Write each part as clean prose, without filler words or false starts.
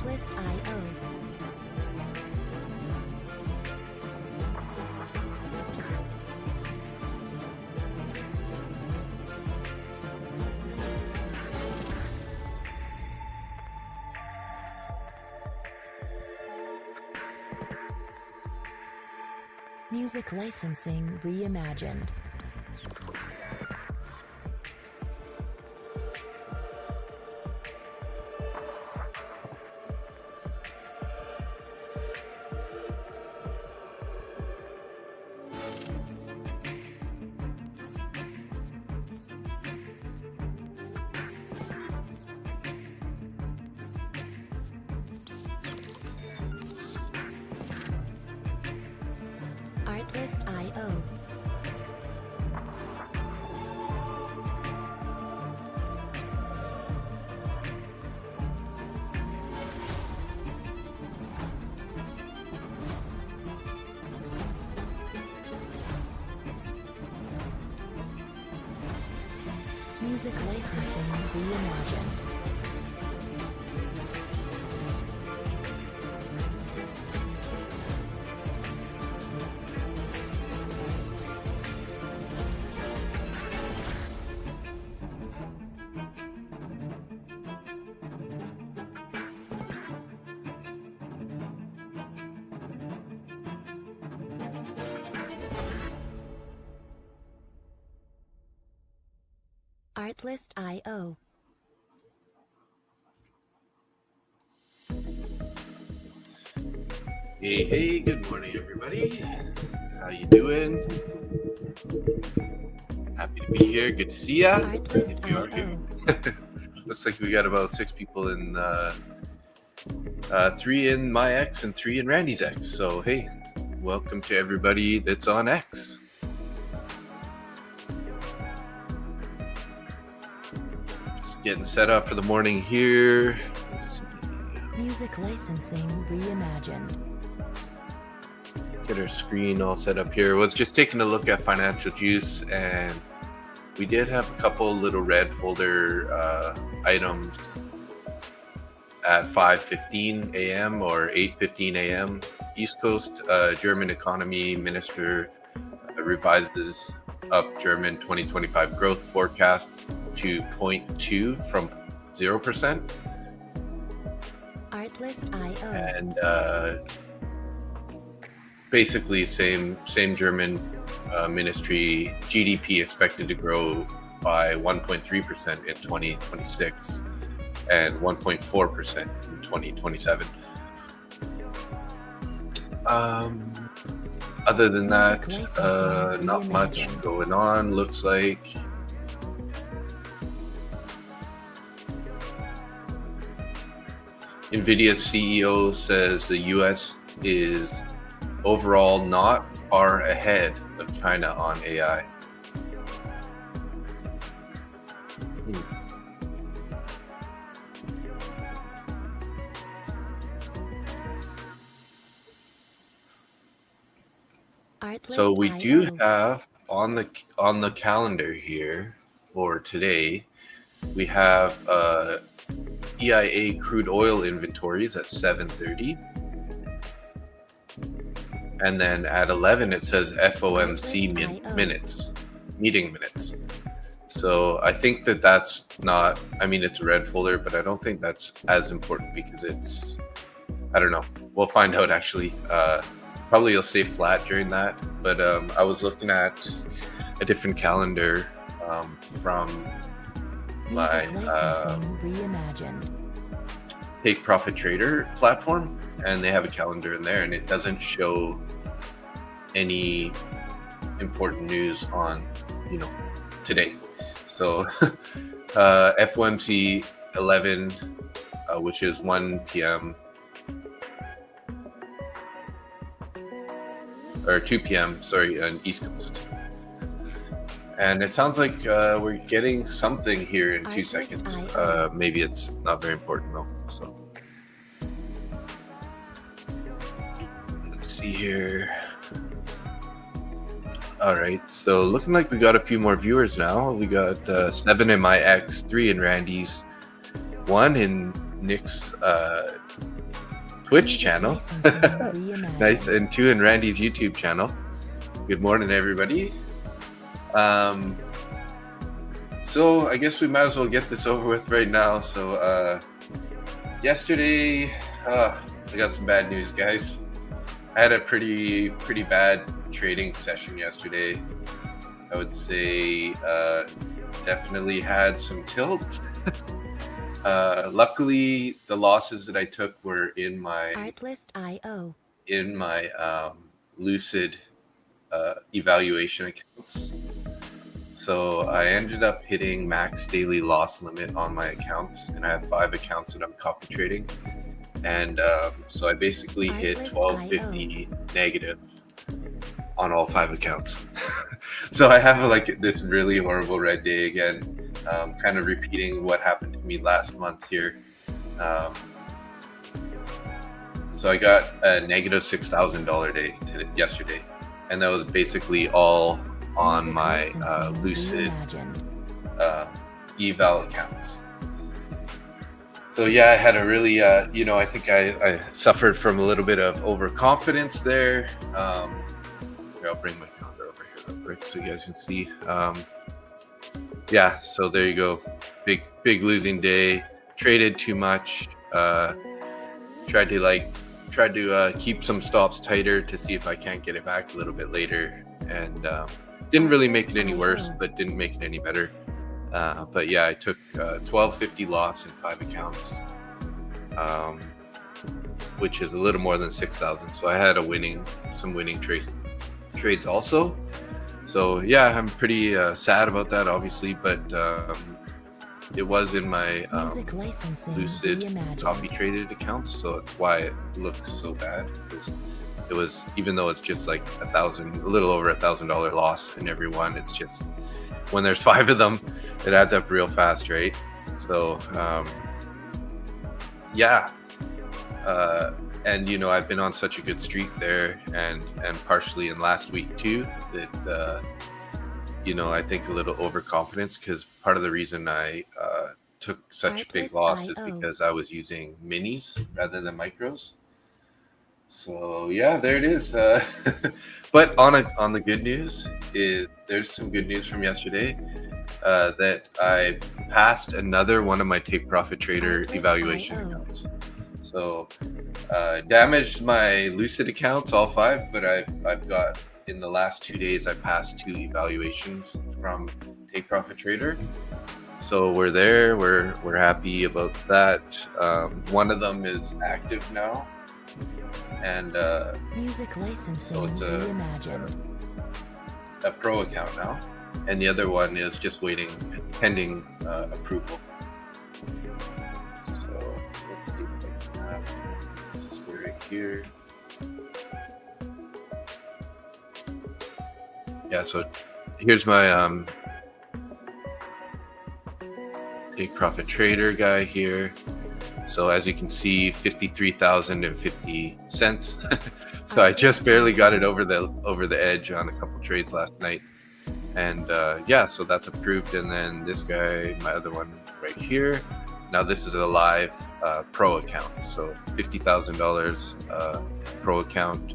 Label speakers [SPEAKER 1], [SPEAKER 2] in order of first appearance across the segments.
[SPEAKER 1] Artlist.io. Music licensing reimagined. Artlist.io. Music licensing reimagined. Artlist.io.
[SPEAKER 2] Hey, good morning, everybody. How you doing? Happy to be here. Good to see ya. If you are here. Looks like we got about 6 people in, 3 in my X and 3 in Randy's X. So, hey, welcome to everybody that's on X. Just getting set up for the morning here. Let's see.
[SPEAKER 1] Music licensing reimagined.
[SPEAKER 2] Get our screen all set up here. Was just taking a look at Financial Juice, and we did have a couple little red folder items at 5:15 a.m. or 8:15 a.m. East Coast. German economy minister revises up German 2025 growth forecast to 0.2 from 0%.
[SPEAKER 1] Artlist.io.
[SPEAKER 2] And basically same German ministry. GDP expected to grow by 1.3% in 2026 and 1.4% in 2027. Other than that, not much going on, looks like. NVIDIA's CEO says the US is overall not far ahead of China on AI. So we do have on the calendar here for today, we have EIA crude oil inventories at 7:30. And then at 11, it says FOMC meeting minutes. So I think that's not, I mean, it's a red folder, but I don't think that's as important because it's, I don't know. We'll find out actually. Probably it'll stay flat during that. But I was looking at a different calendar from my
[SPEAKER 1] reimagined
[SPEAKER 2] Take Profit Trader platform, and they have a calendar in there, and it doesn't show any important news on, today. So FOMC 11, which is 1 p.m. or 2 p.m. sorry, on East Coast. And it sounds like we're getting something here in 2 seconds. Maybe it's not very important though. So let's see here. All right, so looking like we got a few more viewers now. We got 7 in my X, 3 in Randy's, 1 in Nick's Twitch
[SPEAKER 1] Music
[SPEAKER 2] channel.
[SPEAKER 1] licensing reimagined.
[SPEAKER 2] Nice. And 2 in Randy's YouTube channel. Good morning, everybody. So I guess we might as well get this over with right now. So yesterday, I got some bad news, guys. I had a pretty bad trading session yesterday. I would say definitely had some tilt. Luckily, the losses that I took were in my
[SPEAKER 1] Artlist.io.
[SPEAKER 2] Lucid evaluation accounts. So I ended up hitting max daily loss limit on my accounts, and I have 5 accounts that I'm copy trading. And so I basically hit 1250 negative on all 5 accounts. So I have like this really horrible red day again, kind of repeating what happened to me last month here. So I got a negative $6,000 day yesterday, and that was basically all on
[SPEAKER 1] Music
[SPEAKER 2] my
[SPEAKER 1] licensing
[SPEAKER 2] Lucid
[SPEAKER 1] reimagined.
[SPEAKER 2] eval accounts. So yeah, I had a really, I think I suffered from a little bit of overconfidence there. Here, I'll bring my calendar over here real quick so you guys can see. Yeah, so there you go. Big losing day. Traded too much. Tried to keep some stops tighter to see if I can't get it back a little bit later, and didn't really make it any worse, but didn't make it any better. But yeah, I took 1250 loss in 5 accounts, which is a little more than 6,000. So I had some winning trades also. So yeah, I'm pretty sad about that, obviously, but it was in my
[SPEAKER 1] Music licensing
[SPEAKER 2] Lucid
[SPEAKER 1] reimagined.
[SPEAKER 2] copy traded account, so that's why it looks so bad. It was, even though it's just like a little over $1,000 loss in every one, it's just when there's 5 of them, it adds up real fast, right? So yeah, and I've been on such a good streak there, and partially in last week too, that I think a little overconfidence, because part of the reason I took such a big loss is because I was using minis rather than micros. So yeah, there it is. But on the good news is there's some good news from yesterday, that I passed another one of my Take Profit Trader evaluation accounts. So damaged my Lucid accounts, all 5, but I've got, in the last 2 days, I passed 2 evaluations from Take Profit Trader. So we're there. We're happy about that. One of them is active now, and
[SPEAKER 1] Music licensing
[SPEAKER 2] so it's
[SPEAKER 1] reimagined.
[SPEAKER 2] a pro account now, and the other one is just pending approval. So let's see if I can have this right here. Yeah, so here's my Take Profit Trader guy here. So as you can see, 53,050 cents. So I just barely got it over the edge on a couple trades last night, and yeah, so that's approved. And then this guy, my other one right here. Now this is a live pro account, so $50,000 pro account.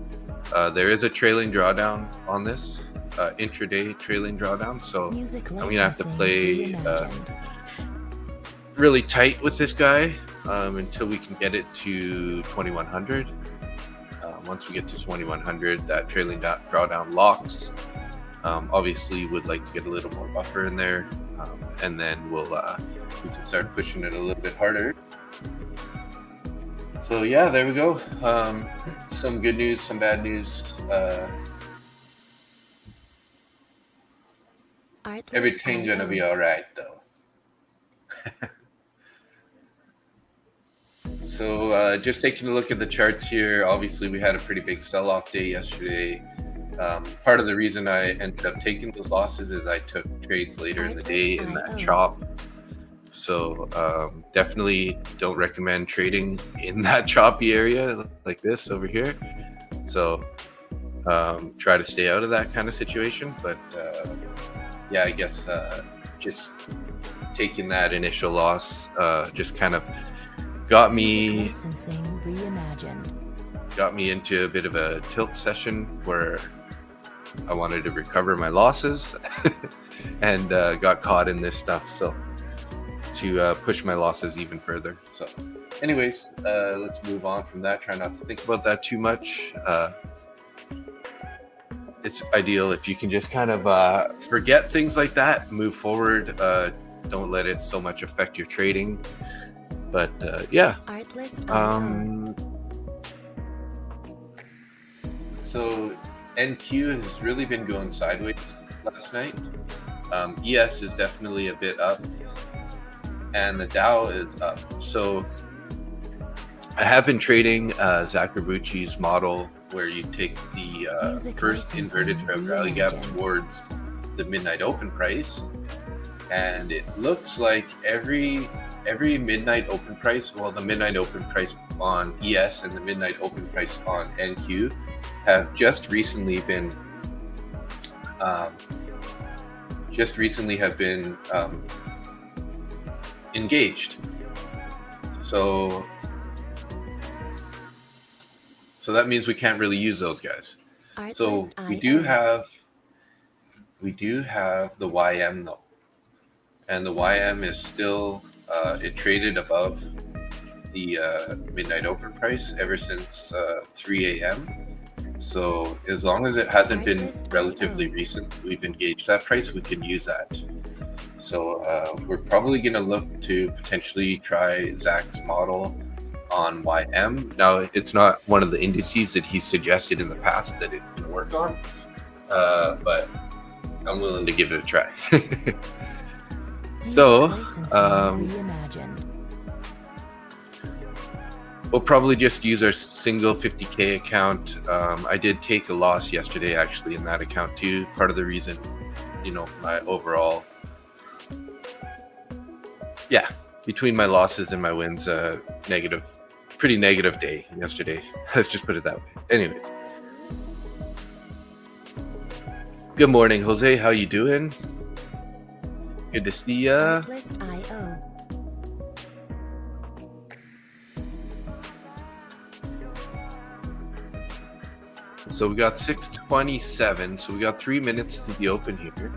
[SPEAKER 2] There is a trailing drawdown on this, intraday trailing drawdown. So
[SPEAKER 1] Music
[SPEAKER 2] I'm gonna have to
[SPEAKER 1] licensing
[SPEAKER 2] play
[SPEAKER 1] reimagined.
[SPEAKER 2] really tight with this guy until we can get it to 2100. Once we get to 2100, that trailing drawdown locks. Obviously, would like to get a little more buffer in there, and then we can start pushing it a little bit harder. So yeah, there we go. Some good news, some bad news. Everything's gonna be all right, though. So just taking a look at the charts here, obviously we had a pretty big sell-off day yesterday. Part of the reason I ended up taking those losses is I took trades later in the day in that chop. So definitely don't recommend trading in that choppy area like this over here. So try to stay out of that kind of situation. But yeah, I guess just taking that initial loss just kind of got
[SPEAKER 1] Music
[SPEAKER 2] me
[SPEAKER 1] licensing reimagined.
[SPEAKER 2] into a bit of a tilt session where I wanted to recover my losses and got caught in this stuff. So to push my losses even further. So anyways, let's move on from that. Try not to think about that too much. It's ideal if you can just kind of forget things like that, move forward. Don't let it so much affect your trading. But yeah. So NQ has really been going sideways last night. ES is definitely a bit up, and the Dow is up. So I have been trading Zakabuchi's model, where you take the first inverted rally gap towards the midnight open price, and it looks like every midnight open price, well, the midnight open price on ES and the midnight open price on NQ have just recently have been engaged. So that means we can't really use those guys. So we do have the YM though, and the YM is still it traded above the midnight open price ever since 3 a.m. So as long as it hasn't been relatively recent, we've engaged that price, we can use that. So we're probably going to look to potentially try Zach's model on YM. Now, it's not one of the indices that he suggested in the past that it can work on, but I'm willing to give it a try. So we'll probably just use our single 50K account. I did take a loss yesterday actually in that account too. Part of the reason, my overall, between my losses and my wins, pretty negative day yesterday. Let's just put it that way. Anyways, good morning, Jose. How you doing? Good to see ya. So we got 6:27. So we got 3 minutes to the open here.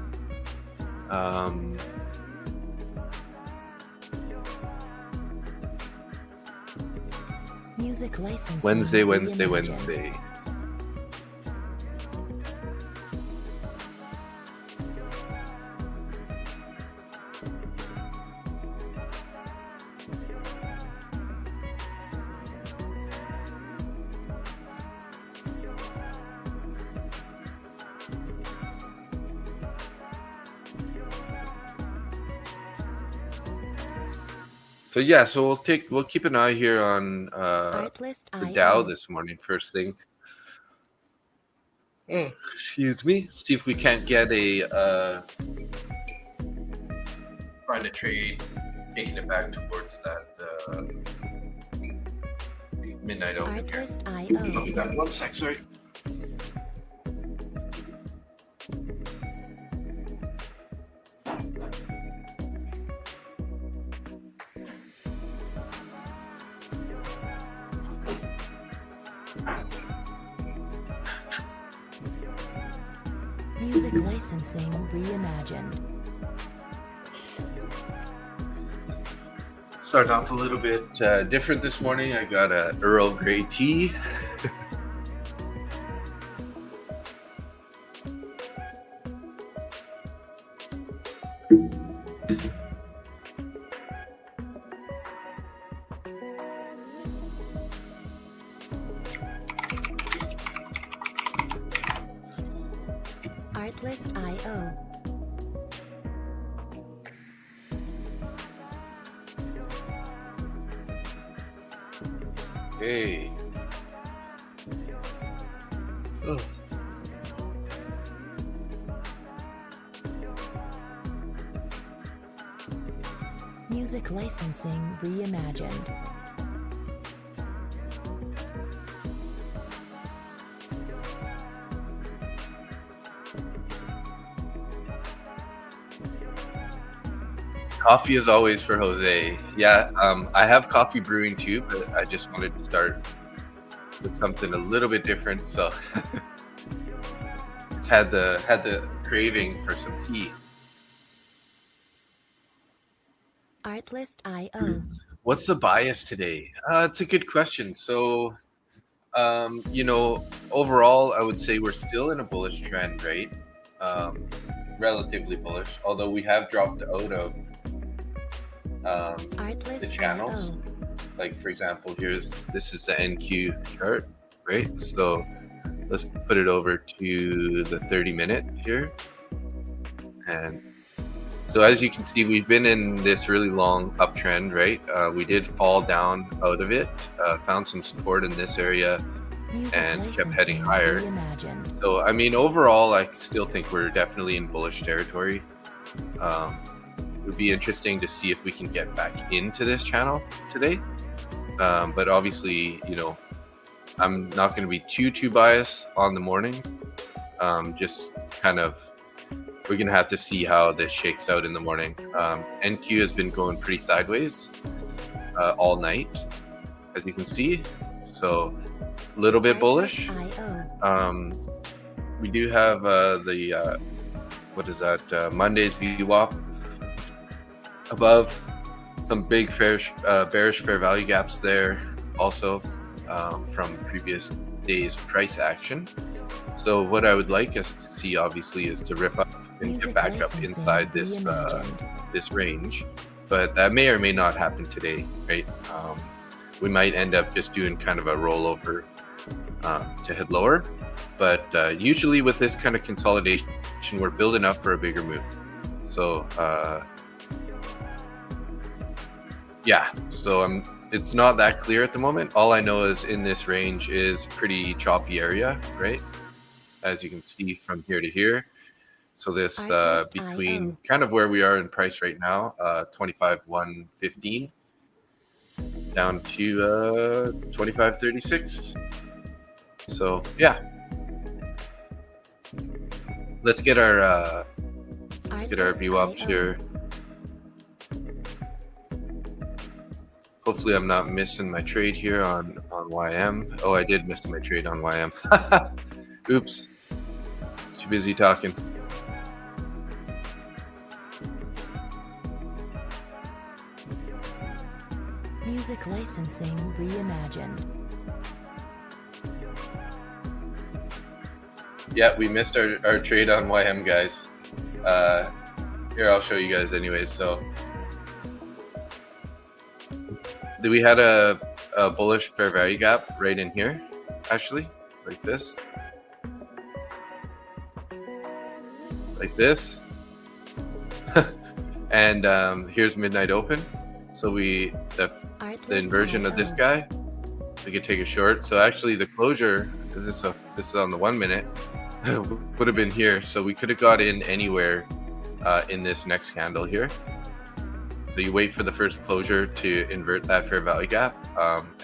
[SPEAKER 1] Music licensing
[SPEAKER 2] Wednesday. So yeah, so we'll keep an eye here on the Dow this morning, first thing. Excuse me. See if we can't get find a trade, taking it back towards that midnight open. One sec, sorry.
[SPEAKER 1] Music licensing reimagined.
[SPEAKER 2] Start off a little bit different this morning. I got a Earl Grey tea.
[SPEAKER 1] Artlist.io.
[SPEAKER 2] Hey. Oh.
[SPEAKER 1] Music licensing reimagined.
[SPEAKER 2] Coffee is always for Jose. Yeah, I have coffee brewing too, but I just wanted to start with something a little bit different. So it's had the craving for some tea.
[SPEAKER 1] Artlist.io.
[SPEAKER 2] What's the bias today? It's a good question. So, overall, I would say we're still in a bullish trend, right? Relatively bullish, although we have dropped out of the channels. Like, for example, this is the NQ chart, right? So let's put it over to the 30-minute here. And so as you can see, we've been in this really long uptrend, right? We did fall down out of it, found some support in this area, and kept heading higher. So, I mean, overall, I still think we're definitely in bullish territory. It would be interesting to see if we can get back into this channel today. But obviously, I'm not going to be too biased on the morning. Just kind of, we're going to have to see how this shakes out in the morning. NQ has been going pretty sideways all night, as you can see. So a little bit bullish. We do have Monday's VWAP above. Some big bearish fair value gaps there also from previous day's price action. So what I would like us to see, obviously, is to rip up and get back up inside this range. But that may or may not happen today, right? We might end up just doing kind of a rollover to head lower. But usually with this kind of consolidation, we're building up for a bigger move. So it's not that clear at the moment. All I know is in this range is pretty choppy area, right? As you can see from here to here. So this between kind of where we are in price right now, 25,115 down to 25,36. So yeah, let's get our view up here. Hopefully I'm not missing my trade here on YM. Oh, I did miss my trade on YM. Oops. Too busy talking.
[SPEAKER 1] Music licensing reimagined.
[SPEAKER 2] Yeah, we missed our trade on YM, guys. Here, I'll show you guys anyways. So we had a bullish fair value gap right in here, actually, like this. Like this. And here's midnight open. So the inversion of this guy, we could take a short. So actually the closure, because this is on the 1 minute, would have been here. So we could have got in anywhere in this next candle here. So you wait for the first closure to invert that fair value gap,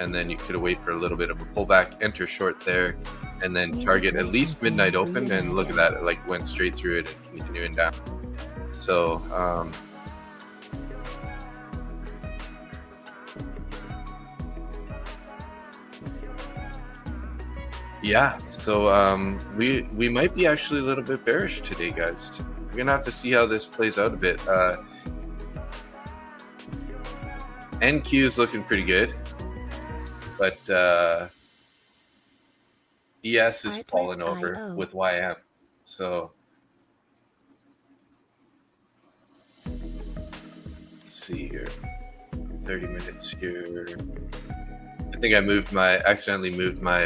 [SPEAKER 2] and then you could wait for a little bit of a pullback, enter short there, and then target at least midnight open. And look at that, it like went straight through it and continuing down. So yeah, so we might be actually a little bit bearish today, guys. We're gonna have to see how this plays out a bit. NQ is looking pretty good, but ES is falling over with YM. So let's see here, 30 minutes here. I think I accidentally moved my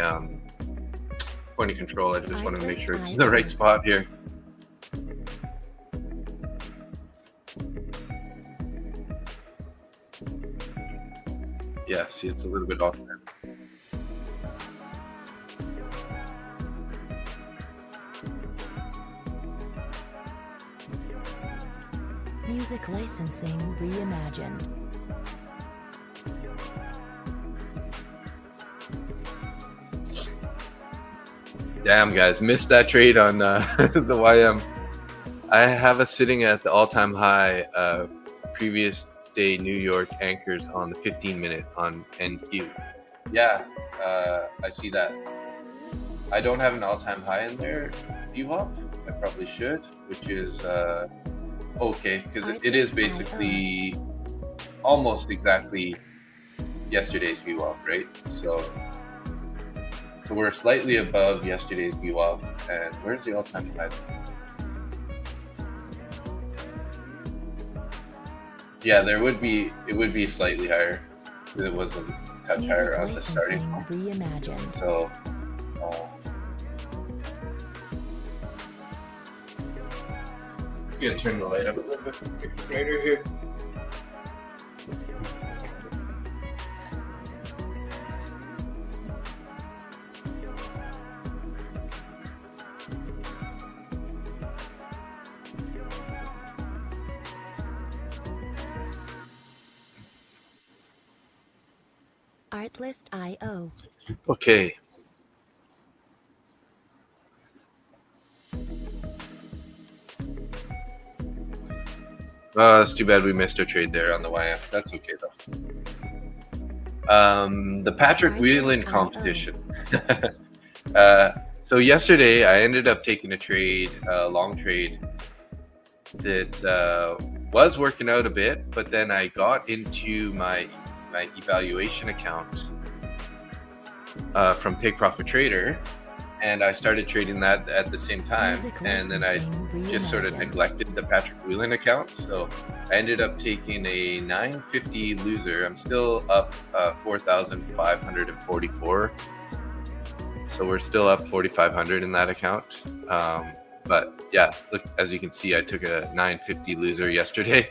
[SPEAKER 2] point of control. I just want to make sure it's in the right spot here. Yeah, see, it's a little bit off there.
[SPEAKER 1] Music licensing reimagined.
[SPEAKER 2] Damn, guys, missed that trade on the YM. I have us sitting at the all-time high previous day New York anchors on the 15-minute on NQ. Yeah, I see that. I don't have an all-time high in there, VWAP. I probably should, which is okay, because it is basically almost exactly yesterday's VWAP, right? So we're slightly above yesterday's VWAP. And where's the all-time high? Yeah, it would be slightly higher because it wasn't a touch higher at the starting point.
[SPEAKER 1] Reimagined.
[SPEAKER 2] So let's get turn the light up a little bit brighter here.
[SPEAKER 1] Artlist.io.
[SPEAKER 2] Okay. It's too bad we missed our trade there on the YM. That's okay though. The Patrick Wieland competition. So yesterday I ended up taking a trade, a long trade that was working out a bit, but then I got into my evaluation account from Take Profit Trader, and I started trading that at the same time, and then I just sort of neglected the Patrick Wieland account. So I ended up taking a 950 loser. I'm still up 4,544. So we're still up 4,500 in that account. But yeah, look, as you can see, I took a 950 loser yesterday.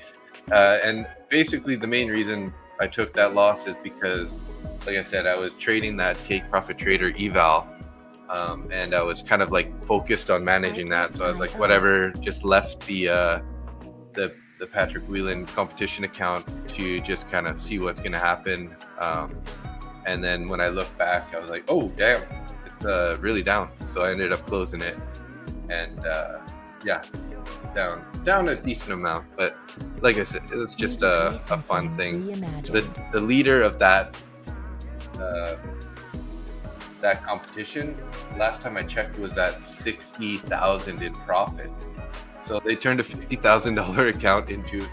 [SPEAKER 2] And basically the main reason I took that loss is because, like I said, I was trading that Take Profit Trader eval. And I was kind of like focused on managing that, so I was like, whatever. Just left the Patrick Wieland competition account to just kind of see what's gonna happen. And then when I look back, I was like, oh damn, it's really down. So I ended up closing it, and yeah, down a decent amount. But like I said, it's just a fun thing. The leader of that competition, last time I checked, was at 60,000 in profit. So they turned a $50,000 account into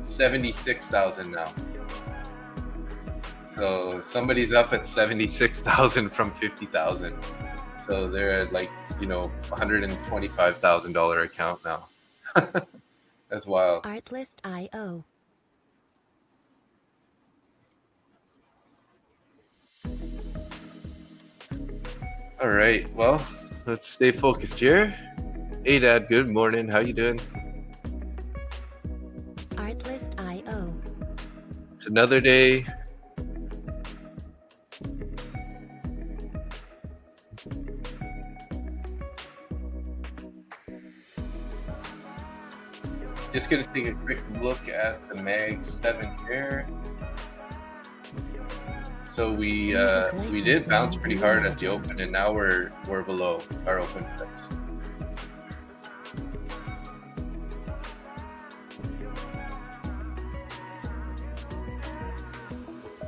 [SPEAKER 2] 76,000 now. So somebody's up at 76,000 from 50,000. So they're at like, $125,000 account now. That's wild.
[SPEAKER 1] Artlist.io.
[SPEAKER 2] All right, well, let's stay focused here. Hey, Dad, good morning. How you doing?
[SPEAKER 1] Artlist.io.
[SPEAKER 2] It's another day. Just gonna take a quick look at the Mag 7 here. So we did bounce pretty hard at the open, and now we're below our open price.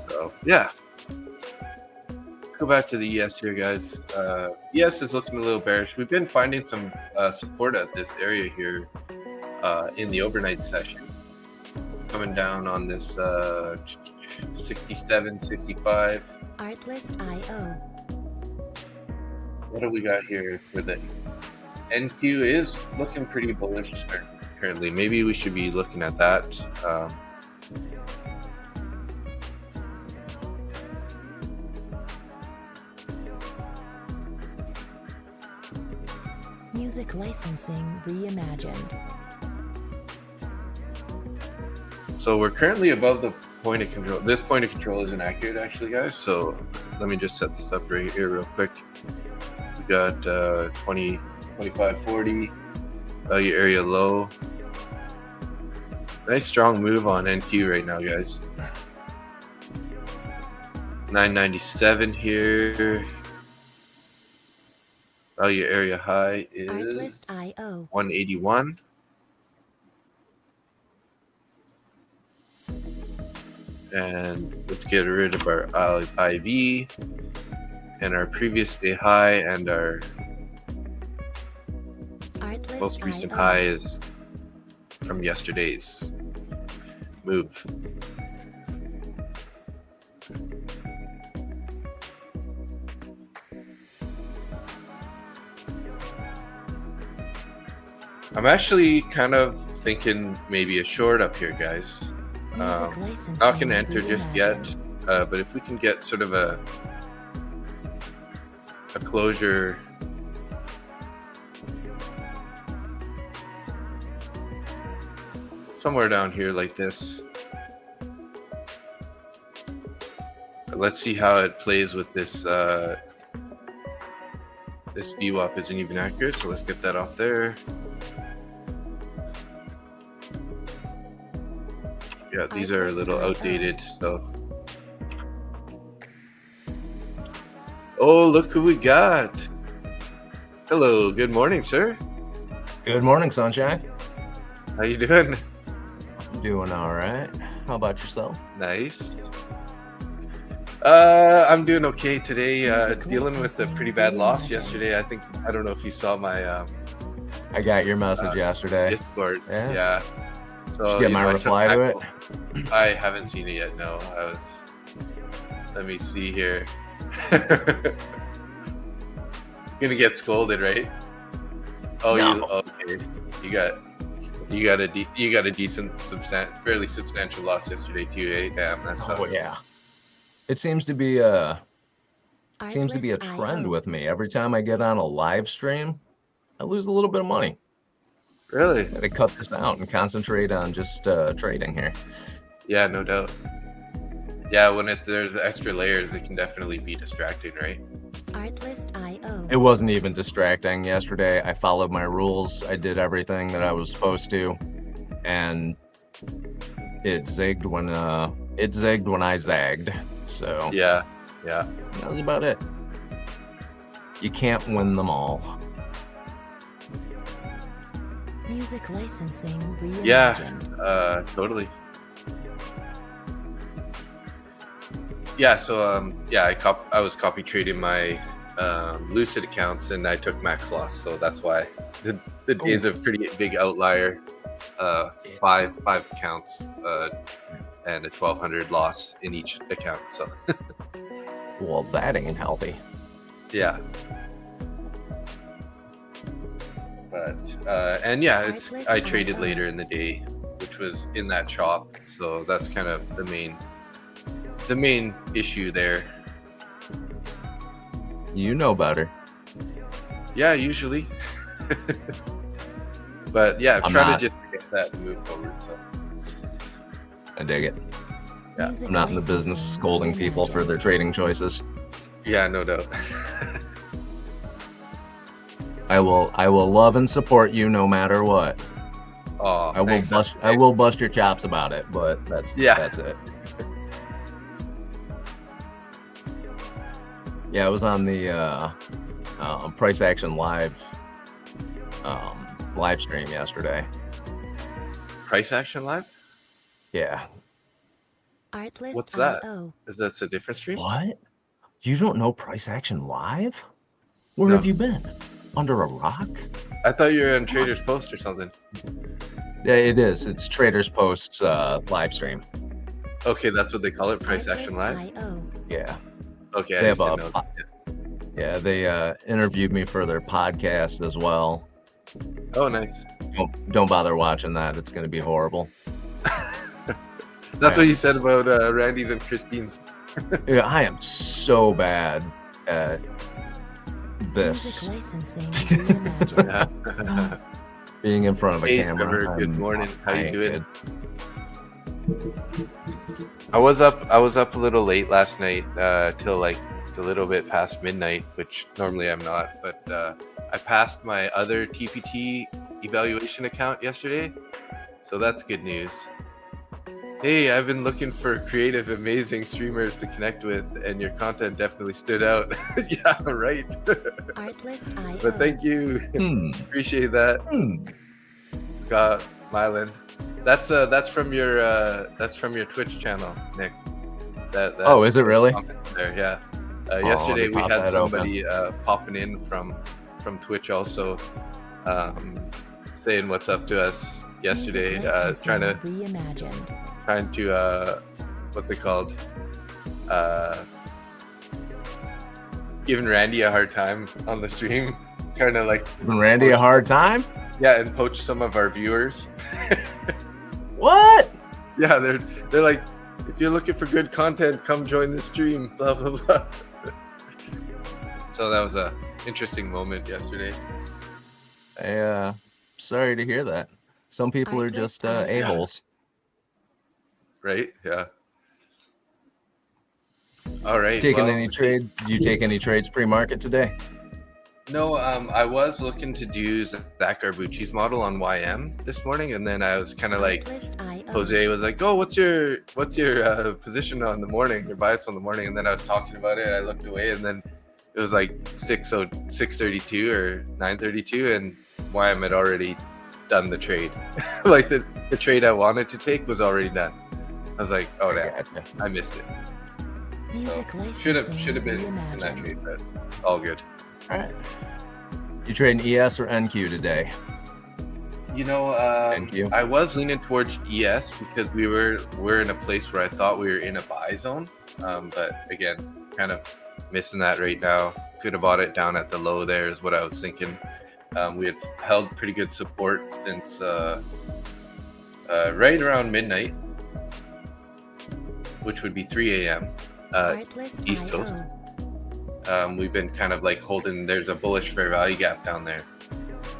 [SPEAKER 2] So yeah, let's go back to the ES here, guys. ES is looking a little bearish. We've been finding some support at this area here in the overnight session, coming down on this 67, 65.
[SPEAKER 1] Artlist.io.
[SPEAKER 2] What do we got here for the NQ? Is looking pretty bullish currently. Maybe we should be looking at that.
[SPEAKER 1] Music licensing reimagined.
[SPEAKER 2] So we're currently above the point of control. This point of control isn't accurate, actually, guys. So let me just set this up right here real quick. We got 20, 25, 40 value area low. Nice strong move on NQ right now, guys. 997 here. Value area high is
[SPEAKER 1] Artlist.io.
[SPEAKER 2] 181. And let's get rid of our IV and our previous day high, and our most recent high is from yesterday's move. I'm actually kind of thinking maybe a short up here, guys. Not going to enter just yet, but if we can get sort of a closure somewhere down here like this. Let's see how it plays with this this VWAP isn't even accurate, so let's get that off there. Yeah, these are a little outdated, so. Oh, look who we got. Hello, good morning, sir.
[SPEAKER 3] Good morning, Sunshine.
[SPEAKER 2] How you doing?
[SPEAKER 3] Doing all right. How about yourself?
[SPEAKER 2] Nice. I'm doing okay today. Dealing with a pretty bad loss yesterday. I don't know if you saw my
[SPEAKER 3] I got your message yesterday.
[SPEAKER 2] Discord. Yeah. So
[SPEAKER 3] did you get my reply to it?
[SPEAKER 2] I haven't seen it yet. No, let me see here. Gonna get scolded, right? Oh,
[SPEAKER 3] no.
[SPEAKER 2] Okay. You got a decent, fairly substantial loss yesterday too, eh? Damn, that sucks.
[SPEAKER 3] Oh yeah. It seems to be a trend with me. Every time I get on a live stream, I lose a little bit of money.
[SPEAKER 2] Really?
[SPEAKER 3] Gotta cut this out and concentrate on just trading here.
[SPEAKER 2] Yeah, no doubt. Yeah, when there's extra layers, it can definitely be distracting, right?
[SPEAKER 1] Artlist.io.
[SPEAKER 3] It wasn't even distracting yesterday. I followed my rules. I did everything that I was supposed to, and it zigged when I zagged. So
[SPEAKER 2] yeah,
[SPEAKER 3] that was about it. You can't win them all.
[SPEAKER 1] Music licensing reimagined.
[SPEAKER 2] Yeah, totally. Yeah, so I was copy trading my Lucid accounts, and I took max loss, so that's why the day is a pretty big outlier. Five accounts and a 1,200 loss in each account. So
[SPEAKER 3] well, that ain't healthy.
[SPEAKER 2] Yeah. But and yeah, I traded later in the day, which was in that chop, so that's kind of the main issue there.
[SPEAKER 3] You know better.
[SPEAKER 2] Yeah, usually. But yeah, I'm trying to just get that and move forward. So
[SPEAKER 3] I dig it.
[SPEAKER 2] Yeah.
[SPEAKER 3] I'm not in the business of scolding people for their trading choices.
[SPEAKER 2] Yeah, no doubt.
[SPEAKER 3] I will love and support you no matter what.
[SPEAKER 2] Oh,
[SPEAKER 3] I will bust your chops about it, but that's it. Yeah, I was on the Price Action Live live stream yesterday.
[SPEAKER 2] Price Action Live?
[SPEAKER 3] Yeah.
[SPEAKER 1] Artlist.
[SPEAKER 2] What's that? Is that a different stream?
[SPEAKER 3] What? You don't know Price Action Live? Where have you been? Under a rock?
[SPEAKER 2] I thought you were on Traders Post or something.
[SPEAKER 3] Yeah, it is. It's Traders Post's live stream.
[SPEAKER 2] Okay, that's what they call it, Price Action Live?
[SPEAKER 3] Yeah.
[SPEAKER 2] Okay,
[SPEAKER 3] I just didn't know. Yeah, they interviewed me for their podcast as well.
[SPEAKER 2] Oh, nice.
[SPEAKER 3] Don't bother watching that. It's going to be horrible.
[SPEAKER 2] That's what you said about Randy's and Christine's.
[SPEAKER 3] Yeah, I am so bad at this.
[SPEAKER 1] Music licensing reimagined.
[SPEAKER 3] Being in front of a camera.
[SPEAKER 2] Trevor, good morning. How you doing? I was up a little late last night till like a little bit past midnight, which normally I'm not, but I passed my other TPT evaluation account yesterday, so that's good news. Hey, I've been looking for creative, amazing streamers to connect with, and your content definitely stood out. Yeah, right. But thank you. Appreciate that. Scott Wieland. That's from your Twitch channel, Nick. That
[SPEAKER 3] Oh, is it really?
[SPEAKER 2] comment there, yeah.
[SPEAKER 3] Let me
[SPEAKER 2] Yesterday we
[SPEAKER 3] pop
[SPEAKER 2] had
[SPEAKER 3] that
[SPEAKER 2] somebody popping in from Twitch also, saying what's up to us yesterday,
[SPEAKER 1] Music licensing
[SPEAKER 2] trying to
[SPEAKER 1] reimagined.
[SPEAKER 2] what's it called? Giving Randy a hard time on the stream, trying to like
[SPEAKER 3] Giving Randy a hard time?
[SPEAKER 2] yeah, and poach some of our viewers.
[SPEAKER 3] What?
[SPEAKER 2] Yeah, they're like, if you're looking for good content, come join the stream. Blah blah blah. So that was a interesting moment yesterday.
[SPEAKER 3] Sorry to hear that. Some people are just a-holes.
[SPEAKER 2] Right? Yeah. All right.
[SPEAKER 3] Taking any trade? Did you take any trades pre-market today?
[SPEAKER 2] No, I was looking to do Zach Arbucci's model on YM this morning, and then I was kind of like, Jose was like, "Oh, what's your position on the morning? Your bias on the morning?" And then I was talking about it. I looked away, and then it was like 6:32 or 9:32, and YM had already done the trade. Like the trade I wanted to take was already done. I was like, "Oh, damn, I missed it." So, should have been in that trade, but all good.
[SPEAKER 3] All right. You trading ES or NQ today?
[SPEAKER 2] You know,
[SPEAKER 3] NQ.
[SPEAKER 2] I was leaning towards ES because we're in a place where I thought we were in a buy zone, but again, kind of missing that right now. Could have bought it down at the low there, is what I was thinking. We had held pretty good support since right around midnight, which would be 3 a.m. East Coast. We've been kind of like holding, there's a bullish fair value gap down there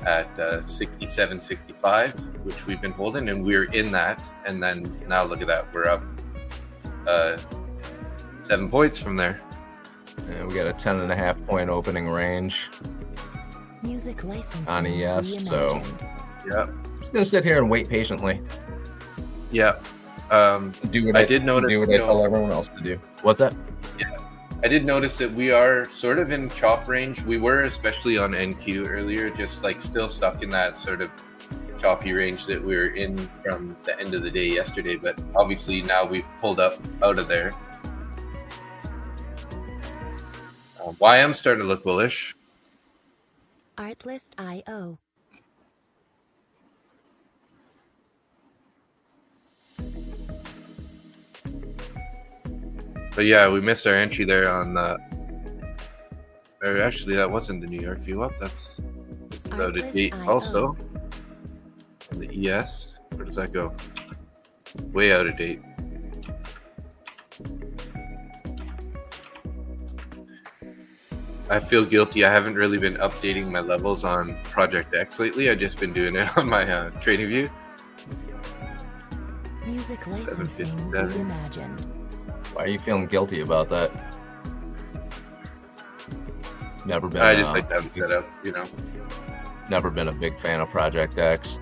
[SPEAKER 2] at 67.65, which we've been holding, and we're in that. And then now look at that, we're up 7 points from there.
[SPEAKER 3] And we got a 10.5 point opening range
[SPEAKER 1] Music licensing
[SPEAKER 3] on ES, so
[SPEAKER 2] yeah,
[SPEAKER 3] I'm just gonna sit here and wait patiently.
[SPEAKER 2] Yeah.
[SPEAKER 3] Do what
[SPEAKER 2] I did notice.
[SPEAKER 3] Do what I tell everyone else to do. What's that?
[SPEAKER 2] Yeah. I did notice that we are sort of in chop range. We were, especially on NQ earlier, just like still stuck in that sort of choppy range that we were in from the end of the day yesterday. But obviously now we've pulled up out of there. YM starting to look bullish.
[SPEAKER 1] Artlist.io.
[SPEAKER 2] But yeah, we missed our entry there on or actually that wasn't the New York view up. That's out of date also. And the ES, where does that go? Way out of date. I feel guilty. I haven't really been updating my levels on Project X lately. I've just been doing it on my Trading View.
[SPEAKER 1] Music licensing reimagined.
[SPEAKER 3] Why are you feeling guilty about that? Never been.
[SPEAKER 2] I just like to have it set up, you know.
[SPEAKER 3] Never been a big fan of Project X.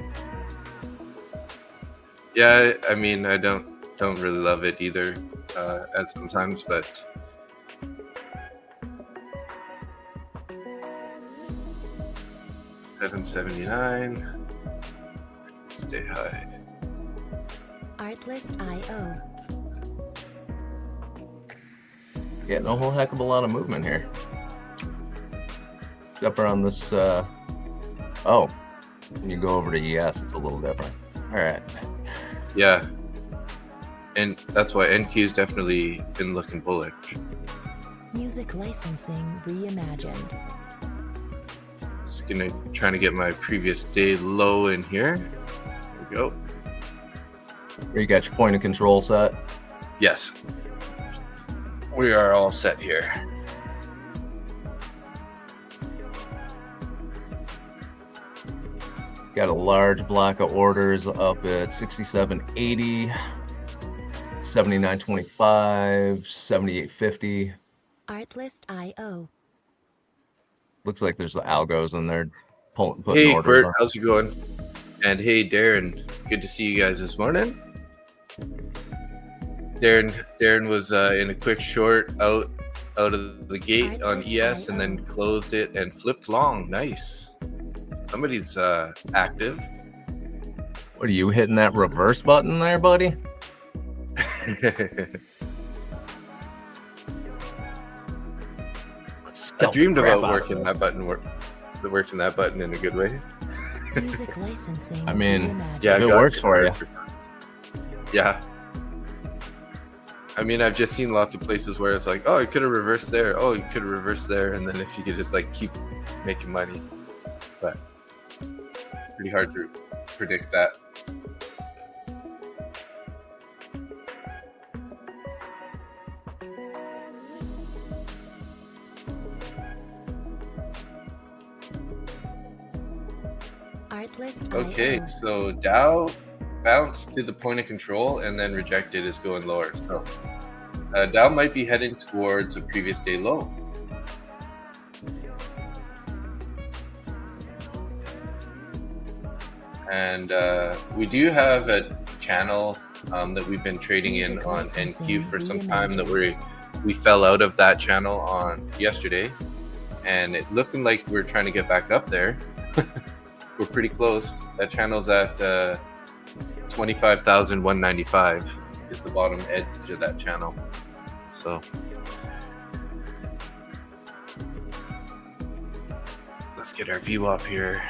[SPEAKER 2] Yeah, I mean, I don't really love it either, at sometimes, but. $7.79. Stay high.
[SPEAKER 1] Artlist.io.
[SPEAKER 3] Getting a whole heck of a lot of movement here. Except for on this, oh, when you go over to ES, it's a little different. All right.
[SPEAKER 2] Yeah. And that's why NQ's definitely been looking bullish.
[SPEAKER 1] Music licensing reimagined.
[SPEAKER 2] Just trying to get my previous day low in here. There we go.
[SPEAKER 3] Here you got your point of control set.
[SPEAKER 2] Yes. We are all set here.
[SPEAKER 3] Got a large block of orders up at 67.80, 79.25, 78.50.
[SPEAKER 1] Artlist.io.
[SPEAKER 3] Looks like there's the algos in there putting
[SPEAKER 2] Hey,
[SPEAKER 3] orders
[SPEAKER 2] Bert,
[SPEAKER 3] on.
[SPEAKER 2] how's it going? And hey, Darren, good to see you guys this morning. Darren was in a quick short out of the gate on ES and then closed it and flipped long. Nice. Somebody's active.
[SPEAKER 3] What are you hitting that reverse button there, buddy?
[SPEAKER 2] I dreamed about working that button in a good way.
[SPEAKER 1] Music licensing.
[SPEAKER 3] I mean,
[SPEAKER 1] reimagined.
[SPEAKER 2] Yeah,
[SPEAKER 3] If it
[SPEAKER 2] got
[SPEAKER 3] works for you.
[SPEAKER 2] Yeah. I mean, I've just seen lots of places where it's like, oh, you could have reversed there. Oh, you could have reversed there. And then if you could just like keep making money. But pretty hard to predict that.
[SPEAKER 1] Artlist
[SPEAKER 2] Okay,
[SPEAKER 1] IO.
[SPEAKER 2] so Dow bounced to the point of control and then rejected is going lower. So Dow might be heading towards a previous day low. And we do have a channel that we've been trading in
[SPEAKER 1] Music
[SPEAKER 2] on
[SPEAKER 1] licensing
[SPEAKER 2] NQ for some time that
[SPEAKER 1] reimagined.
[SPEAKER 2] we fell out of that channel on yesterday, and it looking like we're trying to get back up there. We're pretty close. That channel's at 25,195 is the bottom edge of that channel. So let's get our view up here.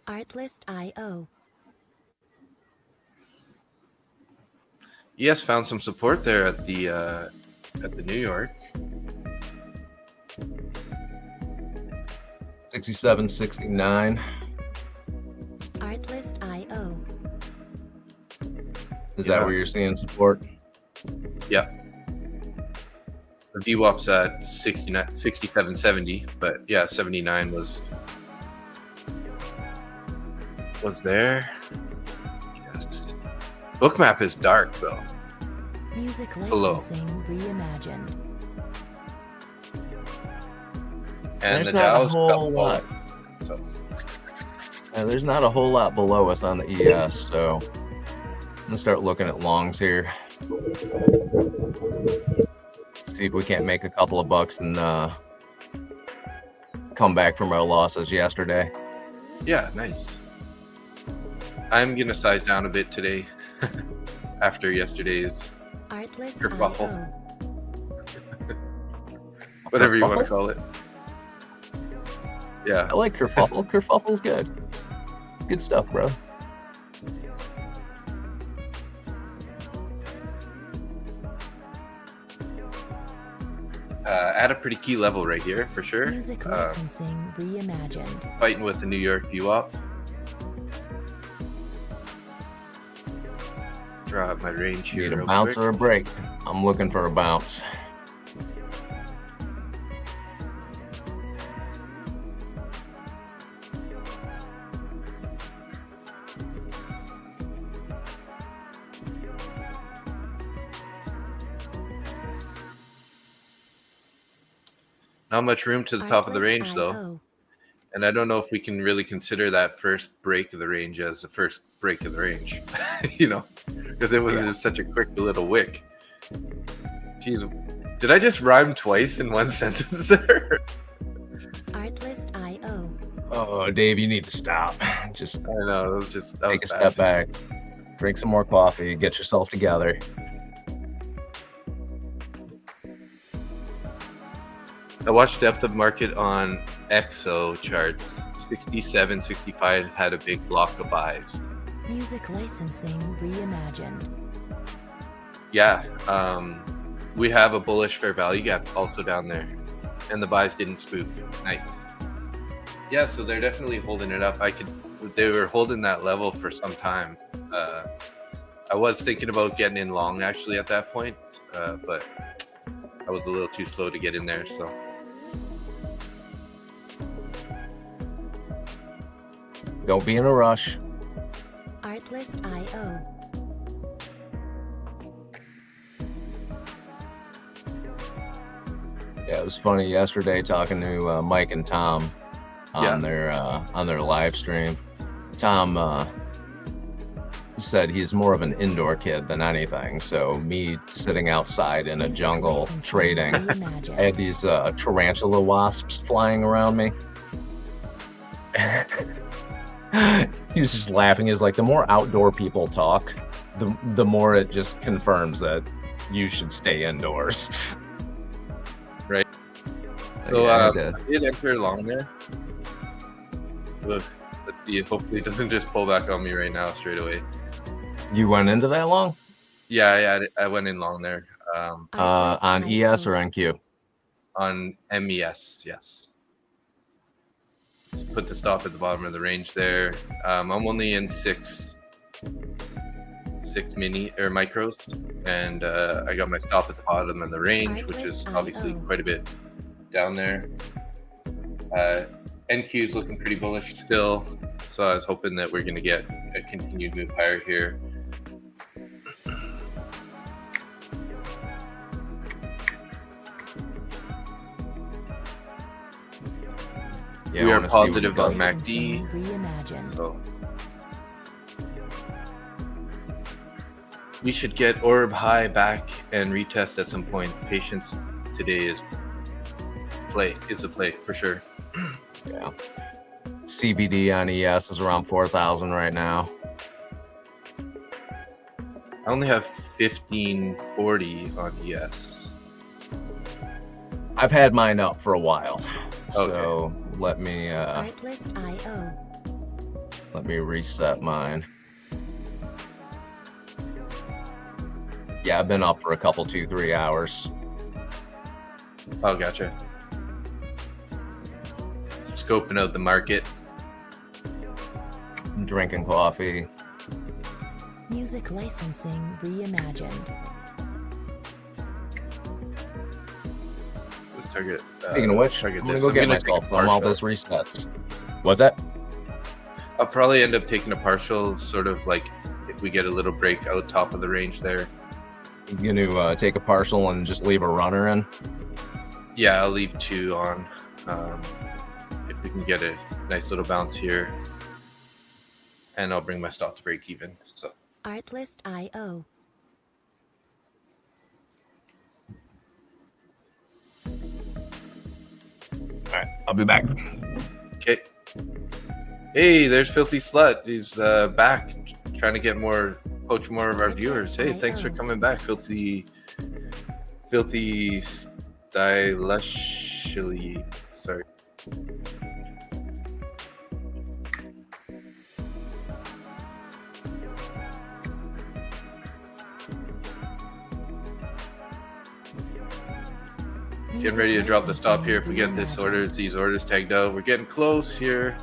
[SPEAKER 1] Artlist IO.
[SPEAKER 2] Yes, found some support there at the New York.
[SPEAKER 3] 67.69.
[SPEAKER 1] Artlist IO.
[SPEAKER 3] Is
[SPEAKER 2] Yeah.
[SPEAKER 3] that where you're seeing support?
[SPEAKER 2] Yeah. The VWAP's at 67.70, but yeah, 79 was there. Yes. Bookmap is dark though.
[SPEAKER 1] Music
[SPEAKER 2] Hello.
[SPEAKER 1] licensing reimagined.
[SPEAKER 2] And
[SPEAKER 3] There's
[SPEAKER 2] the
[SPEAKER 3] not a
[SPEAKER 2] Dow's
[SPEAKER 3] whole
[SPEAKER 2] fell
[SPEAKER 3] lot.
[SPEAKER 2] forward, so
[SPEAKER 3] There's not a whole lot below us on the ES, so I'm gonna start looking at longs here. See if we can't make a couple of bucks and come back from our losses yesterday.
[SPEAKER 2] yeah, nice. I'm gonna size down a bit today after yesterday's
[SPEAKER 1] Artlist
[SPEAKER 2] Kerfuffle.
[SPEAKER 1] IO.
[SPEAKER 2] whatever you want to
[SPEAKER 3] Kerfuffle?
[SPEAKER 2] call it. Yeah.
[SPEAKER 3] I like kerfuffle. Kerfuffle's good. It's good stuff, bro.
[SPEAKER 2] At a pretty key level right here for sure.
[SPEAKER 1] Music licensing reimagined.
[SPEAKER 2] Fighting with the New York VWAP. Draw up my range here.
[SPEAKER 3] Need a
[SPEAKER 2] real
[SPEAKER 3] bounce
[SPEAKER 2] quick.
[SPEAKER 3] or a break? I'm looking for a bounce.
[SPEAKER 2] Not much room to the top of the
[SPEAKER 1] Artlist
[SPEAKER 2] range though.
[SPEAKER 1] IO.
[SPEAKER 2] And I don't know if we can really consider that first break of the range as the first break of the range, you know, because it was just such a quick little wick. Jeez, did I just rhyme twice in one sentence there?
[SPEAKER 1] Artlist IO.
[SPEAKER 3] Oh, Dave, you need to stop. Just
[SPEAKER 2] I know, that was just that
[SPEAKER 3] take a
[SPEAKER 2] was
[SPEAKER 3] step
[SPEAKER 2] bad.
[SPEAKER 3] back, drink some more coffee, get yourself together.
[SPEAKER 2] I watched depth of market on EXO charts. 67, 65 had a big block of buys.
[SPEAKER 1] Music licensing reimagined.
[SPEAKER 2] Yeah, we have a bullish fair value gap also down there, and the buys didn't spoof. Nice. Yeah, so they're definitely holding it up. They were holding that level for some time. I was thinking about getting in long actually at that point, but I was a little too slow to get in there. So
[SPEAKER 3] Don't be in a rush.
[SPEAKER 1] Artlist IO.
[SPEAKER 3] Yeah, it was funny yesterday talking to Mike and Tom on
[SPEAKER 2] Yeah.
[SPEAKER 3] their live stream. Tom said he's more of an indoor kid than anything. So me sitting outside in a
[SPEAKER 1] Music
[SPEAKER 3] jungle
[SPEAKER 1] licensing
[SPEAKER 3] trading,
[SPEAKER 1] reimagined.
[SPEAKER 3] I had these tarantula wasps flying around me. He was just laughing. He's like, the more outdoor people talk, the more it just confirms that you should stay indoors.
[SPEAKER 2] Right. So
[SPEAKER 3] Yeah,
[SPEAKER 2] I did enter long there. Look, let's see. Hopefully it doesn't just pull back on me right now straight away.
[SPEAKER 3] you went into that long?
[SPEAKER 2] Yeah, I went in long there.
[SPEAKER 3] On ES or NQ?
[SPEAKER 2] On MES, yes. Just put the stop at the bottom of the range there. I'm only in six mini or micros, and I got my stop at the bottom of the range, which is obviously quite a bit down there. NQ is looking pretty bullish still, so I was hoping that we're going to get a continued move higher here.
[SPEAKER 3] Yeah,
[SPEAKER 2] we
[SPEAKER 3] I
[SPEAKER 2] are
[SPEAKER 3] wanna see what
[SPEAKER 2] positive
[SPEAKER 3] we
[SPEAKER 2] on
[SPEAKER 3] got.
[SPEAKER 2] MACD.
[SPEAKER 1] Reimagined.
[SPEAKER 2] So we should get orb high back and retest at some point. Patience today is a play for sure.
[SPEAKER 3] Yeah. CBD on ES is around 4,000 right now.
[SPEAKER 2] I only have 1540 on ES.
[SPEAKER 3] I've had mine up for a while.
[SPEAKER 2] Okay.
[SPEAKER 3] So let me
[SPEAKER 1] Artlist.io.
[SPEAKER 3] let me reset mine. Yeah, I've been up for a couple 2-3 hours.
[SPEAKER 2] Oh, gotcha. Scoping out the market.
[SPEAKER 3] Drinking coffee.
[SPEAKER 1] Music licensing reimagined.
[SPEAKER 2] Let's target.
[SPEAKER 3] Speaking of which,
[SPEAKER 2] target
[SPEAKER 3] I'm gonna
[SPEAKER 2] this.
[SPEAKER 3] go
[SPEAKER 2] I'm
[SPEAKER 3] get
[SPEAKER 2] gonna take
[SPEAKER 3] myself
[SPEAKER 2] a
[SPEAKER 3] some all
[SPEAKER 2] partial.
[SPEAKER 3] this resets. What's that?
[SPEAKER 2] I'll probably end up taking a partial, sort of like if we get a little break out top of the range there.
[SPEAKER 3] You gonna take a partial and just leave a runner in?
[SPEAKER 2] Yeah, I'll leave 2 on. If we can get a nice little bounce here, and I'll bring my stop to break even. So
[SPEAKER 1] Artlist.io.
[SPEAKER 3] All right, I'll be back.
[SPEAKER 2] okay. Hey, there's Filthy Slut. He's back, trying to get poach more of our viewers. Hey, thanks for coming back, Filthy Stylishly. Sorry. Getting ready to drop the stop here if we get these orders tagged out. We're getting close here.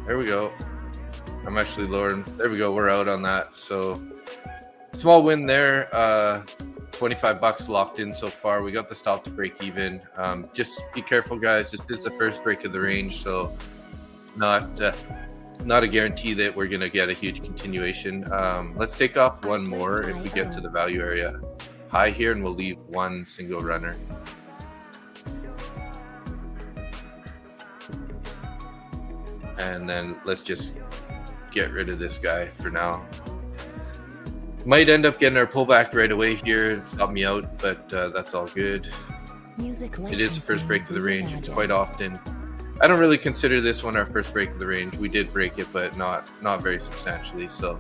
[SPEAKER 2] There we go. I'm actually lowering. There we go. We're out on that. So small win there. $25 locked in so far. We got the stop to break even. Just be careful, guys. This is the first break of the range, so not a guarantee that we're gonna get a huge continuation. Let's take off one more if we get to the value area high here, and we'll leave one single runner. And then let's just get rid of this guy for now. Might end up getting our pullback right away here and stop me out, but that's all good. It is the first break of the range. Quite often, I don't really consider this one our first break of the range. We did break it, but not very substantially. So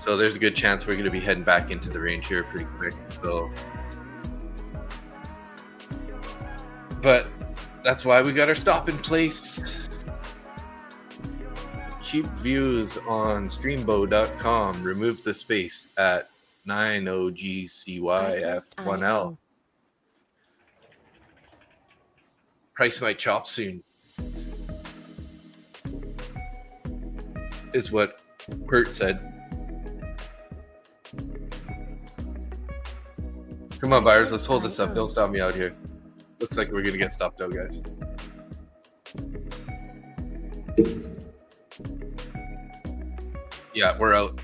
[SPEAKER 2] there's a good chance we're going to be heading back into the range here pretty quick. So, but that's why we got our stop in place. Cheap views on streambo.com. Remove the space at 90GCYF1L. Price might chop soon, is what Kurt said. Come on, buyers, let's hold this up. Don't stop me out here. Looks like we're gonna get stopped out, guys. Yeah, we're out.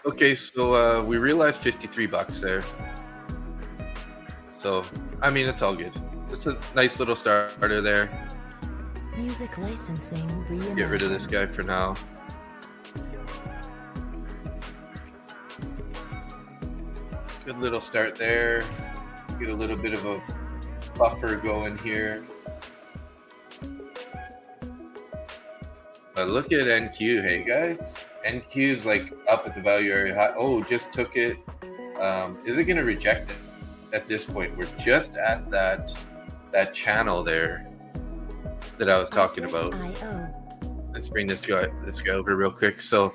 [SPEAKER 2] Okay, so we realized $53 there. So, I mean, it's all good. It's a nice little starter there.
[SPEAKER 1] Music licensing reimagined.
[SPEAKER 2] Get rid of this guy for now. Good little start there. Get a little bit of a buffer going here. But look at NQ, hey guys. NQ is like up at the value area high. Oh, just took it. Is it going to reject it at this point? We're just at that channel there that I was talking about. Let's bring this guy over real quick. So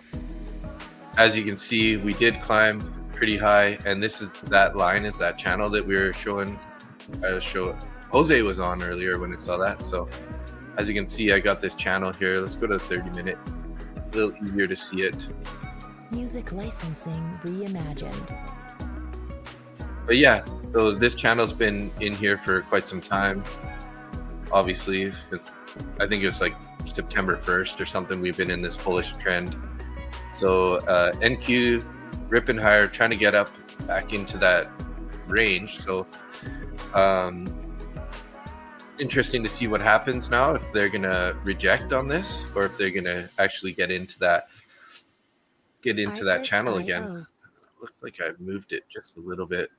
[SPEAKER 2] as you can see, we did climb pretty high, and this is that line is that channel that we were showing. Jose was on earlier when it saw that. So as you can see, I got this channel here. Let's go to 30-minute. A little easier to see it.
[SPEAKER 1] Music licensing reimagined.
[SPEAKER 2] But yeah, so this channel's been in here for quite some time. Obviously, I think it was like September 1st or something. We've been in this bullish trend. So NQ ripping higher, trying to get up back into that range. So interesting to see what happens now, if they're gonna reject on this or if they're gonna actually get into that channel again. Looks like I've moved it just a little bit.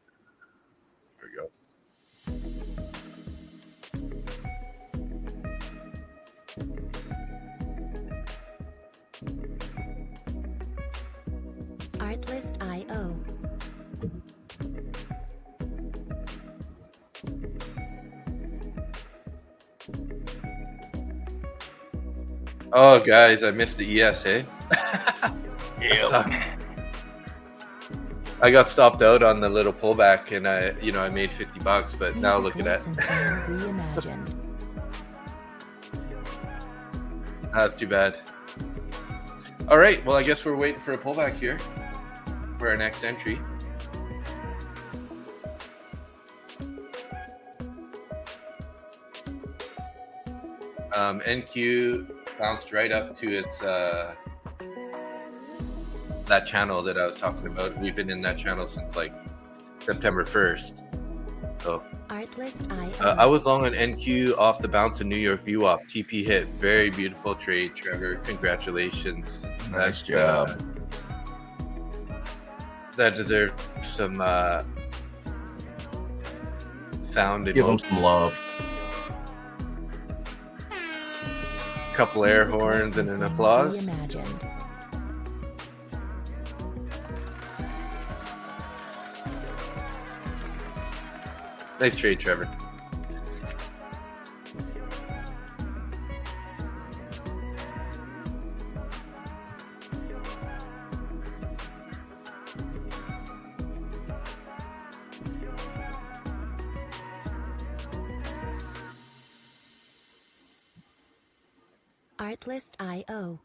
[SPEAKER 2] There we go.
[SPEAKER 1] Artlist.io.
[SPEAKER 2] Oh, guys, I missed the ES, eh?
[SPEAKER 3] Yeah.
[SPEAKER 2] Sucks. I got stopped out on the little pullback, and I made $50, but now look at that.
[SPEAKER 1] Reimagined.
[SPEAKER 2] That's too bad. All right, well, I guess we're waiting for a pullback here for our next entry. NQ bounced right up to its that channel that I was talking about. We've been in that channel since like September 1st. So
[SPEAKER 1] Artlist.io.
[SPEAKER 2] I was long on NQ off the bounce of New York VWAP. TP hit. Very beautiful trade, Trevor. Congratulations.
[SPEAKER 3] Nice job.
[SPEAKER 2] That deserves some sound and
[SPEAKER 3] Give them some love.
[SPEAKER 2] couple air horns and an applause.
[SPEAKER 1] Reimagined.
[SPEAKER 2] Nice trade, Trevor.
[SPEAKER 1] Artlist.io.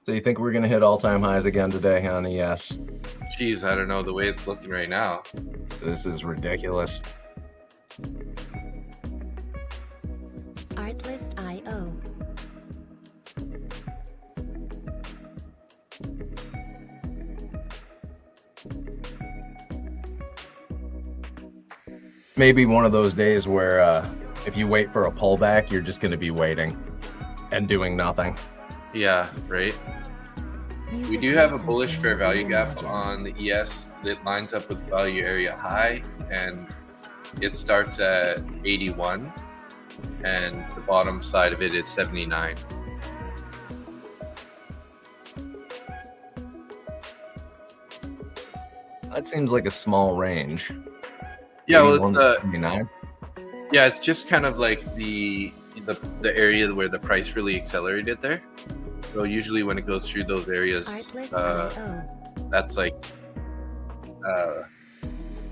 [SPEAKER 3] So you think we're going to hit all-time highs again today, honey? Yes.
[SPEAKER 2] Jeez, I don't know the way it's looking right now.
[SPEAKER 3] This is ridiculous.
[SPEAKER 1] Artlist.io.
[SPEAKER 3] Maybe one of those days where if you wait for a pullback, you're just going to be waiting and doing nothing.
[SPEAKER 2] Yeah, right. We do have a bullish fair value gap on the ES that lines up with value area high, and it starts at 81, and the bottom side of it is 79.
[SPEAKER 3] That seems like a small range.
[SPEAKER 2] Yeah, well,
[SPEAKER 3] 81 to 79.
[SPEAKER 2] yeah, it's just kind of like the area where the price really accelerated there. So usually when it goes through those areas, that's like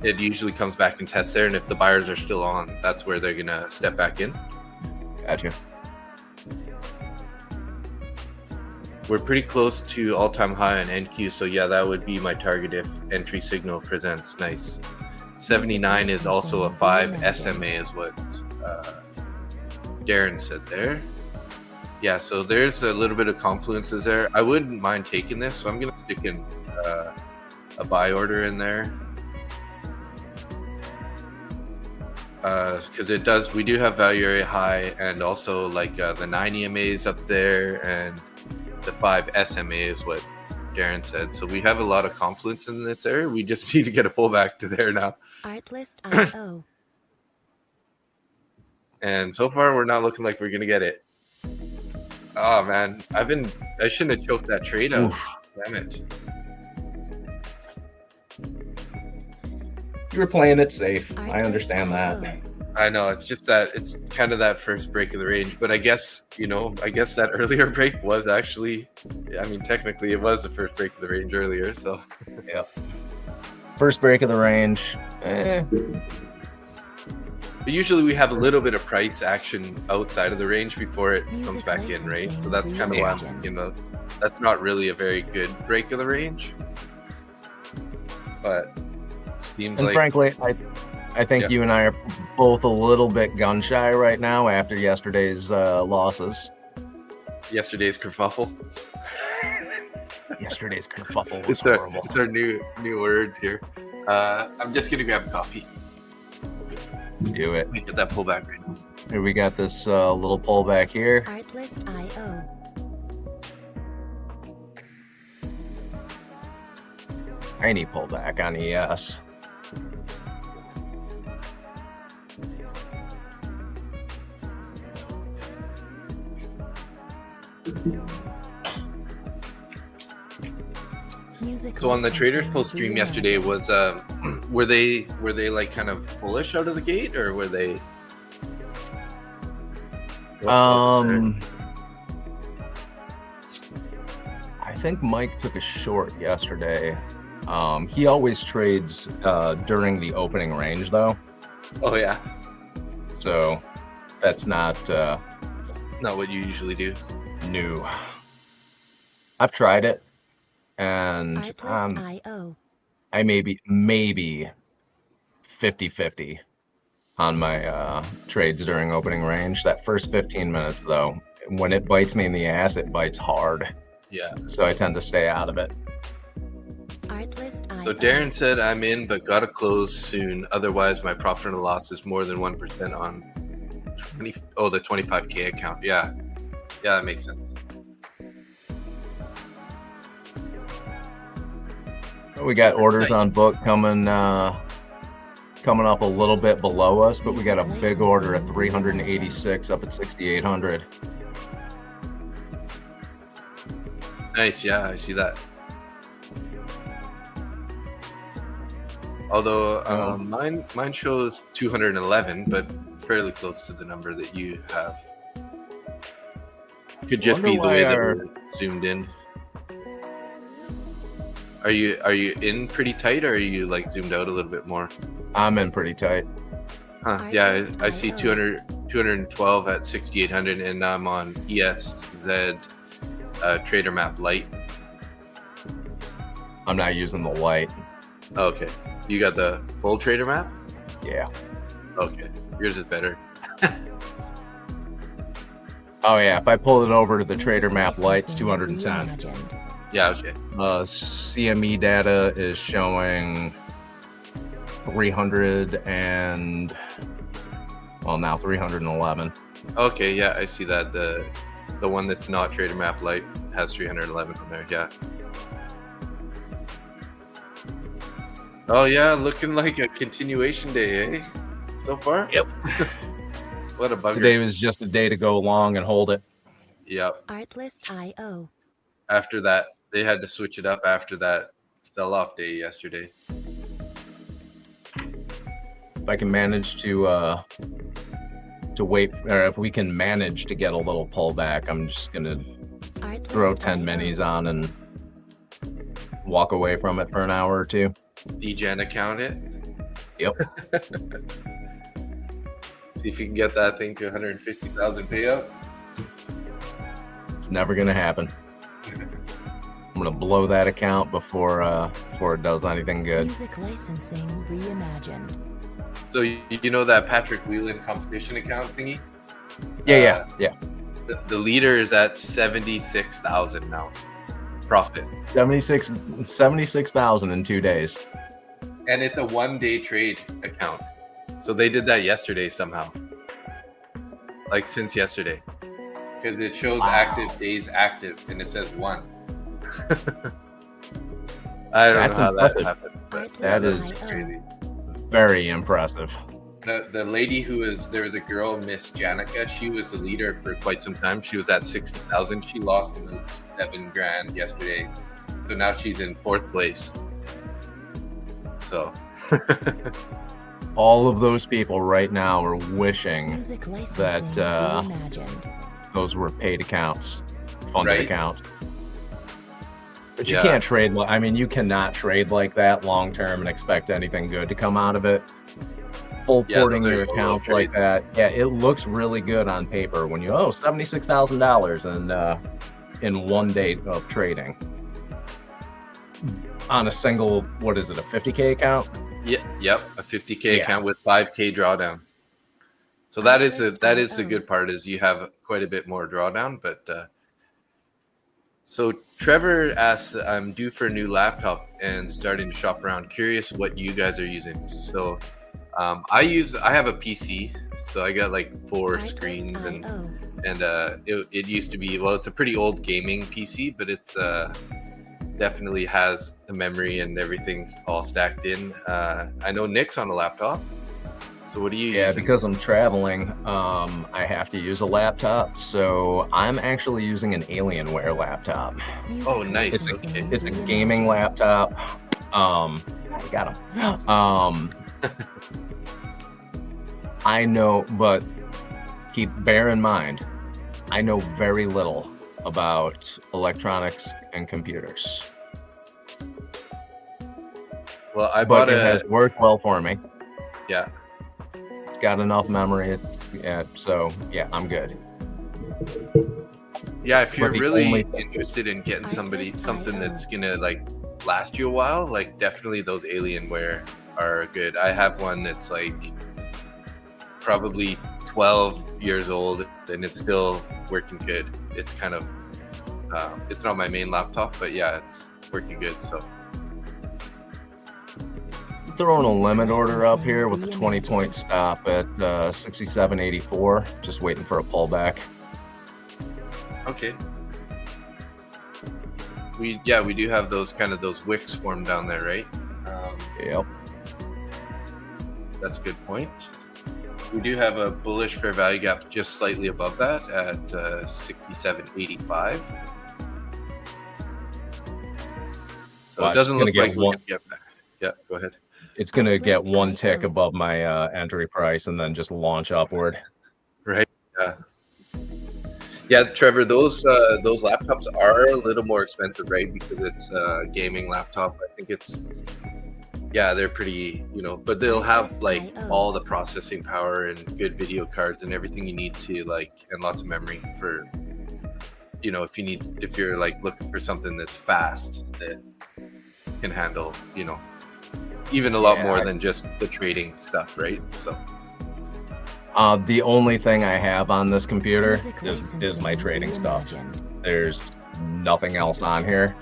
[SPEAKER 2] it usually comes back and tests there, and if the buyers are still on, that's where they're gonna step back in.
[SPEAKER 3] Gotcha.
[SPEAKER 2] We're pretty close to all-time high on NQ, so yeah, that would be my target if entry signal presents. Nice. 79 is also a 5 SMA is what Darren said there. Yeah, so there's a little bit of confluences there. I wouldn't mind taking this, so I'm gonna stick in a buy order in there. because it does. We do have value area high, and also like the 9 EMAs up there, and the 5 SMA is what Darren said. So we have a lot of confluence in this area. We just need to get a pullback to there now.
[SPEAKER 1] Artlist.io.
[SPEAKER 2] And so far, we're not looking like we're gonna get it. Oh man, I shouldn't have choked that trade out. Damn it.
[SPEAKER 3] You were playing it safe. I understand that.
[SPEAKER 2] I know, it's just that it's kind of that first break of the range, but I guess that earlier break was actually, I mean, technically it was the first break of the range earlier, so.
[SPEAKER 3] Yeah. First break of the range.
[SPEAKER 2] But usually we have a little bit of price action outside of the range before it comes
[SPEAKER 1] Music
[SPEAKER 2] back in, right? So that's kind of why I'm,
[SPEAKER 1] reimagined.
[SPEAKER 2] that's not really a very good break of the range. But seems
[SPEAKER 3] And
[SPEAKER 2] like,
[SPEAKER 3] frankly, I think
[SPEAKER 2] Yeah.
[SPEAKER 3] you and I are both a little bit gun shy right now after yesterday's losses.
[SPEAKER 2] yesterday's kerfuffle.
[SPEAKER 3] Yesterday's kerfuffle was
[SPEAKER 2] It's
[SPEAKER 3] horrible.
[SPEAKER 2] our new word here. I'm just gonna grab coffee.
[SPEAKER 3] Do it.
[SPEAKER 2] Let me get that pullback right.
[SPEAKER 3] Here we got this little pullback here.
[SPEAKER 1] Artlist.io.
[SPEAKER 3] Tiny pullback on ES.
[SPEAKER 1] Music
[SPEAKER 2] So on the Traders
[SPEAKER 1] licensing
[SPEAKER 2] Post stream yesterday was were they like kind of bullish out of the gate, or were they? what was their-
[SPEAKER 3] I think Mike took a short yesterday. He always trades during the opening range though,
[SPEAKER 2] Oh yeah,
[SPEAKER 3] so that's not
[SPEAKER 2] not what you usually do.
[SPEAKER 3] new. I've tried it, and
[SPEAKER 1] Artlist.io.
[SPEAKER 3] I maybe 50-50 on my trades during opening range. That first 15 minutes though, when it bites me in the ass, it bites hard.
[SPEAKER 2] Yeah.
[SPEAKER 3] So I tend to stay out of it.
[SPEAKER 1] Artlist.io.
[SPEAKER 2] So Darren said I'm in, but gotta close soon. Otherwise, my profit and loss is more than 1% on the 25K account. Yeah, that makes sense.
[SPEAKER 3] We got orders on book coming up a little bit below us, but we got a big order at 386 up at 6,800.
[SPEAKER 2] Nice, yeah, I see that. Although mine shows 211, but fairly close to the number that you have. Could just be the
[SPEAKER 3] Wonder
[SPEAKER 2] way
[SPEAKER 3] why
[SPEAKER 2] that
[SPEAKER 3] our-
[SPEAKER 2] we're zoomed in. Are you in pretty tight, or are you like zoomed out a little bit more?
[SPEAKER 3] I'm in pretty tight.
[SPEAKER 2] Huh, yeah, I see 212 at 6,800, and I'm on ESZ Trader Map Lite.
[SPEAKER 3] I'm not using the light.
[SPEAKER 2] Okay, you got the full Trader Map?
[SPEAKER 3] Yeah.
[SPEAKER 2] Okay, yours is better.
[SPEAKER 3] Oh yeah, if I pull it over to the
[SPEAKER 1] Music
[SPEAKER 3] Trader Map Lite, it's
[SPEAKER 1] licensing
[SPEAKER 3] 210.
[SPEAKER 1] reimagined.
[SPEAKER 2] Yeah, okay.
[SPEAKER 3] CME data is showing 300 and now 311.
[SPEAKER 2] Okay, yeah, I see that. The one that's not Trader Map Lite has 311 on there. Yeah. Oh yeah, looking like a continuation day, eh? So far.
[SPEAKER 3] Yep.
[SPEAKER 2] What a bugger.
[SPEAKER 3] Today was just a day to go along and hold it.
[SPEAKER 2] Yep.
[SPEAKER 1] Artlist.io.
[SPEAKER 2] After that, they had to switch it up after that sell-off day yesterday.
[SPEAKER 3] If I can manage to wait, or if we can manage to get a little pullback, I'm just gonna throw 10 minis on and walk away from it for an hour or two.
[SPEAKER 2] DGen account it.
[SPEAKER 3] Yep.
[SPEAKER 2] See if you can get that thing to 150,000 payout.
[SPEAKER 3] It's never gonna happen. I'm gonna blow that account before it does anything good.
[SPEAKER 1] Music licensing reimagined.
[SPEAKER 2] So you know that Patrick Wieland competition account thingy?
[SPEAKER 3] Yeah.
[SPEAKER 2] The leader is at 76,000 now. Profit.
[SPEAKER 3] 76,000 in 2 days.
[SPEAKER 2] And it's a one-day trade account. So they did that yesterday somehow. Like since yesterday. Because it shows active days active and it says 1. I don't
[SPEAKER 3] That's
[SPEAKER 2] know how
[SPEAKER 3] impressive.
[SPEAKER 2] that happened. But
[SPEAKER 3] That is
[SPEAKER 2] crazy.
[SPEAKER 3] very impressive.
[SPEAKER 2] The lady there was a girl, Miss Janica. She was the leader for quite some time. She was at 60,000. She lost about $7,000 yesterday, so now she's in 4th place. So,
[SPEAKER 3] all of those people right now are wishing
[SPEAKER 1] Music licensing
[SPEAKER 3] that
[SPEAKER 1] reimagined.
[SPEAKER 3] those were paid accounts, funded
[SPEAKER 2] Right.
[SPEAKER 3] accounts. But you
[SPEAKER 2] Yeah.
[SPEAKER 3] can't trade. I mean, you cannot trade like that long term and expect anything good to come out of it. Full
[SPEAKER 2] Yeah,
[SPEAKER 3] porting
[SPEAKER 2] those are
[SPEAKER 3] your
[SPEAKER 2] YOLO
[SPEAKER 3] accounts like
[SPEAKER 2] trades.
[SPEAKER 3] that. Yeah, it looks really good on paper when you $76,000 in 1 day of trading on a single. What is it? A 50K account?
[SPEAKER 2] Yep, a 50K
[SPEAKER 3] Yeah.
[SPEAKER 2] account with 5K drawdown. So that is the good part, is you have quite a bit more drawdown. But so Trevor asks, I'm due for a new laptop and starting to shop around. Curious what you guys are using. So I have a PC, so I got like 4 screens and it used to be, well, it's a pretty old gaming PC, but it's definitely has the memory and everything all stacked in. I know Nick's on a laptop. So what do you
[SPEAKER 3] Yeah,
[SPEAKER 2] using?
[SPEAKER 3] because I'm traveling, I have to use a laptop. So I'm actually using an Alienware laptop.
[SPEAKER 2] Oh, nice.
[SPEAKER 1] Music
[SPEAKER 2] Okay.
[SPEAKER 1] licensing
[SPEAKER 3] It's a
[SPEAKER 1] reimagined.
[SPEAKER 3] gaming laptop. I got him. I know, but bear in mind, I know very little about electronics and computers.
[SPEAKER 2] Well, I
[SPEAKER 3] But
[SPEAKER 2] bought
[SPEAKER 3] it has worked well for me.
[SPEAKER 2] yeah.
[SPEAKER 3] It's got enough memory. So yeah, I'm good.
[SPEAKER 2] Yeah, if you're
[SPEAKER 3] the
[SPEAKER 2] really
[SPEAKER 3] only-
[SPEAKER 2] interested in getting something
[SPEAKER 1] Artlist.io.
[SPEAKER 2] that's gonna like last you a while, like definitely those Alienware are good. I have one that's like probably 12 years old and it's still working good. It's kind of it's not my main laptop, but yeah, it's working good. So
[SPEAKER 3] Throwing a
[SPEAKER 1] Music
[SPEAKER 3] limit order up
[SPEAKER 1] licensing
[SPEAKER 3] here with a
[SPEAKER 1] reimagined.
[SPEAKER 3] 20-point stop at 67.84. Just waiting for a pullback.
[SPEAKER 2] okay. We do have those wicks formed down there, right?
[SPEAKER 3] Yep.
[SPEAKER 2] That's a good point. We do have a bullish fair value gap just slightly above that at 67.85. So
[SPEAKER 3] Well,
[SPEAKER 2] it doesn't
[SPEAKER 3] it's
[SPEAKER 2] look
[SPEAKER 3] gonna
[SPEAKER 2] like
[SPEAKER 3] get
[SPEAKER 2] we're
[SPEAKER 3] one-
[SPEAKER 2] gonna get back. Yeah, go ahead.
[SPEAKER 3] It's gonna get
[SPEAKER 1] Artlist.io.
[SPEAKER 3] one tick above my entry price and then just launch upward.
[SPEAKER 2] Right. Yeah, Trevor, those laptops are a little more expensive, right? Because it's a gaming laptop. I think they're pretty, but they'll have like all the processing power and good video cards and everything you need to and lots of memory for, if you're like looking for something that's fast that can handle, even a lot more than just the trading stuff, right? So
[SPEAKER 3] The only thing I have on this computer
[SPEAKER 1] Music
[SPEAKER 3] is my
[SPEAKER 1] licensing
[SPEAKER 3] trading stuff.
[SPEAKER 1] reimagined.
[SPEAKER 3] There's nothing else on here.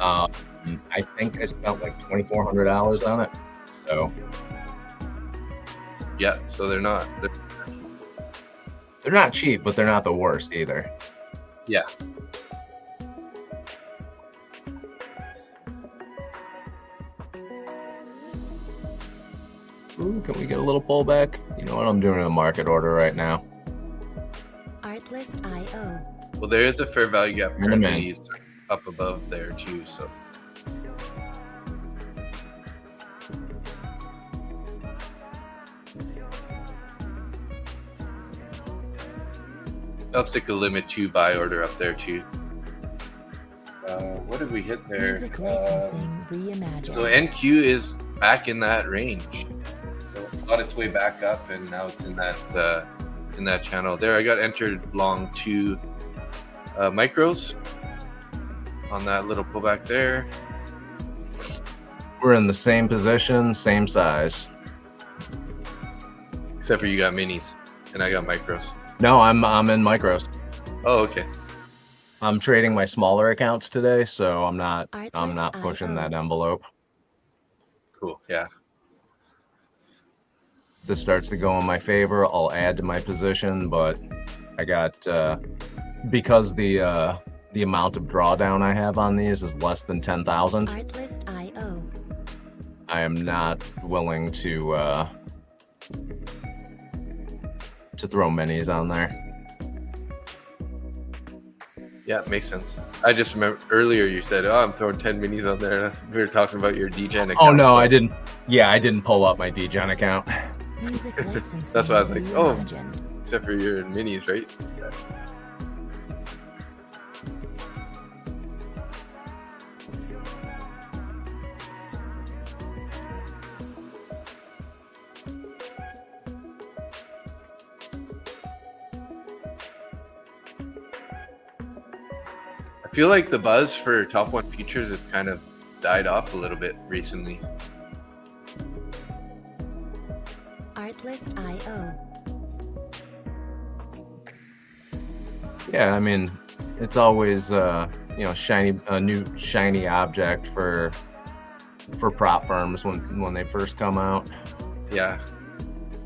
[SPEAKER 3] I think I spent like $2,400 on it. So
[SPEAKER 2] yeah, so they're not.
[SPEAKER 3] they're not cheap, but they're not the worst either.
[SPEAKER 2] Yeah.
[SPEAKER 3] Ooh, can we get a little pullback? You know what? I'm doing a market order right now.
[SPEAKER 1] Artlist.io.
[SPEAKER 2] Well, there is a fair value gap
[SPEAKER 3] In a minute.
[SPEAKER 2] currently up above there too. So I'll stick a limit 2 buy order up there too. What did we hit there?
[SPEAKER 1] Music licensing reimagined.
[SPEAKER 2] So NQ is back in that range. So it fought its way back up, and now it's in that channel there. I got entered long 2 micros on that little pullback there.
[SPEAKER 3] We're in the same position, same size.
[SPEAKER 2] Except for you got minis, and I got micros.
[SPEAKER 3] No, I'm in micros.
[SPEAKER 2] Oh, okay.
[SPEAKER 3] I'm trading my smaller accounts today, so I'm not pushing
[SPEAKER 1] Artlist.io.
[SPEAKER 3] that envelope.
[SPEAKER 2] Cool. Yeah.
[SPEAKER 3] this starts to go in my favor, I'll add to my position. But I got because the amount of drawdown I have on these is less than 10,000.
[SPEAKER 1] Artlist.io.
[SPEAKER 3] I am not willing to throw minis on there.
[SPEAKER 2] Yeah, makes sense. I just remember earlier you said, "Oh, I'm throwing 10 minis on there." We were talking about your DGen account.
[SPEAKER 3] Oh no,
[SPEAKER 2] so
[SPEAKER 3] I didn't. Yeah, I didn't pull up my DGen account.
[SPEAKER 1] Music licensing
[SPEAKER 2] That's why I was like, oh.
[SPEAKER 1] reimagined.
[SPEAKER 2] Except for your minis, right? I feel like the buzz for top 1 futures has kind of died off a little bit recently.
[SPEAKER 1] Artlist.io.
[SPEAKER 3] Yeah, I mean, it's always shiny, a new shiny object for prop firms when they first come out.
[SPEAKER 2] Yeah,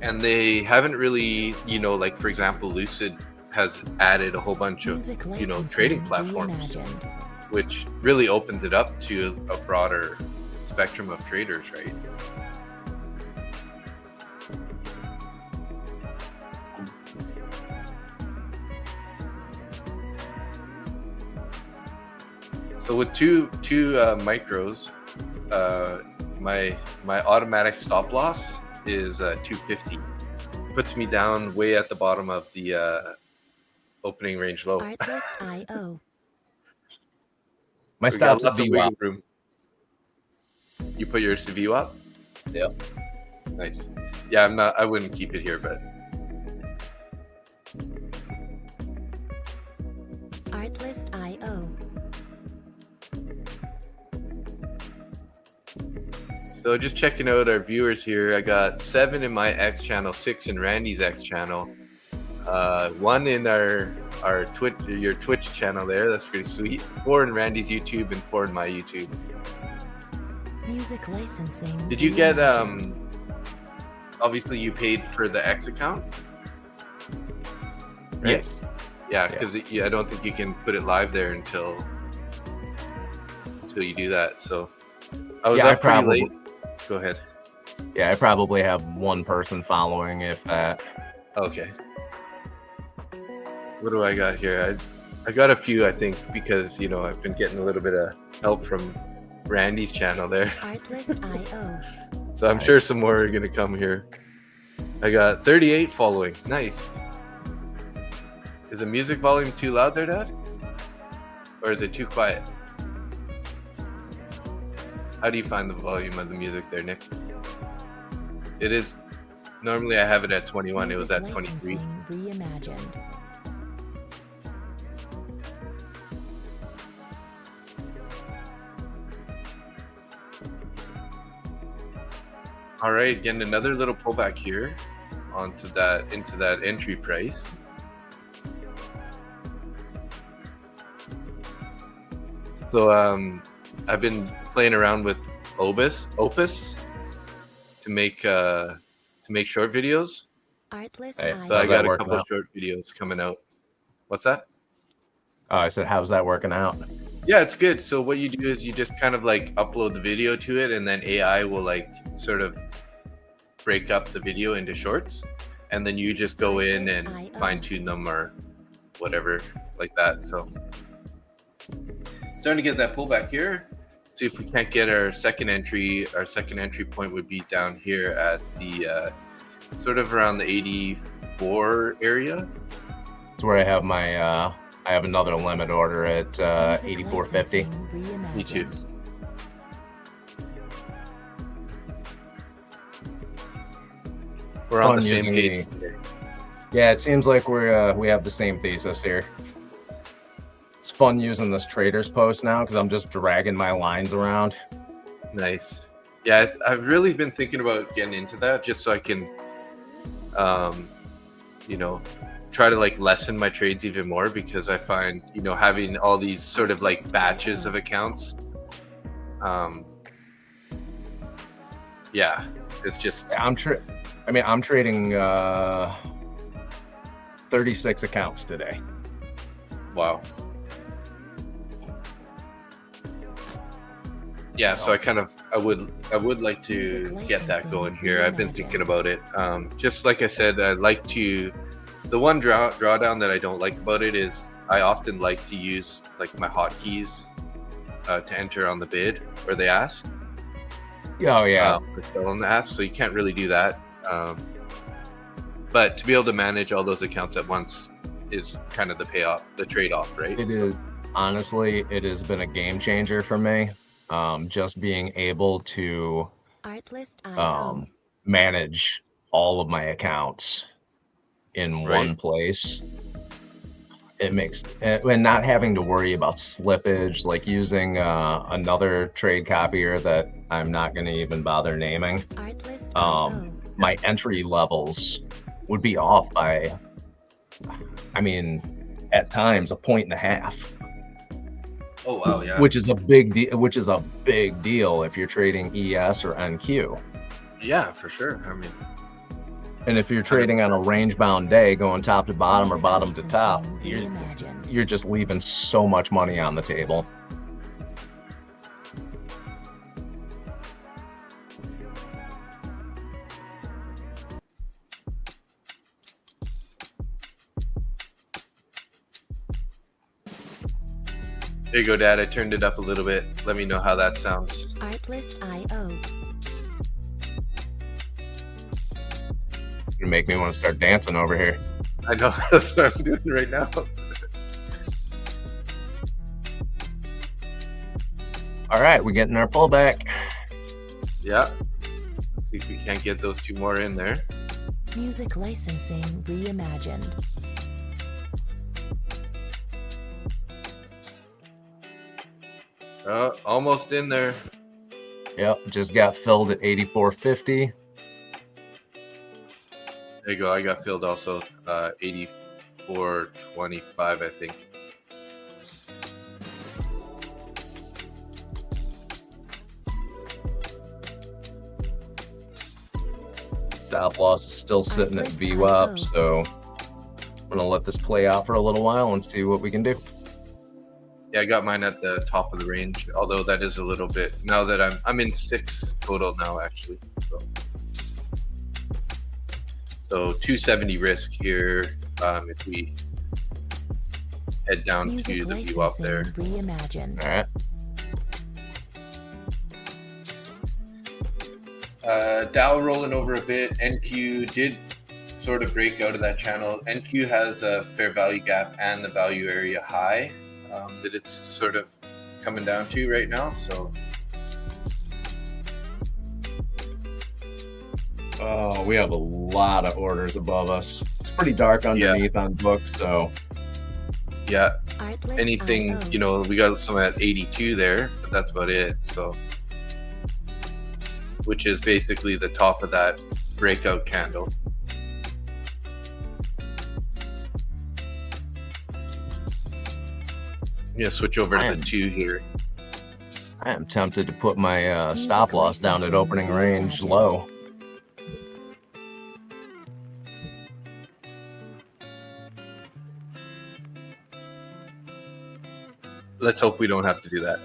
[SPEAKER 2] and they haven't really, like for example, Lucid has added a whole bunch of
[SPEAKER 1] Music
[SPEAKER 2] trading
[SPEAKER 1] licensing
[SPEAKER 2] platforms,
[SPEAKER 1] reimagined.
[SPEAKER 2] which really opens it up to a broader spectrum of traders, right? So with two micros, my automatic stop loss is 250. Puts me down way at the bottom of the opening range low.
[SPEAKER 1] Artlist.io.
[SPEAKER 3] My
[SPEAKER 2] We got
[SPEAKER 3] stop's at
[SPEAKER 2] lots of
[SPEAKER 3] VWAP.
[SPEAKER 2] wiggle room. You put yours to view up?
[SPEAKER 3] Yep.
[SPEAKER 2] Nice. Yeah, I wouldn't keep it here, but
[SPEAKER 1] Artlist.io.
[SPEAKER 2] so just checking out our viewers here. I got 7 in my X channel, 6 in Randy's X channel, 1 in our Twitch channel there. That's pretty sweet. 4 in Randy's YouTube and 4 in my YouTube.
[SPEAKER 1] Music licensing.
[SPEAKER 2] Did you get
[SPEAKER 1] reimagined.
[SPEAKER 2] obviously you paid for the X account? Right?
[SPEAKER 3] Yes.
[SPEAKER 2] Yeah, because I don't think you can put it live there until you do that. So I was up pretty late. Go ahead.
[SPEAKER 3] Yeah, I probably have 1 person following, if that.
[SPEAKER 2] Okay. What do I got here? I got a few, I think, because I've been getting a little bit of help from Randy's channel there.
[SPEAKER 1] Artlist.io.
[SPEAKER 2] So I'm sure some more are gonna come here. I got 38 following. Nice. Is the music volume too loud there, Dad? Or is it too quiet? How do you find the volume of the music there, Nick? It is. Normally I have it at 21. It was at 23.
[SPEAKER 1] Licensing reimagined.
[SPEAKER 2] All right, getting another little pullback here into that entry price. So I've been playing around with Opus to make short videos.
[SPEAKER 1] Artlist.io.
[SPEAKER 2] So I
[SPEAKER 3] How's
[SPEAKER 2] got
[SPEAKER 3] that
[SPEAKER 2] a
[SPEAKER 3] working
[SPEAKER 2] couple
[SPEAKER 3] out?
[SPEAKER 2] short videos coming out. What's that?
[SPEAKER 3] Oh, I said, how's that working out?
[SPEAKER 2] Yeah, it's good. So what you do is you just kind of like upload the video to it, and then AI will like sort of break up the video into shorts, and then you just go in and fine tune them or whatever like that. So starting to get that pullback here. See if we can't get our second entry. Our second entry point would be down here at the sort of around the 84 area.
[SPEAKER 3] It's where I have my I have another limit order at
[SPEAKER 1] Music
[SPEAKER 3] 84.50.
[SPEAKER 1] licensing
[SPEAKER 2] Me too.
[SPEAKER 1] reimagined.
[SPEAKER 2] We're on
[SPEAKER 3] Fun
[SPEAKER 2] the same
[SPEAKER 3] using
[SPEAKER 2] page.
[SPEAKER 3] Yeah, it seems like we have the same thesis here. It's fun using this traders post now because I'm just dragging my lines around.
[SPEAKER 2] Nice. Yeah, I've really been thinking about getting into that just so I can, try to like lessen my trades even more, because I find, having all these sort of like batches of accounts, it's just.
[SPEAKER 3] I'm I mean, I'm trading 36 accounts today.
[SPEAKER 2] Wow. Yeah, so I would like to get that going here. I've been thinking about it. Just like I said, I'd like to. The one drawdown that I don't like about it is I often like to use like my hotkeys to enter on the bid where they ask.
[SPEAKER 3] Oh yeah.
[SPEAKER 2] On the ask, so you can't really do that. But to be able to manage all those accounts at once is kind of the payoff, the trade-off, right?
[SPEAKER 3] It is honestly, it has been a game changer for me. Just being able to manage all of my accounts in one place. It makes, and not having to worry about slippage, like using another trade copier that I'm not going to even bother naming. My entry levels would be off by, I mean, at times 1.5 points.
[SPEAKER 2] Oh wow, yeah.
[SPEAKER 3] Which is a big deal. Which is a big deal if you're trading ES or NQ.
[SPEAKER 2] Yeah, for sure. I mean,
[SPEAKER 3] and if you're trading on a range-bound day, going top to bottom or bottom to top, you're just leaving so much money on the table.
[SPEAKER 2] There you go, Dad. I turned it up a little bit. Let me know how that sounds.
[SPEAKER 1] Artlist.io.
[SPEAKER 3] You make me want to start dancing over here.
[SPEAKER 2] I know. That's what I'm doing right now.
[SPEAKER 3] All right, we're getting our pullback.
[SPEAKER 2] Yeah. Let's see if we can't get those two more in there.
[SPEAKER 1] Music licensing reimagined.
[SPEAKER 2] Almost in there.
[SPEAKER 3] Yep, just got filled at 84.50.
[SPEAKER 2] There you go. I got filled also 84.25, I think.
[SPEAKER 3] Stop loss is still sitting at VWAP, so I'm gonna let this play out for a little while and see what we can do.
[SPEAKER 2] Yeah, I got mine at the top of the range, although that is a little bit, now that I'm in 6 total now, actually. So 270 risk here if we head down
[SPEAKER 1] Music
[SPEAKER 2] to the view up there.
[SPEAKER 1] Reimagined.
[SPEAKER 3] All right.
[SPEAKER 2] Dow rolling over a bit. NQ did sort of break out of that channel. NQ has a fair value gap and the value area high that it's sort of coming down to right now. So
[SPEAKER 3] oh, we have a lot of orders above us. It's pretty dark underneath on books, so
[SPEAKER 2] yeah, anything, you know, we got some at 82 there, but that's about it. So, which is basically the top of that breakout candle. I'm gonna switch over to the 2 here.
[SPEAKER 3] I am tempted to put my stop loss down at opening range low.
[SPEAKER 2] Let's hope we don't have to do that.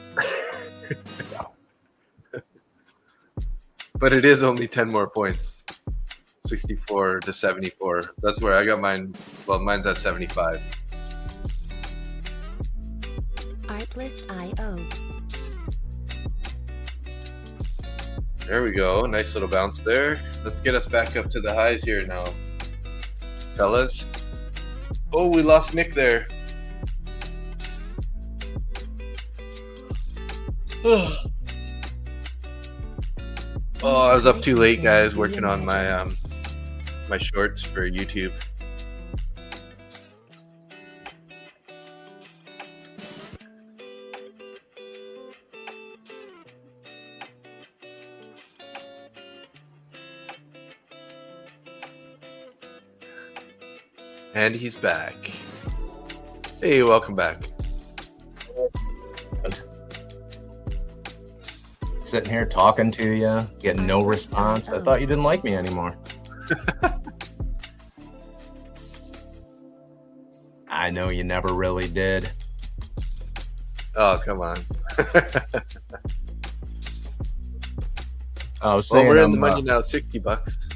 [SPEAKER 2] But it is only 10 more points. 64 to 74. That's where I got mine. Well, mine's at 75.
[SPEAKER 1] Artlist.io.
[SPEAKER 2] There we go. Nice little bounce there. Let's get us back up to the highs here now, fellas. Oh, we lost Nick there. Oh, I was up too late, guys, working on my my shorts for YouTube. And he's back. Hey, welcome back.
[SPEAKER 3] Sitting here talking to you, getting no response. I thought you didn't like me anymore. I know you never really did.
[SPEAKER 2] Oh, come on.
[SPEAKER 3] I was
[SPEAKER 2] Well,
[SPEAKER 3] saying,
[SPEAKER 2] we're in the money now, $60.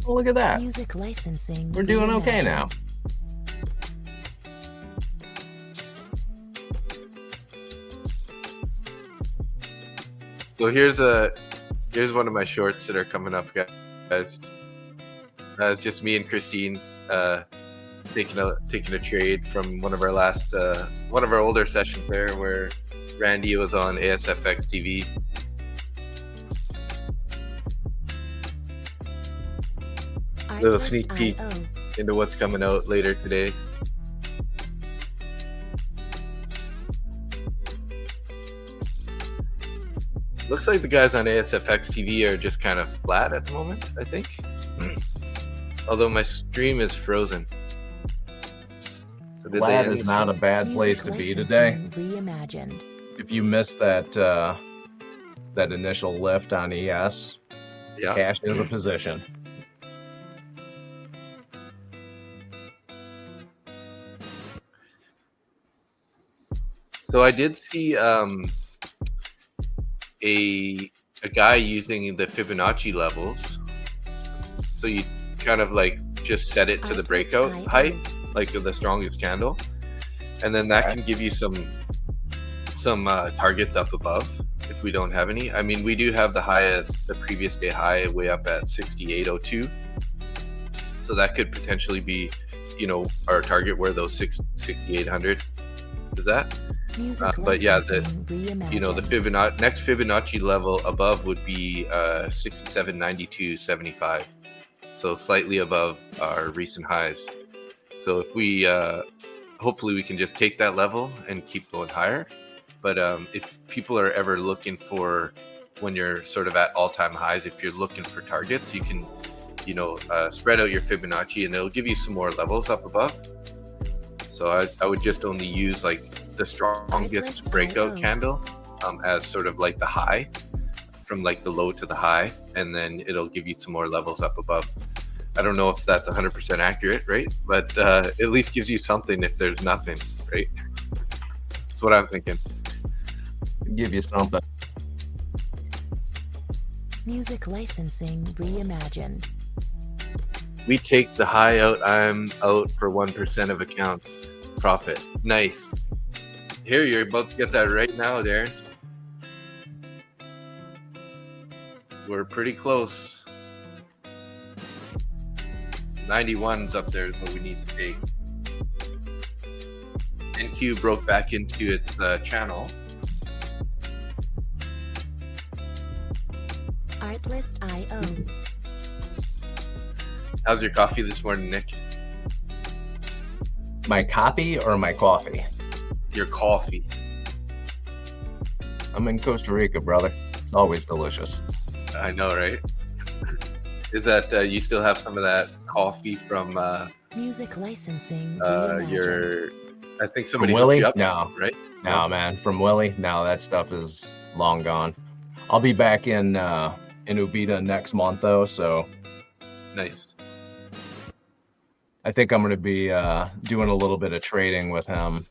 [SPEAKER 3] oh, look at that.
[SPEAKER 1] Music licensing.
[SPEAKER 3] We're doing okay
[SPEAKER 1] reimagined.
[SPEAKER 3] now.
[SPEAKER 2] So here's one of my shorts that are coming up, guys. It's just me and Christine taking a trade from one of our older sessions there, where Randy was on ASFX TV. Little sneak peek into what's coming out later today. Looks like the guys on ASFX TV are just kind of flat at the moment, I think. Although my stream is frozen. So
[SPEAKER 3] Flat is not a bad place to be today.
[SPEAKER 1] Reimagined.
[SPEAKER 3] If you missed that initial lift on ES,
[SPEAKER 2] Yeah.
[SPEAKER 3] cash is a position.
[SPEAKER 2] So I did see a guy using the Fibonacci levels. So you kind of like just set it to the breakout height, like the strongest candle, and then that can give you some targets up above if we don't have any. I mean, we do have the previous day high way up at 68.02, so that could potentially be, our target where those 6,800 is at. But yeah, the next Fibonacci level above would be 67.92.75, so slightly above our recent highs. So if we hopefully we can just take that level and keep going higher. But if people are ever looking for, when you're sort of at all-time highs, if you're looking for targets, you can spread out your Fibonacci and it'll give you some more levels up above. So I would just only use like the strongest breakout candle as sort of like the high, from like the low to the high, and then it'll give you some more levels up above. I don't know if that's 100% accurate, right? But at least gives you something if there's nothing, right? That's what I'm thinking.
[SPEAKER 3] Give you something.
[SPEAKER 1] Music licensing reimagined.
[SPEAKER 2] We take the high out. I'm out for 1% of accounts profit. Nice. Here, you're about to get that right now, Darren. We're pretty close. 91's up there is what we need to take. NQ broke back into its channel.
[SPEAKER 1] Artlist.io.
[SPEAKER 2] How's your coffee this morning, Nick?
[SPEAKER 3] My copy or my coffee?
[SPEAKER 2] Your coffee.
[SPEAKER 3] I'm in Costa Rica, brother. It's always delicious.
[SPEAKER 2] I know, right? Is that you still have some of that coffee from
[SPEAKER 1] Music licensing
[SPEAKER 2] your? I think somebody
[SPEAKER 3] from
[SPEAKER 2] hooked
[SPEAKER 3] Willie?
[SPEAKER 2] you up,
[SPEAKER 3] No,
[SPEAKER 2] right?
[SPEAKER 3] no, man. From Willie? No, that stuff is long gone. I'll be back in Ubita next month, though. So
[SPEAKER 2] Nice.
[SPEAKER 3] I think I'm going to be doing a little bit of trading with him,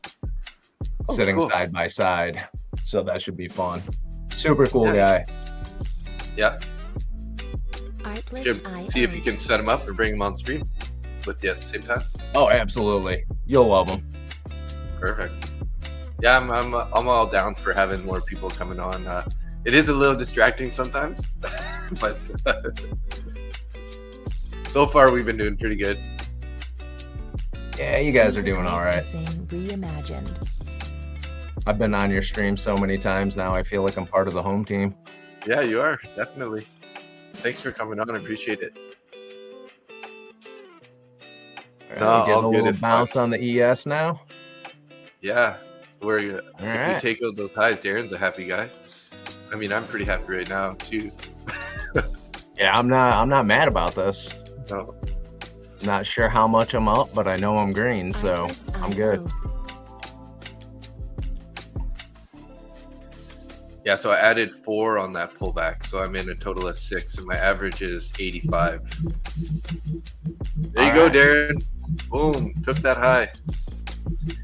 [SPEAKER 3] sitting
[SPEAKER 2] cool.
[SPEAKER 3] side by side. So that should be fun. Super cool
[SPEAKER 2] Nice.
[SPEAKER 3] guy.
[SPEAKER 2] Yep.
[SPEAKER 1] Artlist.io.
[SPEAKER 2] See if you can set him up and bring him on stream with you at the same time.
[SPEAKER 3] Oh, absolutely. You'll love him.
[SPEAKER 2] Perfect. Yeah, I'm all down for having more people coming on. It is a little distracting sometimes, but so far we've been doing pretty good.
[SPEAKER 3] Yeah, you guys are
[SPEAKER 1] Music
[SPEAKER 3] doing all right.
[SPEAKER 1] licensing reimagined.
[SPEAKER 3] I've been on your stream so many times now. I feel like I'm part of the home team.
[SPEAKER 2] Yeah, you are, definitely. Thanks for coming on. I appreciate it. No,
[SPEAKER 3] Getting
[SPEAKER 2] all
[SPEAKER 3] a
[SPEAKER 2] good.
[SPEAKER 3] little
[SPEAKER 2] It's
[SPEAKER 3] bounce on the ES now.
[SPEAKER 2] Yeah, if
[SPEAKER 3] right.
[SPEAKER 2] we take out those highs, Darren's a happy guy. I mean, I'm pretty happy right now too.
[SPEAKER 3] Yeah, I'm not mad about this.
[SPEAKER 2] No.
[SPEAKER 3] Not sure how much I'm up, but I know I'm green, so I'm good.
[SPEAKER 2] Yeah, so I added 4 on that pullback, so I'm in a total of 6, and my average is 85. There you go,
[SPEAKER 3] Alright.
[SPEAKER 2] Darren. Boom, took that high.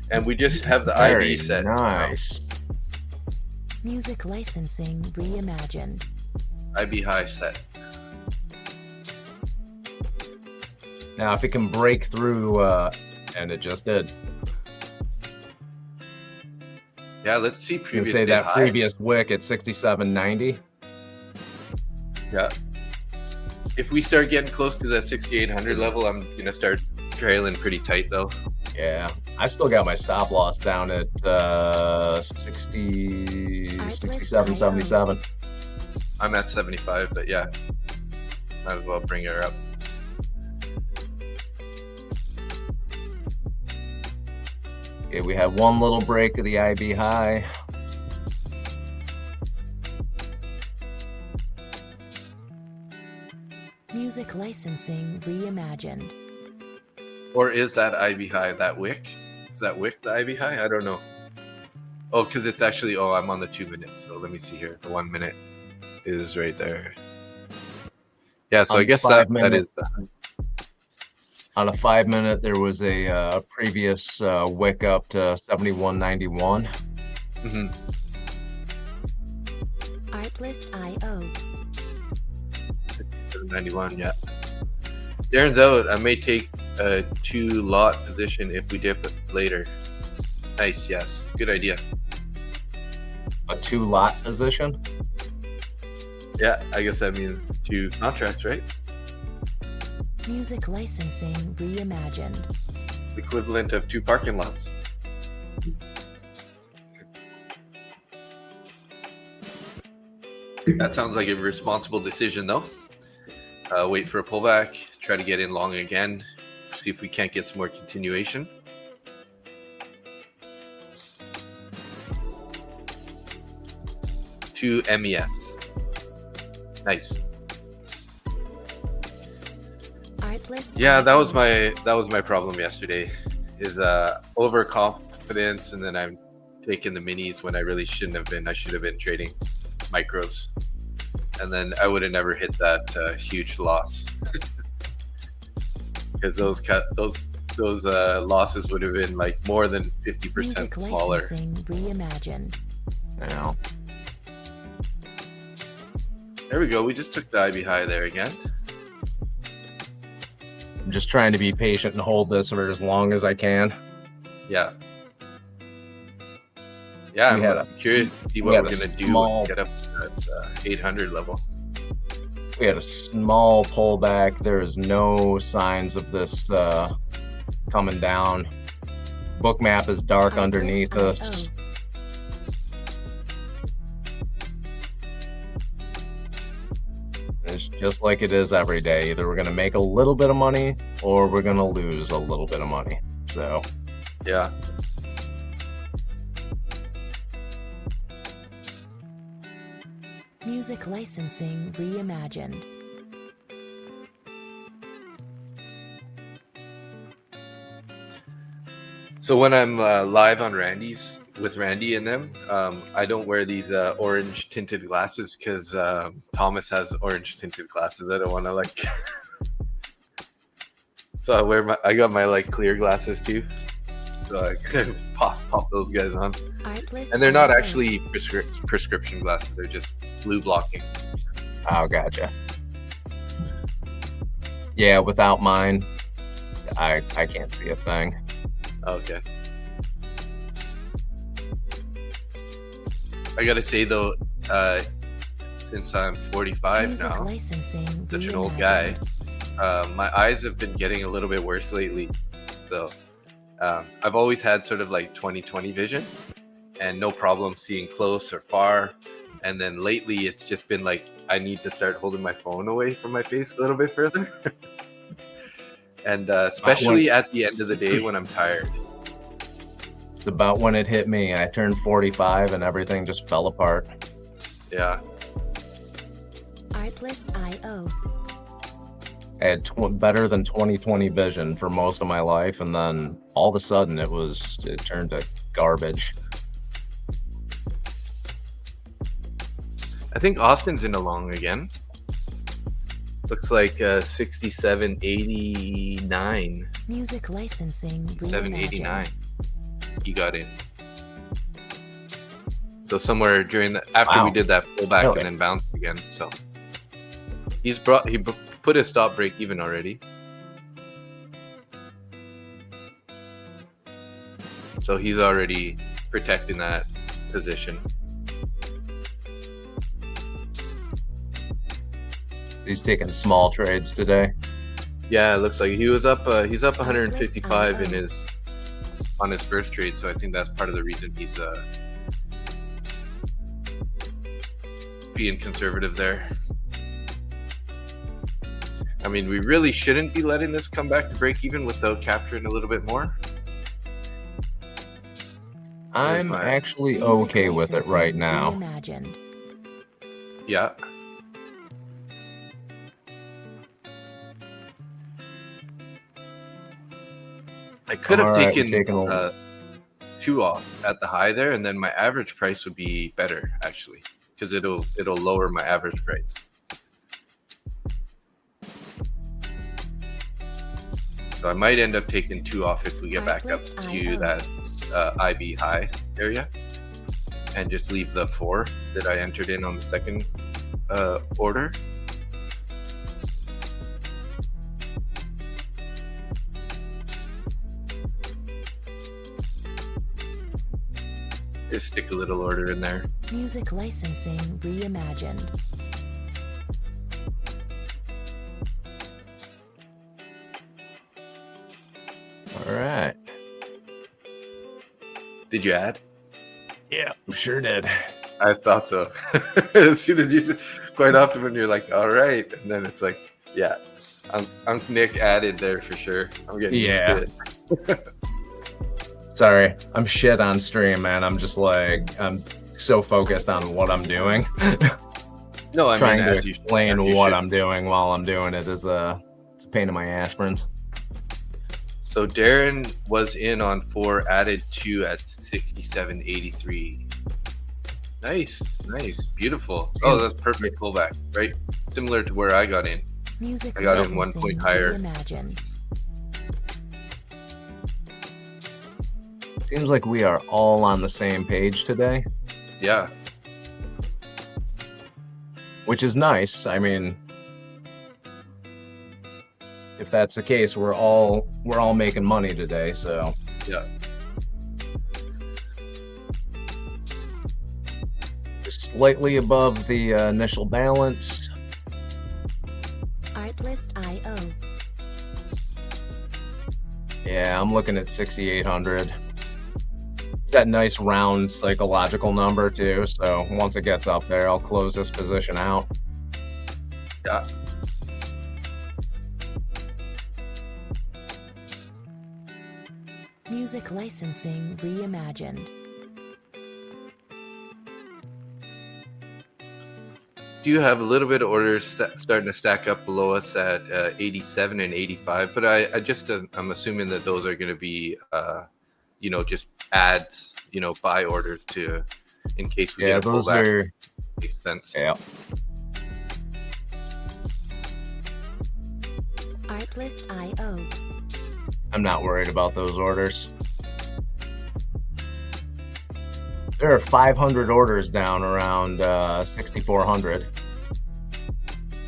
[SPEAKER 2] And we just have the
[SPEAKER 3] Very
[SPEAKER 2] IB set.
[SPEAKER 3] nice.
[SPEAKER 1] Music licensing reimagined.
[SPEAKER 2] IB high set.
[SPEAKER 3] Now, if it can break through, and it just did.
[SPEAKER 2] Yeah, let's see
[SPEAKER 3] You
[SPEAKER 2] previous
[SPEAKER 3] say
[SPEAKER 2] day
[SPEAKER 3] that
[SPEAKER 2] high.
[SPEAKER 3] previous wick at 67.90.
[SPEAKER 2] Yeah. If we start getting close to that 6,800 level, I'm gonna start trailing pretty tight though.
[SPEAKER 3] Yeah, I still got my stop loss down at 67.77.
[SPEAKER 2] I'm at 75, but yeah, might as well bring her up.
[SPEAKER 3] Okay, we have one little break of the IB high.
[SPEAKER 1] Music licensing reimagined.
[SPEAKER 2] Or is that IB high that wick? Is that wick the IB high? I don't know. Oh, because it's actually, I'm on the 2 minutes. So let me see here. The 1 minute is right there. Yeah, so I guess that is the.
[SPEAKER 3] On a 5 minute, there was a previous wick up to 71.91.
[SPEAKER 2] Mm-hmm.
[SPEAKER 1] Artlist.io.
[SPEAKER 2] 67.91, yeah. Darren's out. I may take a 2 lot position if we dip it later. Nice, yes. Good idea.
[SPEAKER 3] A 2 lot position?
[SPEAKER 2] Yeah, I guess that means 2 contracts, right?
[SPEAKER 1] Music licensing reimagined.
[SPEAKER 2] Equivalent of 2 parking lots. That sounds like a responsible decision, though. Wait for a pullback, try to get in long again, see if we can't get some more continuation. To MES. Nice. Yeah, that was my problem yesterday. Is overconfidence, and then I'm taking the minis when I really shouldn't have been. I should have been trading micros, and then I would have never hit that huge loss because those losses would have been like more than 50% smaller.
[SPEAKER 1] Reimagined.
[SPEAKER 3] Yeah.
[SPEAKER 2] There we go. We just took the IB high there again.
[SPEAKER 3] I'm just trying to be patient and hold this for as long as I can.
[SPEAKER 2] Yeah. Yeah, I'm curious to see what we're going to do when we get up to that 800 level.
[SPEAKER 3] We had a small pullback. There is no signs of this coming down. Bookmap is dark underneath us. It's just like it is every day. Either we're going to make a little bit of money or we're going to lose a little bit of money. So,
[SPEAKER 2] yeah.
[SPEAKER 1] Music licensing reimagined.
[SPEAKER 2] So when I'm live on Randy's with Randy and them, I don't wear these orange tinted glasses because Thomas has orange tinted glasses. I don't want to like. So I got my like clear glasses too, so I can pop those guys on. And they're not actually prescription glasses; they're just blue blocking.
[SPEAKER 3] Oh, gotcha. Yeah, without mine, I can't see a thing.
[SPEAKER 2] Okay. I gotta say though, since I'm 45
[SPEAKER 1] Music
[SPEAKER 2] now,
[SPEAKER 1] licensing
[SPEAKER 2] such an old guy, my eyes have been getting a little bit worse lately. So I've always had sort of like 20/20 vision and no problem seeing close or far. And then lately it's just been like, I need to start holding my phone away from my face a little bit further. And especially at the end of the day when I'm tired.
[SPEAKER 3] It's about when it hit me. I turned 45 and everything just fell apart.
[SPEAKER 2] Yeah.
[SPEAKER 1] Artlist.io.
[SPEAKER 3] I had better than 20/20 vision for most of my life, and then all of a sudden it turned to garbage.
[SPEAKER 2] I think Austin's in a long again. Looks like 67.89.
[SPEAKER 1] Music licensing
[SPEAKER 2] 789.
[SPEAKER 1] reimagined.
[SPEAKER 2] He got in. So somewhere during the after we did that pullback
[SPEAKER 3] Really?
[SPEAKER 2] and then bounced again. So he put his stop break even already. So he's already protecting that position.
[SPEAKER 3] He's taking small trades today.
[SPEAKER 2] Yeah, it looks like he was up. He's up 155 on his first trade. So I think that's part of the reason he's being conservative there. I mean, we really shouldn't be letting this come back to break even without capturing a little bit more.
[SPEAKER 3] I'm actually
[SPEAKER 1] Music
[SPEAKER 3] okay with it right
[SPEAKER 1] licensing
[SPEAKER 3] now.
[SPEAKER 1] reimagined.
[SPEAKER 2] Yeah. I could have
[SPEAKER 3] Alright,
[SPEAKER 2] taken
[SPEAKER 3] taking
[SPEAKER 2] two off at the high there, and then my average price would be better actually, because it'll lower my average price. So I might end up taking two off if we get back up to that IB high area, and just leave the 4 that I entered in on the second order. Just stick a little order in there.
[SPEAKER 1] Music licensing reimagined.
[SPEAKER 3] All right.
[SPEAKER 2] Did you add?
[SPEAKER 3] Yeah, sure did.
[SPEAKER 2] I thought so. As soon as you, quite often when you're like, all right, and then it's like, yeah, Unc Nick added there for sure. I'm getting used to it.
[SPEAKER 3] Sorry, I'm shit on stream, man. I'm just like, I'm so focused on what I'm doing.
[SPEAKER 2] No, I
[SPEAKER 3] Trying
[SPEAKER 2] mean,
[SPEAKER 3] to
[SPEAKER 2] as you
[SPEAKER 3] explain
[SPEAKER 2] should.
[SPEAKER 3] what I'm doing while I'm doing it is it's a pain in my aspirins.
[SPEAKER 2] So Darren was in on 4, added 2 at 67.83. Nice, beautiful. Oh, that's perfect pullback, right? Similar to where I got in.
[SPEAKER 1] Music
[SPEAKER 2] I got him 1
[SPEAKER 1] licensing
[SPEAKER 2] point higher.
[SPEAKER 1] reimagined.
[SPEAKER 3] Seems like we are all on the same page today,
[SPEAKER 2] Yeah,
[SPEAKER 3] which is nice. I mean, if that's the case, we're all making money today. So
[SPEAKER 2] yeah.
[SPEAKER 3] just slightly above the initial balance.
[SPEAKER 1] Artlist.io.
[SPEAKER 3] Yeah, I'm looking at 6,800. It's that nice round psychological number too. So once it gets up there, I'll close this position out.
[SPEAKER 2] Yeah.
[SPEAKER 1] Music licensing reimagined.
[SPEAKER 2] Do you have a little bit of orders starting to stack up below us at 87 and 85? But I just I'm assuming that those are going to be just ads, buy orders to in case we get a
[SPEAKER 3] those
[SPEAKER 2] pullback.
[SPEAKER 3] are.
[SPEAKER 2] Makes sense.
[SPEAKER 3] Yeah.
[SPEAKER 1] Artlist.io.
[SPEAKER 3] I'm not worried about those orders. There are 500 orders down around 6,400.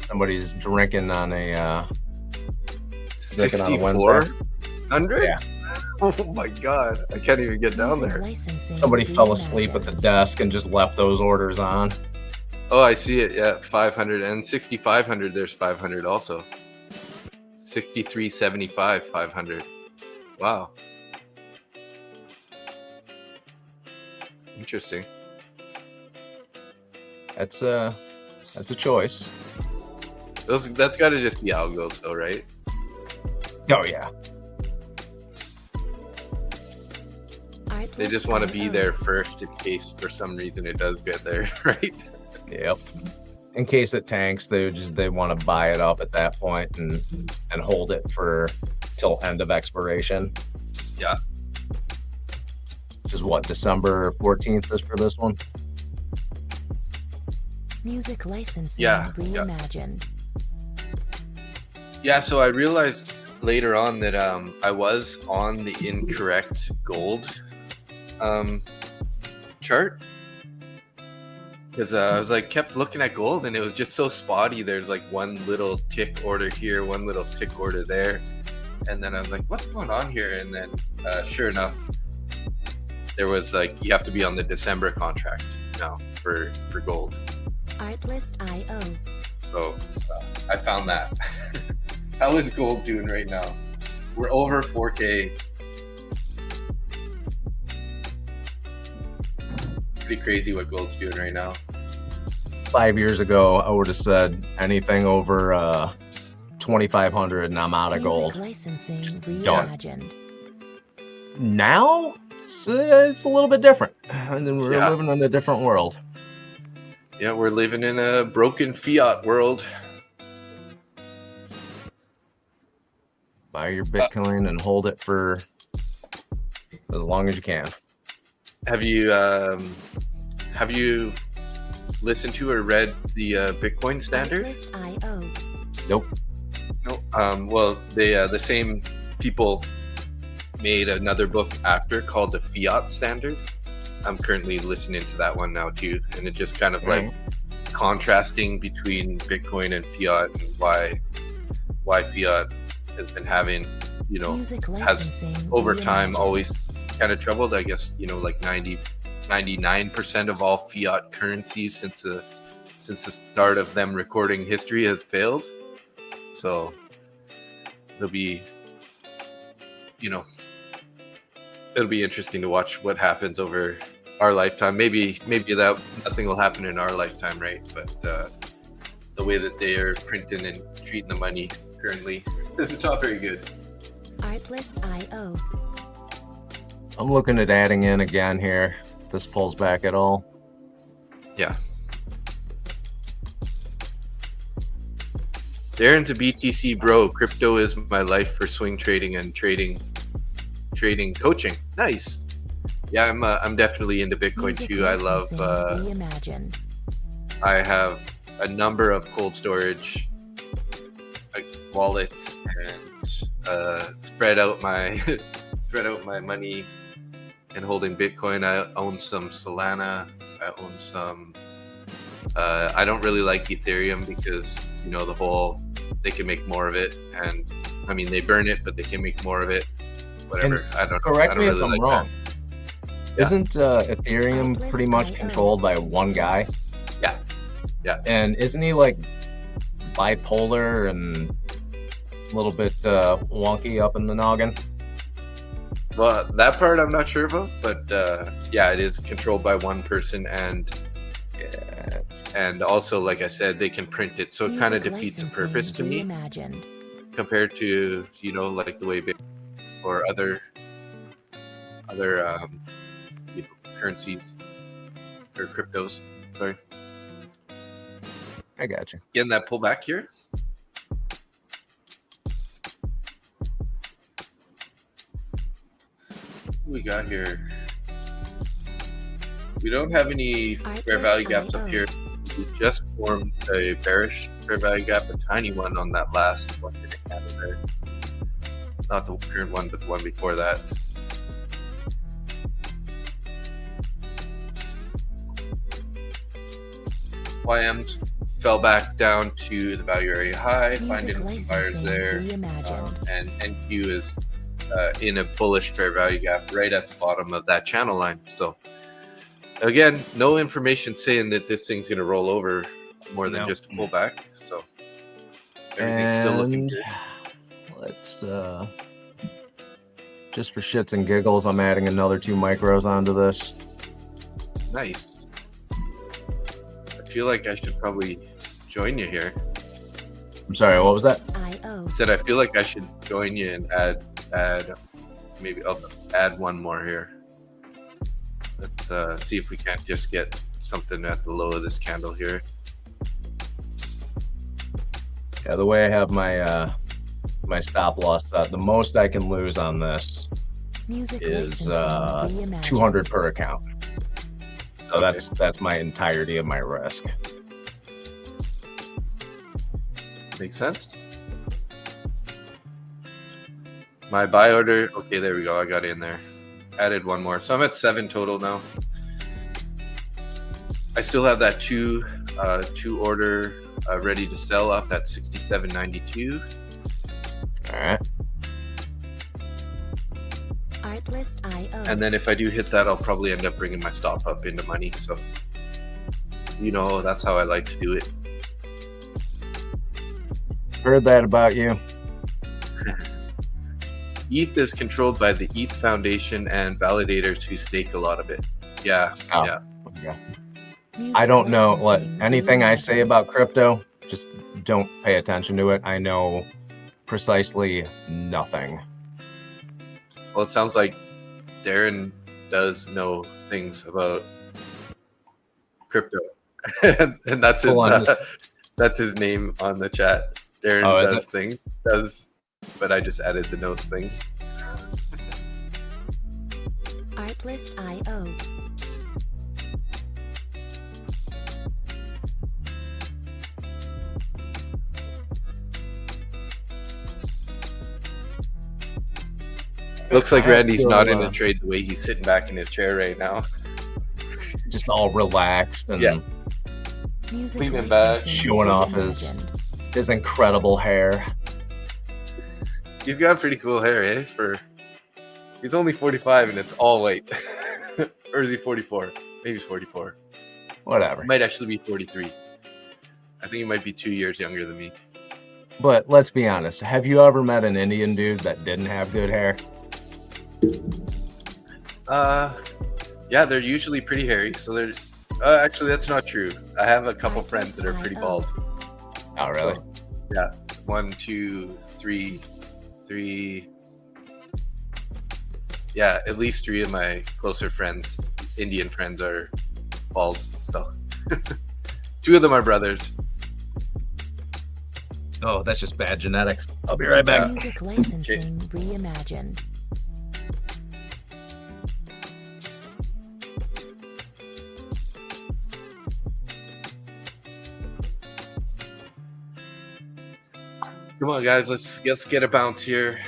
[SPEAKER 3] Somebody's drinking on a Wednesday.
[SPEAKER 2] 6,400?
[SPEAKER 3] Yeah.
[SPEAKER 2] Oh my god, I can't even get down
[SPEAKER 1] Music
[SPEAKER 2] there.
[SPEAKER 1] licensing
[SPEAKER 3] Somebody fell asleep at
[SPEAKER 1] reimagined.
[SPEAKER 3] the desk and just left those orders on.
[SPEAKER 2] Oh, I see it. Yeah, 500 and 6,500. There's 500 also. 63.75, 500. Wow. Interesting.
[SPEAKER 3] That's a choice.
[SPEAKER 2] That's got to just be algos, though, right?
[SPEAKER 3] Oh yeah.
[SPEAKER 2] They just want to be there first in case for some reason it does get there, right?
[SPEAKER 3] Yep. In case it tanks, they want to buy it up at that point and hold it for till end of expiration.
[SPEAKER 2] Yeah.
[SPEAKER 3] Which is what December 14th is for this one.
[SPEAKER 1] Music licensing
[SPEAKER 2] Yeah.
[SPEAKER 1] reimagined.
[SPEAKER 2] Yeah, so I realized later on that I was on the incorrect gold chart, because I was like kept looking at gold and it was just so spotty. There's like one little tick order here, one little tick order there, and then I was like, what's going on here? And then sure enough, there was like, you have to be on the December contract now for gold.
[SPEAKER 1] Artlist.io.
[SPEAKER 2] So I found that. How is gold doing right now? We're over 4K. Pretty crazy what gold's doing right now.
[SPEAKER 3] 5 years ago, I would have said anything over 2,500 and I'm out of gold.
[SPEAKER 1] Licensing
[SPEAKER 3] done.
[SPEAKER 1] reimagined.
[SPEAKER 3] Now, it's a little bit different. And then we're
[SPEAKER 2] Yeah.
[SPEAKER 3] living in a different world.
[SPEAKER 2] Yeah, we're living in a broken fiat world.
[SPEAKER 3] Buy your Bitcoin and hold it for as long as you can.
[SPEAKER 2] Have you listened to or read the Bitcoin standard?
[SPEAKER 1] Artlist.io.
[SPEAKER 3] Nope.
[SPEAKER 2] No. Well, they the same people made another book after called the Fiat Standard. I'm currently listening to that one now too, and it just kind of like contrasting between Bitcoin and fiat and why fiat has been having, you know,
[SPEAKER 1] Music
[SPEAKER 2] has
[SPEAKER 1] licensing
[SPEAKER 2] over time
[SPEAKER 1] reimagined.
[SPEAKER 2] always kind of troubled. I guess, you know, like 99% of all fiat currencies since the start of them recording history has failed. So it'll be, you know, it'll be interesting to watch what happens over our lifetime. Maybe that nothing will happen in our lifetime, right? But the way that they are printing and treating the money currently is not very good.
[SPEAKER 1] Artlist.io.
[SPEAKER 3] I'm looking at adding in again here. If this pulls back at all.
[SPEAKER 2] Yeah. Darren's a BTC bro. Crypto is my life for swing trading and trading coaching. Nice. Yeah, I'm definitely into Bitcoin
[SPEAKER 1] Music
[SPEAKER 2] too. I love.
[SPEAKER 1] licensing reimagined.
[SPEAKER 2] I have a number of cold storage wallets and spread out my money and holding Bitcoin. I own some Solana. I own some. I don't really like Ethereum because, you know, the whole they can make more of it, and I mean they burn it, but they can make more of it. Whatever.
[SPEAKER 3] And
[SPEAKER 2] I don't.
[SPEAKER 3] Correct
[SPEAKER 2] I don't
[SPEAKER 3] me
[SPEAKER 2] really
[SPEAKER 3] if I'm
[SPEAKER 2] like
[SPEAKER 3] wrong.
[SPEAKER 2] Yeah.
[SPEAKER 3] Isn't Ethereum pretty much controlled by one guy?
[SPEAKER 2] Yeah. Yeah.
[SPEAKER 3] And isn't he like bipolar and a little bit wonky up in the noggin?
[SPEAKER 2] Well, that part I'm not sure about, but yeah, it is controlled by one person, and also, like I said, they can print it, so it kind of
[SPEAKER 1] Music
[SPEAKER 2] defeats the
[SPEAKER 1] licensing
[SPEAKER 2] purpose to me
[SPEAKER 1] reimagined.
[SPEAKER 2] compared to, you know, like the way Bitcoin or other you know, currencies or cryptos. Sorry,
[SPEAKER 3] I got you.
[SPEAKER 2] getting that pullback here. What we got here? We don't have any fair value gaps up here. We just formed a bearish fair value gap, a tiny one on that last 1 minute candle there. Not the current one, but the one before that. YM fell back down to the value area high,
[SPEAKER 1] Music
[SPEAKER 2] finding some buyers
[SPEAKER 1] licensing
[SPEAKER 2] there.
[SPEAKER 1] reimagined.
[SPEAKER 2] And NQ is in a bullish fair value gap right at the bottom of that channel line. So again, no information saying that this thing's going to roll over more than
[SPEAKER 3] No.
[SPEAKER 2] just a pullback. So everything's still looking
[SPEAKER 3] And
[SPEAKER 2] good.
[SPEAKER 3] let's just for shits and giggles, I'm adding another 2 micros onto this.
[SPEAKER 2] Nice. I feel like I should probably join you here.
[SPEAKER 3] I'm sorry, what was that?
[SPEAKER 1] IO.
[SPEAKER 2] I said I feel like I should join you and add maybe I'll add one more here. Let's see if we can't just get something at the low of this candle here.
[SPEAKER 3] Yeah, the way I have my my stop loss set, the most I can lose on this
[SPEAKER 1] Music
[SPEAKER 3] is
[SPEAKER 1] licensing reimagined.
[SPEAKER 3] 200 per account. So
[SPEAKER 2] Okay.
[SPEAKER 3] that's my entirety of my risk.
[SPEAKER 2] Makes sense. My buy order. Okay, there we go. I got in there. Added one more. So I'm at 7 total now. I still have that two order ready to sell up at 67.92.
[SPEAKER 3] All right.
[SPEAKER 1] Artlist.io.
[SPEAKER 2] And then if I do hit that, I'll probably end up bringing my stop up into money. So, that's how I like to do it.
[SPEAKER 3] Heard that about you.
[SPEAKER 2] ETH is controlled by the ETH Foundation and validators who stake a lot of it. Yeah,
[SPEAKER 3] Oh.
[SPEAKER 2] yeah.
[SPEAKER 3] Okay.
[SPEAKER 1] Music
[SPEAKER 3] I don't know what
[SPEAKER 1] licensing
[SPEAKER 3] anything I say
[SPEAKER 1] reimagined.
[SPEAKER 3] about crypto. Just don't pay attention to it. I know precisely nothing.
[SPEAKER 2] Well, it sounds like Darren does know things about crypto, and that's his
[SPEAKER 3] Hold on.
[SPEAKER 2] that's his name on the chat. Darren
[SPEAKER 3] Oh, is
[SPEAKER 2] does things, but I just added the knows things.
[SPEAKER 1] Artlist.io.
[SPEAKER 2] Looks like
[SPEAKER 3] I
[SPEAKER 2] Randy's
[SPEAKER 3] feel,
[SPEAKER 2] not in a trade the way he's sitting back in his chair right now.
[SPEAKER 3] Just all relaxed and
[SPEAKER 2] Yeah.
[SPEAKER 1] Music
[SPEAKER 2] Leaning back,
[SPEAKER 1] licensing
[SPEAKER 3] showing off his-
[SPEAKER 1] reimagined.
[SPEAKER 3] his incredible hair.
[SPEAKER 2] He's got pretty cool hair, eh? He's only 45 and it's all white. Or is he 44? Maybe he's 44.
[SPEAKER 3] Whatever.
[SPEAKER 2] Might actually be 43. I think he might be 2 years younger than me.
[SPEAKER 3] But let's be honest. Have you ever met an Indian dude that didn't have good hair?
[SPEAKER 2] Yeah, they're usually pretty hairy. So they're actually that's not true. I have a couple friends that are pretty bald.
[SPEAKER 3] Oh, really?
[SPEAKER 2] Yeah, 1, 2, 3. Yeah, at least 3 of my closer friends, Indian friends, are bald. So 2 of them are brothers.
[SPEAKER 3] Oh, that's just bad genetics. I'll be right back.
[SPEAKER 1] Music licensing reimagined.
[SPEAKER 2] Come on, guys, let's get a bounce here.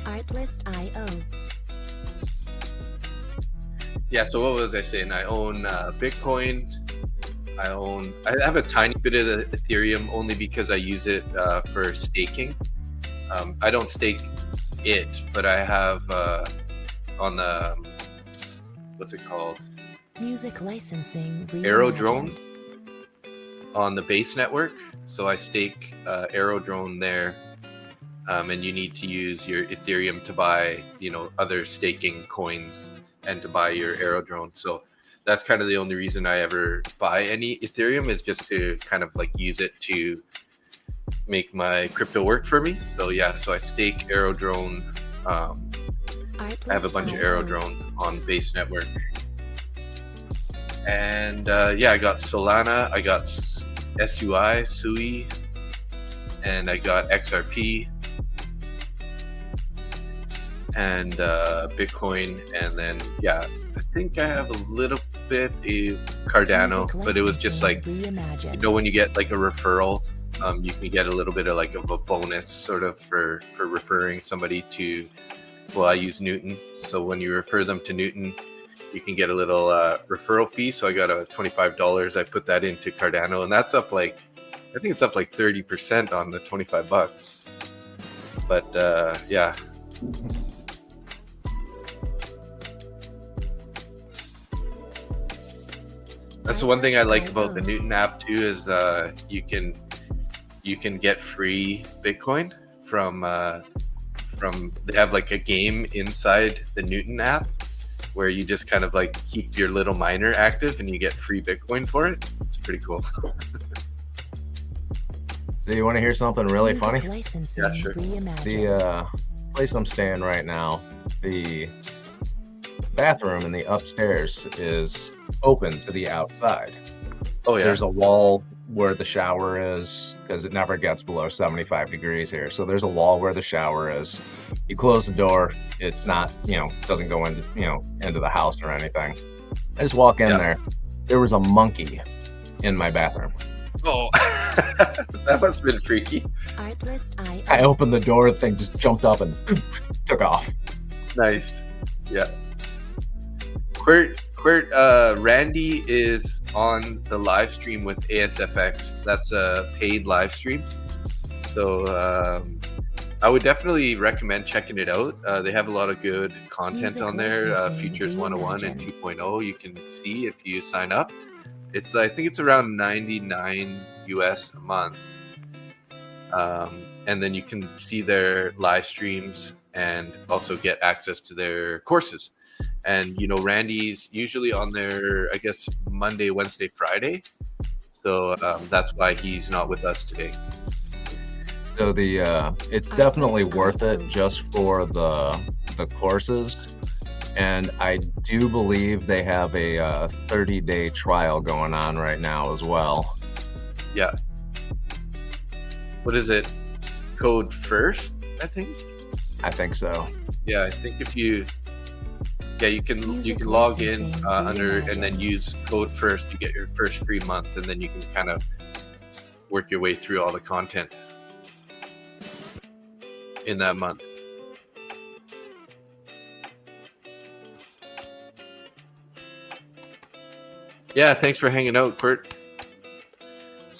[SPEAKER 1] Artlist.io.
[SPEAKER 2] Yeah, so what was I saying? I own Bitcoin. I have a tiny bit of the Ethereum only because I use it for staking. I don't stake it, but I have on the what's it called?
[SPEAKER 1] Music licensing
[SPEAKER 2] Aerodrone
[SPEAKER 1] reimagined.
[SPEAKER 2] on the base network. So I stake Aerodrone there, and you need to use your Ethereum to buy, other staking coins and to buy your Aerodrone. So that's kind of the only reason I ever buy any Ethereum, is just to kind of like use it to make my crypto work for me. So yeah, so I stake Aerodrone. I have a bunch of Aerodrone on base network. And yeah, I got Solana, I got SUI, and I got XRP and Bitcoin, and then yeah, I think I have a little bit of Cardano, but it was just like, when you get like a referral, you can get a little bit of like of a bonus sort of for referring somebody to, well, I use Newton, so when you refer them to Newton, you can get a little referral fee. So I got a $25. I put that into Cardano, and that's up I think it's up like 30% on the $25. But yeah. That's the one thing I like about the Newton app too, is you can get free Bitcoin from they have like a game inside the Newton app where you just kind of like keep your little miner active and you get free Bitcoin for it. It's pretty cool.
[SPEAKER 3] So you want to hear something really funny?
[SPEAKER 2] Yeah, sure.
[SPEAKER 3] The place I'm staying right now, the bathroom in the upstairs is open to the outside.
[SPEAKER 2] Oh yeah.
[SPEAKER 3] There's a wall where the shower is, because it never gets below 75 degrees here. So there's a wall where the shower is. You close the door, it's not, doesn't go into, into the house or anything. I just walk in there. There was a monkey in my bathroom.
[SPEAKER 2] Oh, that must have been freaky.
[SPEAKER 1] Artlist.io.
[SPEAKER 3] I opened the door, the thing just jumped up and took off.
[SPEAKER 2] Nice. Yeah. Quirt, Randy is on the live stream with ASFX. That's a paid live stream. So I would definitely recommend checking it out. They have a lot of good content
[SPEAKER 1] Music
[SPEAKER 2] on there.
[SPEAKER 1] licensing
[SPEAKER 2] Features 101 and
[SPEAKER 1] reimagined.
[SPEAKER 2] 2.0 you can see if you sign up. I think it's around $99 US a month. And then you can see their live streams and also get access to their courses. And, Randy's usually on there, I guess, Monday, Wednesday, Friday. So that's why he's not with us today.
[SPEAKER 3] So it's definitely worth it just for the courses. And I do believe they have a 30-day trial going on right now as well.
[SPEAKER 2] Yeah. What is it? Code first, I think.
[SPEAKER 3] I think so.
[SPEAKER 2] Yeah, I think if you can
[SPEAKER 1] Music
[SPEAKER 2] log in
[SPEAKER 1] licensing
[SPEAKER 2] under and
[SPEAKER 1] reimagined.
[SPEAKER 2] then use code first. You get your first free month, and then you can kind of work your way through all the content in that month. Yeah, thanks for hanging out, Quirt.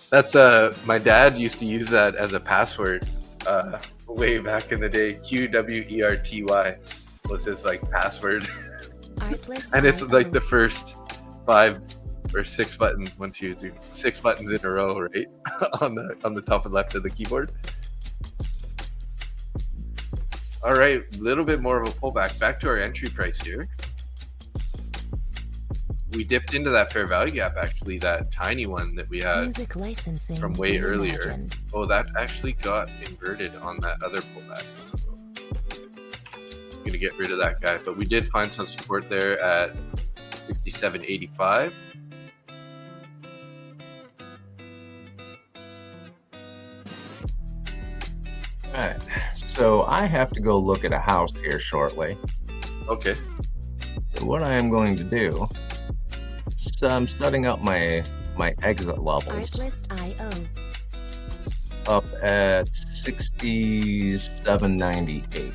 [SPEAKER 2] That's my dad used to use that as a password way back in the day. QWERTY was his password. And it's like the first 5 or 6 buttons, 1, 2, 3, 6 buttons in a row, right? on the top and left of the keyboard. All right, a little bit more of a pullback. Back to our entry price here. We dipped into that fair value gap, actually, that tiny one that we had
[SPEAKER 1] Music licensing
[SPEAKER 2] from way earlier.
[SPEAKER 1] reimagined.
[SPEAKER 2] Oh, that actually got inverted on that other pullback. So I'm going to get rid of that guy. But we did find some support there at 67.85.
[SPEAKER 3] All right. So I have to go look at a house here shortly.
[SPEAKER 2] Okay.
[SPEAKER 3] So what I am going to do, so I'm setting up my exit levels
[SPEAKER 1] Artlist.io.
[SPEAKER 3] up at 67.98.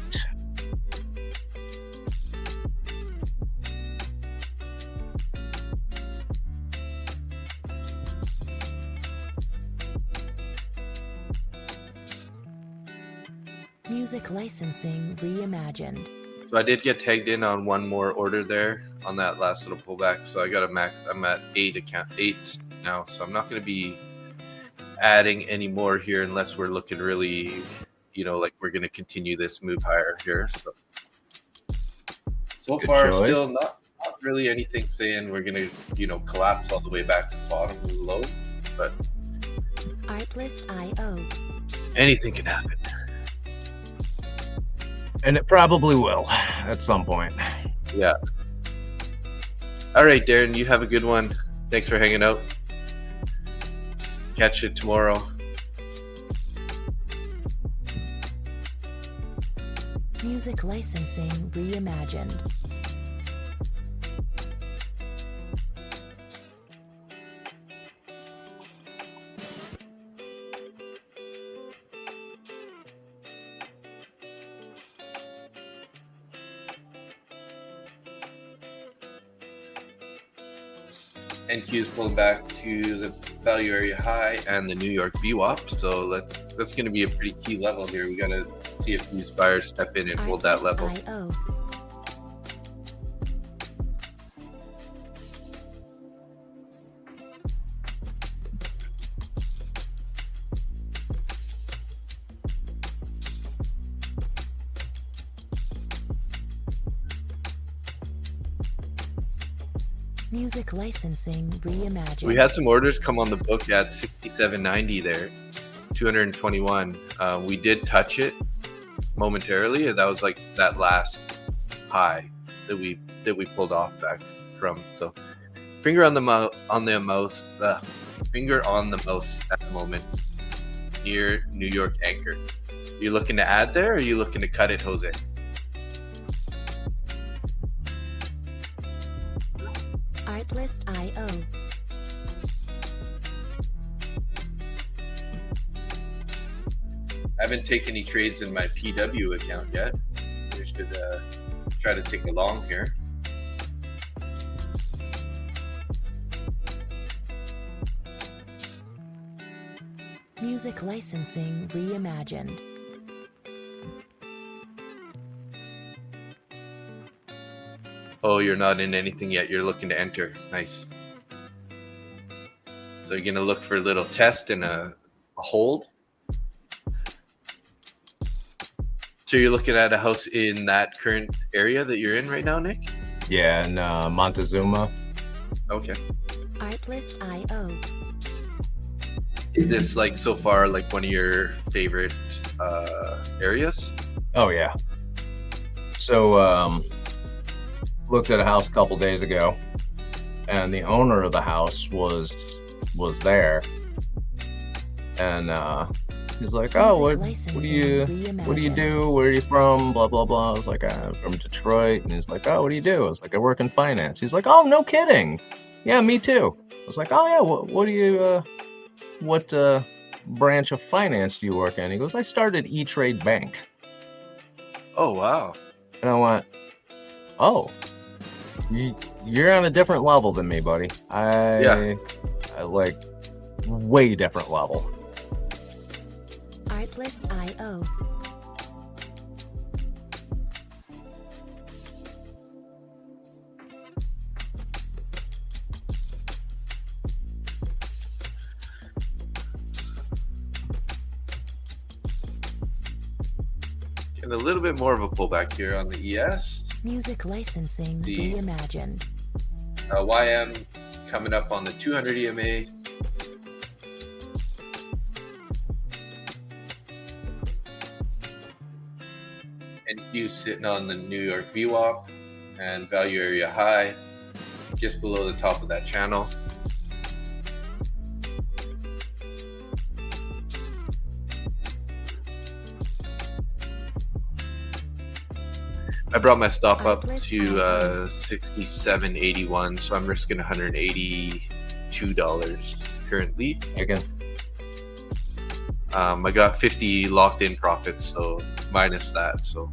[SPEAKER 1] Music licensing reimagined.
[SPEAKER 2] So I did get tagged in on one more order there on that last little pullback. So I got a max. I'm at 8 now. So I'm not going to be adding any more here unless we're looking really, like we're going to continue this move higher here. So
[SPEAKER 3] Good
[SPEAKER 2] far,
[SPEAKER 3] choice.
[SPEAKER 2] still not really anything saying we're going to, collapse all the way back to the bottom of the low. But
[SPEAKER 1] Artlist.io.
[SPEAKER 2] anything can happen.
[SPEAKER 3] And it probably will at some point.
[SPEAKER 2] Yeah. All right, Darren, you have a good one. Thanks for hanging out. Catch you tomorrow.
[SPEAKER 1] Music licensing reimagined.
[SPEAKER 2] NQ is pulling back to the value area high and the New York VWAP. So that's going to be a pretty key level here. We got to see if these buyers step in and hold that level.
[SPEAKER 1] Artlist.io. Music licensing reimagined.
[SPEAKER 2] We had some orders come on the book at 67.90 there, 221. We did touch it momentarily, and that was like that last high that we pulled off back from. So finger on the mouse. Finger on the mouse at the moment near New York anchor. You looking to add there, or are you looking to cut it, Jose?
[SPEAKER 1] Artlist.io.
[SPEAKER 2] I haven't taken any trades in my PW account yet. We should try to take a long here.
[SPEAKER 1] Music licensing reimagined.
[SPEAKER 2] Oh, you're not in anything yet. You're looking to enter. Nice. So you're going to look for a little test and a hold. So you're looking at a house in that current area that you're in right now, Nick?
[SPEAKER 3] Yeah, in Montezuma.
[SPEAKER 2] Okay.
[SPEAKER 1] Artlist.io.
[SPEAKER 2] Is this like so far like one of your favorite areas?
[SPEAKER 3] Oh yeah. So looked at a house a couple days ago, and the owner of the house was there, and he's like, "Oh, what do you do? Where are you from? Blah blah blah." I was like, "I'm from Detroit," and he's like, "Oh, what do you do?" I was like, "I work in finance." He's like, "Oh, no kidding? Yeah, me too." I was like, "Oh yeah, what do you what branch of finance do you work in?" He goes, "I started E-Trade Bank."
[SPEAKER 2] Oh wow.
[SPEAKER 3] And I went, "Oh, you're on a different level than me, buddy. I like way different level."
[SPEAKER 1] Artlist.io.
[SPEAKER 2] And a little bit more of a pullback here on the ES.
[SPEAKER 1] Music licensing
[SPEAKER 2] See.
[SPEAKER 1] reimagined.
[SPEAKER 2] YM coming up on the 200 EMA. NQ sitting on the New York VWAP and value area high just below the top of that channel. I brought my stop up to 67.81, so I'm risking $182 currently.
[SPEAKER 3] Again,
[SPEAKER 2] I got 50 locked in profits, so minus that, so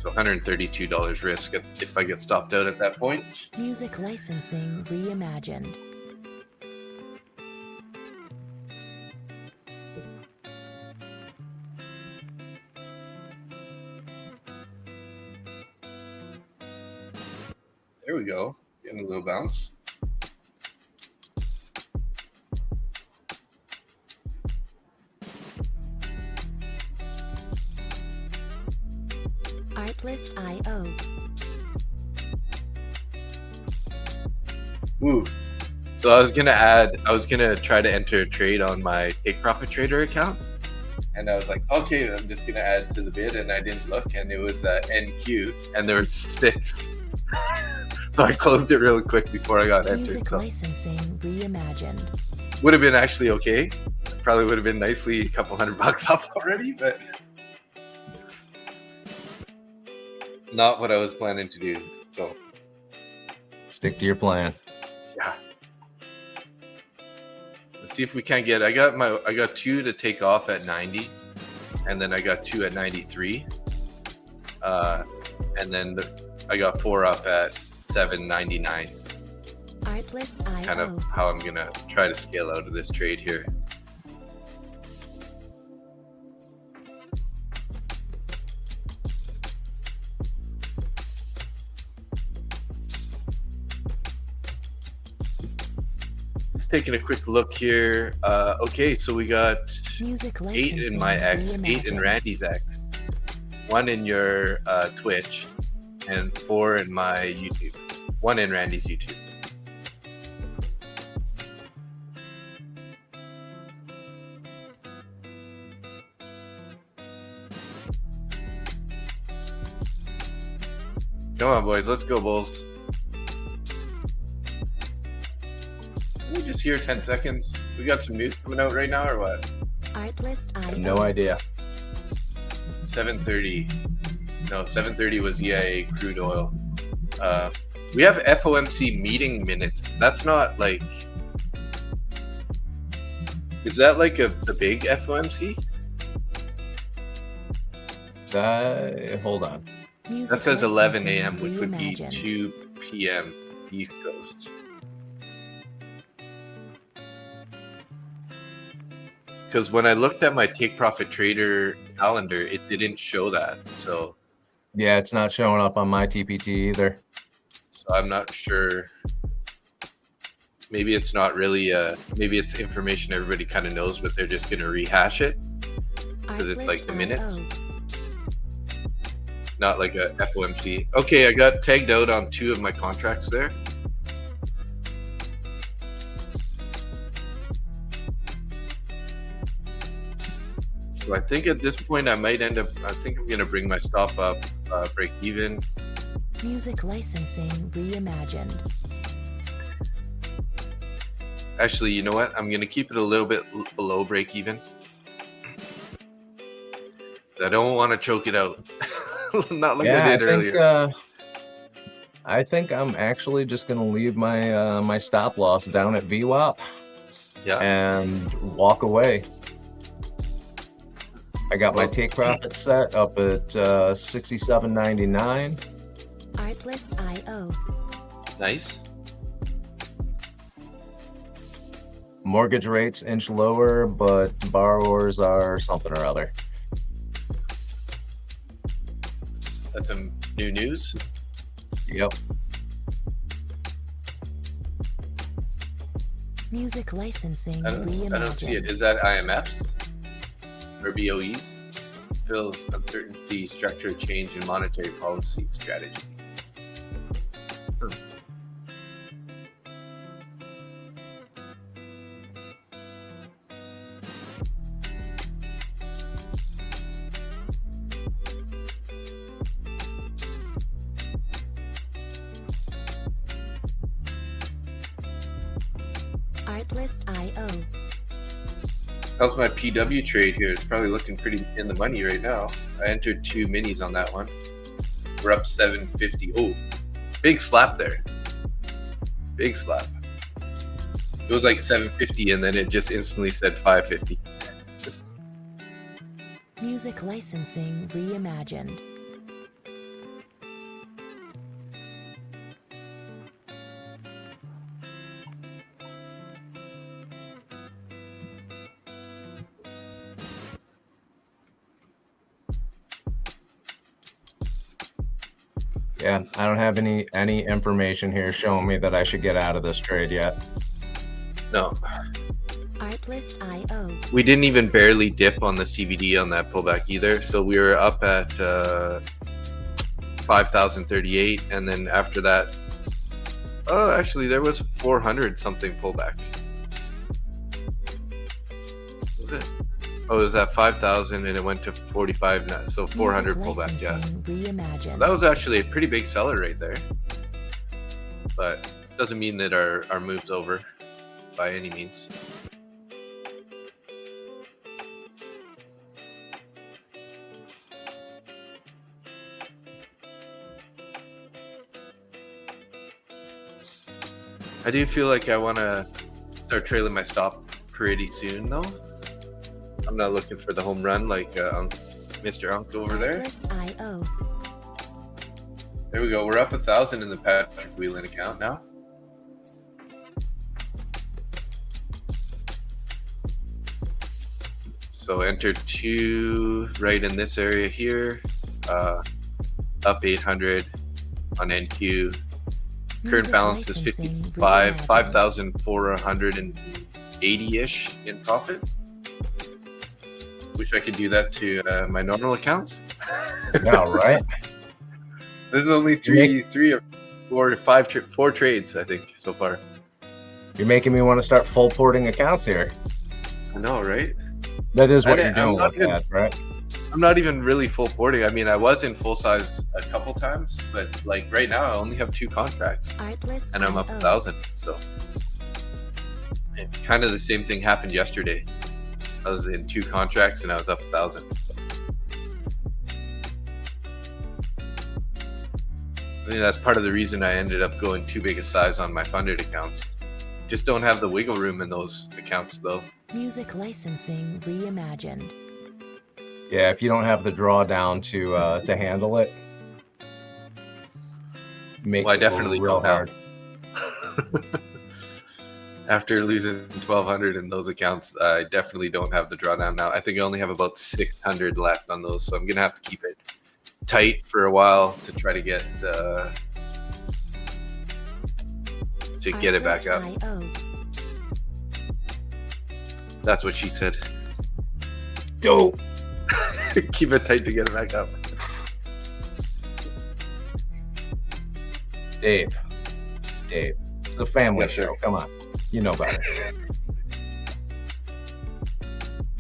[SPEAKER 2] $132 risk if I get stopped out at that point.
[SPEAKER 1] Music licensing reimagined.
[SPEAKER 2] There we go, getting a little bounce.
[SPEAKER 1] Artlist.io.
[SPEAKER 2] Ooh. So I was gonna try to enter a trade on my Take Profit Trader account, and I was like, okay, I'm just gonna add to the bid, and I didn't look, and it was NQ, and there were 6. So I closed it really quick before I got entered.
[SPEAKER 1] Music
[SPEAKER 2] So
[SPEAKER 1] licensing reimagined.
[SPEAKER 2] would have been actually okay. Probably would have been nicely a couple $100 up already, but not what I was planning to do. So
[SPEAKER 3] stick to your plan.
[SPEAKER 2] yeah. Let's see if we can't get. I got 2 to take off at 90, and then I got 2 at 93, and then I got 4 up at 7.99.
[SPEAKER 1] Artlist.io.
[SPEAKER 2] Kind of how I'm gonna try to scale out of this trade here. Just taking a quick look here. Okay, so we got
[SPEAKER 1] Music
[SPEAKER 2] 8
[SPEAKER 1] licensing
[SPEAKER 2] in my X, 8 in
[SPEAKER 1] reimagined.
[SPEAKER 2] Randy's X, 1 in your Twitch, and 4 in my YouTube. 1 in Randy's YouTube. Come on, boys. Let's go, Bulls. Can we just hear 10 seconds? We got some news coming out right now, or what?
[SPEAKER 1] Artlist
[SPEAKER 3] I have
[SPEAKER 1] IO.
[SPEAKER 3] no idea.
[SPEAKER 2] 7:30. No, 7:30 was EIA crude oil. We have FOMC meeting minutes. That's not like... Is that like the big FOMC?
[SPEAKER 3] Hold on.
[SPEAKER 1] Music
[SPEAKER 2] That says 11
[SPEAKER 1] licensing
[SPEAKER 2] a.m., which would be
[SPEAKER 1] reimagined.
[SPEAKER 2] 2 p.m. East Coast. Because when I looked at my Take Profit Trader calendar, it didn't show that. So
[SPEAKER 3] Yeah, it's not showing up on my TPT either.
[SPEAKER 2] I'm not sure. Maybe it's not really, maybe it's information everybody kind of knows, but they're just going to rehash it. Because it's like the minutes. Not like a FOMC. Okay, I got tagged out on 2 of my contracts there. So I think at this point I might end up, I think I'm going to bring my stop up, break even.
[SPEAKER 1] Music licensing reimagined.
[SPEAKER 2] Actually, you know what? I'm going to keep it a little bit below break even. I don't want to choke it out. Not like I did earlier.
[SPEAKER 3] I think I'm actually just going to leave my my stop loss down at VWAP and walk away. I got my take profit set up at 67.99.
[SPEAKER 1] Artlist IO.
[SPEAKER 2] Nice.
[SPEAKER 3] Mortgage rates inch lower, but borrowers are something or other.
[SPEAKER 2] That's some new news.
[SPEAKER 3] Yep.
[SPEAKER 1] Music licensing
[SPEAKER 2] I don't see it. Is that IMFs or BOEs? Feels uncertainty, structure change, and monetary policy strategy.
[SPEAKER 1] Artlist IO.
[SPEAKER 2] How's my PW trade here? It's probably looking pretty in the money right now. I entered 2 minis on that one. We're up 750. Oh, big slap there. Big slap. It was like 750 and then it just instantly said 550.
[SPEAKER 1] Music licensing reimagined.
[SPEAKER 3] Yeah, I don't have any information here showing me that I should get out of this trade yet.
[SPEAKER 2] No.
[SPEAKER 1] Artlist IO.
[SPEAKER 2] We didn't even barely dip on the CVD on that pullback either. So we were up at 5,038. And then after that, oh, actually there was 400 something pullback. What was it? Oh, it was at 5,000 and it went to 45. So 400 pullback, yeah.
[SPEAKER 1] Reimagined.
[SPEAKER 2] That was actually a pretty big seller right there. But doesn't mean that our move's over by any means. I do feel like I want to start trailing my stop pretty soon, though. I'm not looking for the home run like Mr. Unk over there.
[SPEAKER 1] Artlist IO.
[SPEAKER 2] There we go. We're up 1,000 in the Patrick Wieland account now. So entered 2 right in this area here. Up 800 on NQ. Current
[SPEAKER 1] Music
[SPEAKER 2] balance is
[SPEAKER 1] licensing
[SPEAKER 2] 55,
[SPEAKER 1] reimagined.
[SPEAKER 2] 5,480-ish in profit. Wish I could do that to my normal accounts.
[SPEAKER 3] Yeah, right.
[SPEAKER 2] This is only four trades, I think, so far.
[SPEAKER 3] You're making me want to start full porting accounts here.
[SPEAKER 2] I know, right?
[SPEAKER 3] That is what you're
[SPEAKER 2] I'm
[SPEAKER 3] doing
[SPEAKER 2] not
[SPEAKER 3] with
[SPEAKER 2] even-
[SPEAKER 3] that, right?
[SPEAKER 2] I'm not even really full boarding. I mean, I was in full size a couple times, but like right now, I only have 2 contracts,
[SPEAKER 1] Artlist
[SPEAKER 2] and I'm up 1,000. So, kind of the same thing happened yesterday. I was in 2 contracts, and I was up 1,000. So. I think that's part of the reason I ended up going too big a size on my funded accounts. Just don't have the wiggle room in those accounts, though.
[SPEAKER 1] Music licensing reimagined.
[SPEAKER 3] Yeah, if you don't have the drawdown to handle it, makes
[SPEAKER 2] Well, I
[SPEAKER 3] it
[SPEAKER 2] definitely
[SPEAKER 3] real
[SPEAKER 2] don't now.
[SPEAKER 3] hard.
[SPEAKER 2] After losing 1,200 in those accounts, I definitely don't have the drawdown now. I think I only have about 600 left on those, so I'm gonna have to keep it tight for a while to try to get it back up.
[SPEAKER 1] Artlist.io.
[SPEAKER 2] That's what she said.
[SPEAKER 3] Dope.
[SPEAKER 2] Keep it tight to get it back up.
[SPEAKER 3] Dave, it's a family
[SPEAKER 2] Yes, sir.
[SPEAKER 3] show. Come on, you know better.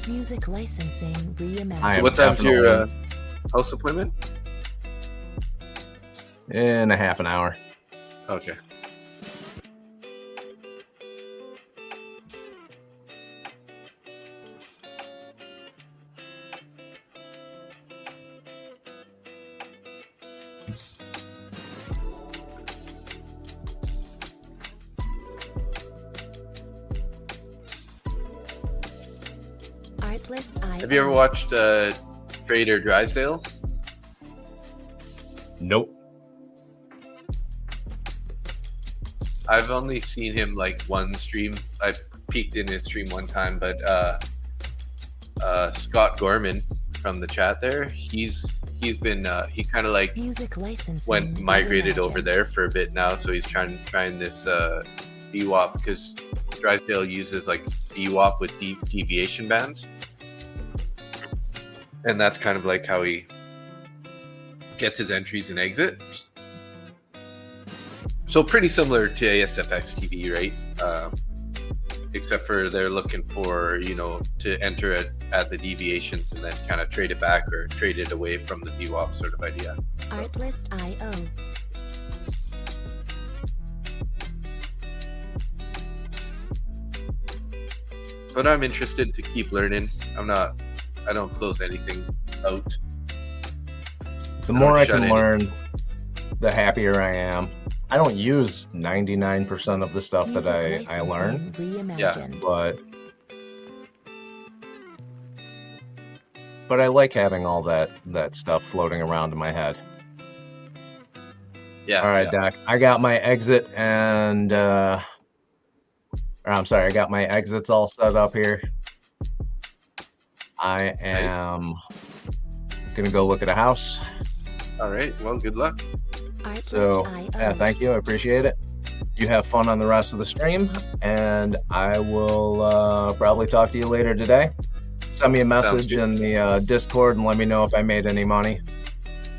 [SPEAKER 1] Music licensing
[SPEAKER 3] I
[SPEAKER 1] reimagined.
[SPEAKER 3] am
[SPEAKER 2] What time's your
[SPEAKER 3] definitely-
[SPEAKER 2] house appointment?
[SPEAKER 3] In a half an hour.
[SPEAKER 2] Okay.
[SPEAKER 1] Artlist.io.
[SPEAKER 2] Have you ever watched Trader Drysdale?
[SPEAKER 3] Nope.
[SPEAKER 2] I've only seen him like one stream. I peeked in his stream one time, but Scott Gorman from the chat there, he kind of like
[SPEAKER 1] Music licensing
[SPEAKER 2] went migrated over
[SPEAKER 1] reimagined.
[SPEAKER 2] there for a bit now, so he's trying this VWAP because Drysdale uses like VWAP with deep deviation bands, and that's kind of like how he gets his entries and exits. So pretty similar to ASFX TV, right? Except for they're looking for, to enter it at the deviations and then kind of trade it back or trade it away from the VWAP sort of idea.
[SPEAKER 1] Artlist.io.
[SPEAKER 2] But I'm interested to keep learning. I don't close anything out.
[SPEAKER 3] The more I
[SPEAKER 2] shut
[SPEAKER 3] can
[SPEAKER 2] any-
[SPEAKER 3] learn, the happier I am. I don't use 99% of the stuff that
[SPEAKER 1] Music
[SPEAKER 3] I learn,
[SPEAKER 1] licensing reimagined.
[SPEAKER 3] but I like having all that stuff floating around in my head.
[SPEAKER 2] Yeah.
[SPEAKER 3] All right,
[SPEAKER 2] yeah.
[SPEAKER 3] Doc. I got my exit and or I'm sorry, I got my exits all set up here. I am gonna go look at a house.
[SPEAKER 2] All right. Well, good luck.
[SPEAKER 3] So
[SPEAKER 1] Artlist.io.
[SPEAKER 3] yeah, thank you. I appreciate it. You have fun on the rest of the stream, and I will probably talk to you later today. Send me a message
[SPEAKER 2] good.
[SPEAKER 3] in the Discord and let me know if I made any money.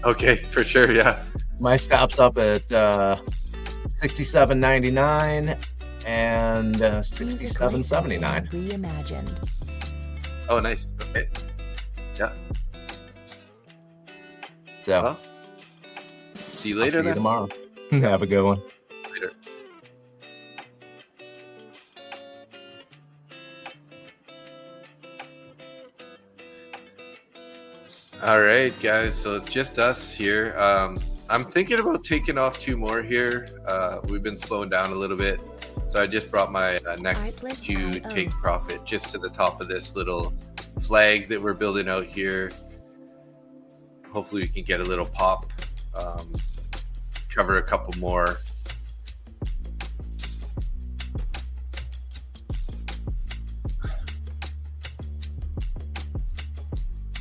[SPEAKER 2] Okay, for sure. Yeah.
[SPEAKER 3] My stop's up at $67.99 and
[SPEAKER 1] Music
[SPEAKER 3] $67.79.
[SPEAKER 1] licensing reimagined.
[SPEAKER 2] Oh, nice. Okay. Yeah.
[SPEAKER 3] So
[SPEAKER 2] Well, see you
[SPEAKER 3] I'll
[SPEAKER 2] later
[SPEAKER 3] see you
[SPEAKER 2] then.
[SPEAKER 3] tomorrow. Have a good one.
[SPEAKER 2] Later. All right, guys. So it's just us here. I'm thinking about taking off 2 more here. We've been slowing down a little bit, so I just brought my next
[SPEAKER 1] Artlist
[SPEAKER 2] 2
[SPEAKER 1] IO.
[SPEAKER 2] take profit just to the top of this little flag that we're building out here. Hopefully, we can get a little pop. Cover a couple more.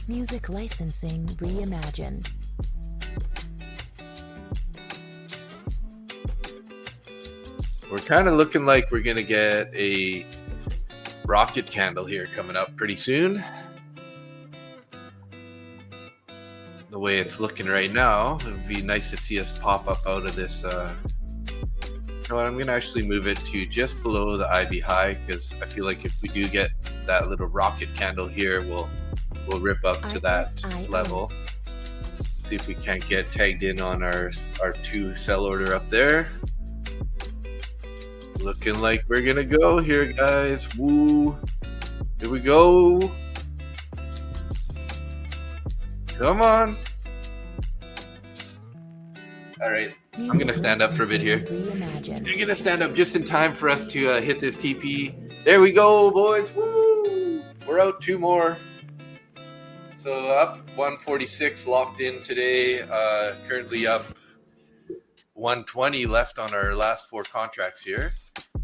[SPEAKER 1] Music licensing reimagined.
[SPEAKER 2] We're kind of looking like we're gonna get a rocket candle here coming up pretty soon. The way it's looking right now, it would be nice to see us pop up out of this. You know what, I'm gonna actually move it to just below the IB high because I feel like if we do get that little rocket candle here, we'll we'll rip up to that
[SPEAKER 1] Artlist.io.
[SPEAKER 2] level. See if we can't get tagged in on our 2 sell order up there. Looking like we're gonna go here, guys. Woo! Here we go. Come on. All right. I'm going to stand up for a bit here.
[SPEAKER 1] Reimagined.
[SPEAKER 2] You're going to stand up just in time for us to hit this TP. There we go, boys. Woo! We're out 2 more. So up 146 locked in today. Currently up 120 left on our last 4 contracts here.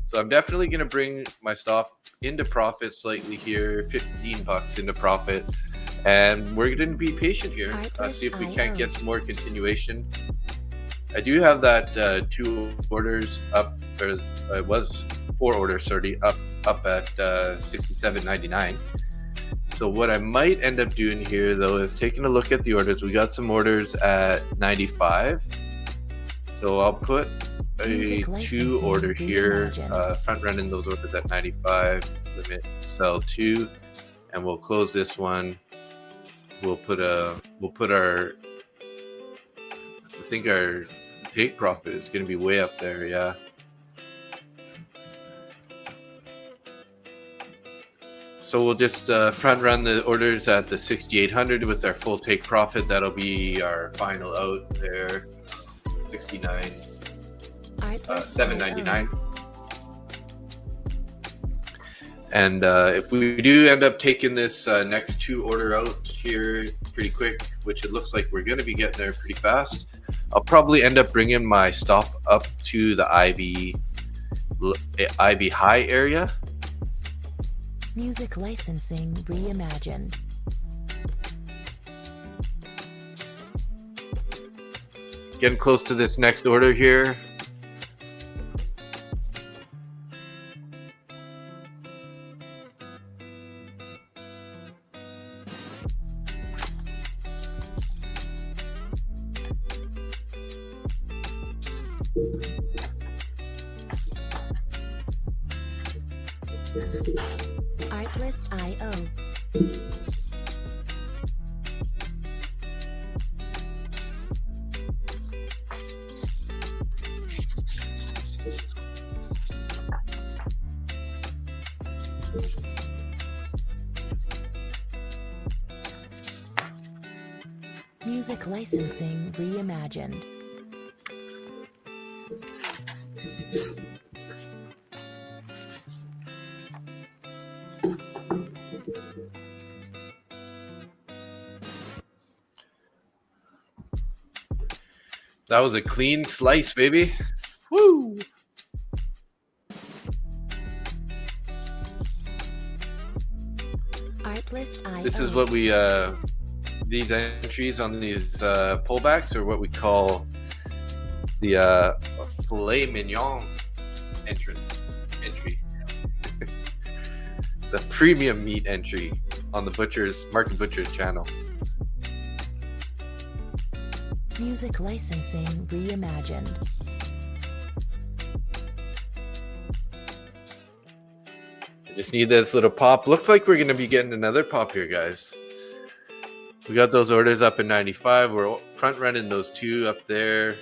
[SPEAKER 2] So I'm definitely going to bring my stop into profit slightly here. $15 into profit. And we're going to be patient here. See if we can't get some more continuation. I do have that 2 orders up, or it was 4 orders, sorry, up at 67.99. So what I might end up doing here, though, is taking a look at the orders. We got some orders at 95. So I'll put a 2 order here, front running those orders at 95, limit sell 2, and we'll close this one. We'll put our, I think our take profit is going to be way up there, yeah. So we'll just front run the orders at the 6,800 with our full take profit. That'll be our final out there, 69, 799. And if we do end up taking this next 2 order out here pretty quick, which it looks like we're going to be getting there pretty fast, I'll probably end up bringing my stop up to the IB high area.
[SPEAKER 1] Music licensing reimagined.
[SPEAKER 2] Getting close to this next order here.
[SPEAKER 1] Artlist.io. Music licensing reimagined.
[SPEAKER 2] That was a clean slice, baby. Woo!
[SPEAKER 1] Artlist.io.
[SPEAKER 2] This is what we these entries on these pullbacks are what we call the filet mignon entry. The premium meat entry on the Market Butcher's channel.
[SPEAKER 1] Music licensing reimagined.
[SPEAKER 2] I just need this little pop. Looks like we're going to be getting another pop here, guys. We got those orders up in 95. We're front running those 2 up there.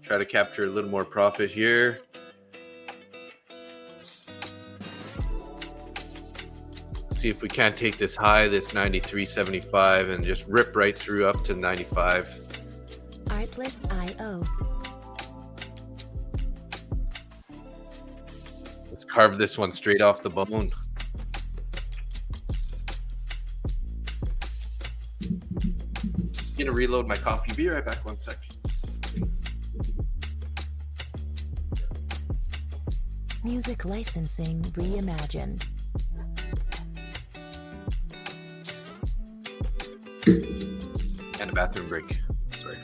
[SPEAKER 2] Try to capture a little more profit here. See if we can't take this high, this 93.75, and just rip right through up to 95.
[SPEAKER 1] Artlist.io.
[SPEAKER 2] Let's carve this one straight off the bone. Gonna reload my coffee. Be right back, 1 sec.
[SPEAKER 1] Music licensing reimagined.
[SPEAKER 2] And a bathroom break. Sorry.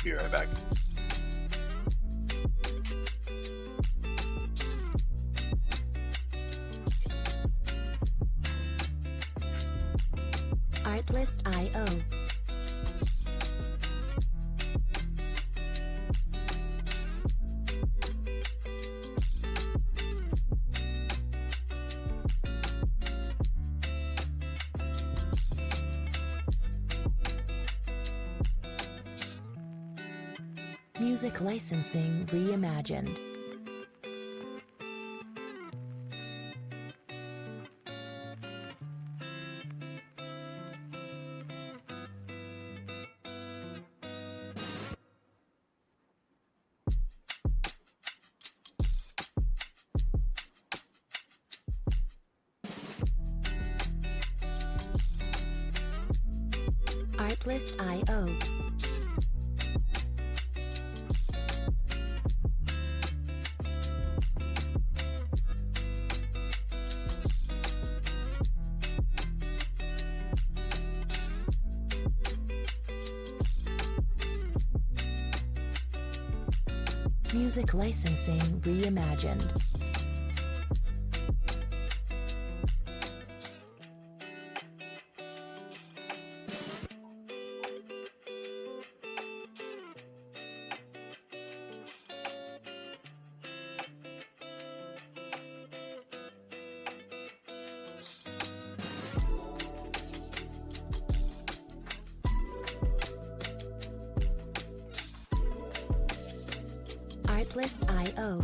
[SPEAKER 2] Be right back.
[SPEAKER 1] Artlist.io. Music licensing reimagined. Artlist.io. Music licensing reimagined. Artlist.io.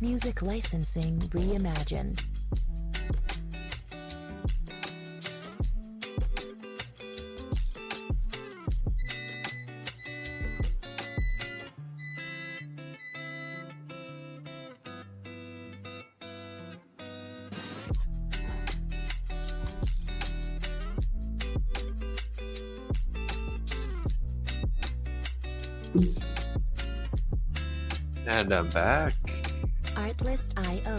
[SPEAKER 1] Music licensing reimagined.
[SPEAKER 2] And I'm back.
[SPEAKER 1] Artlist.io.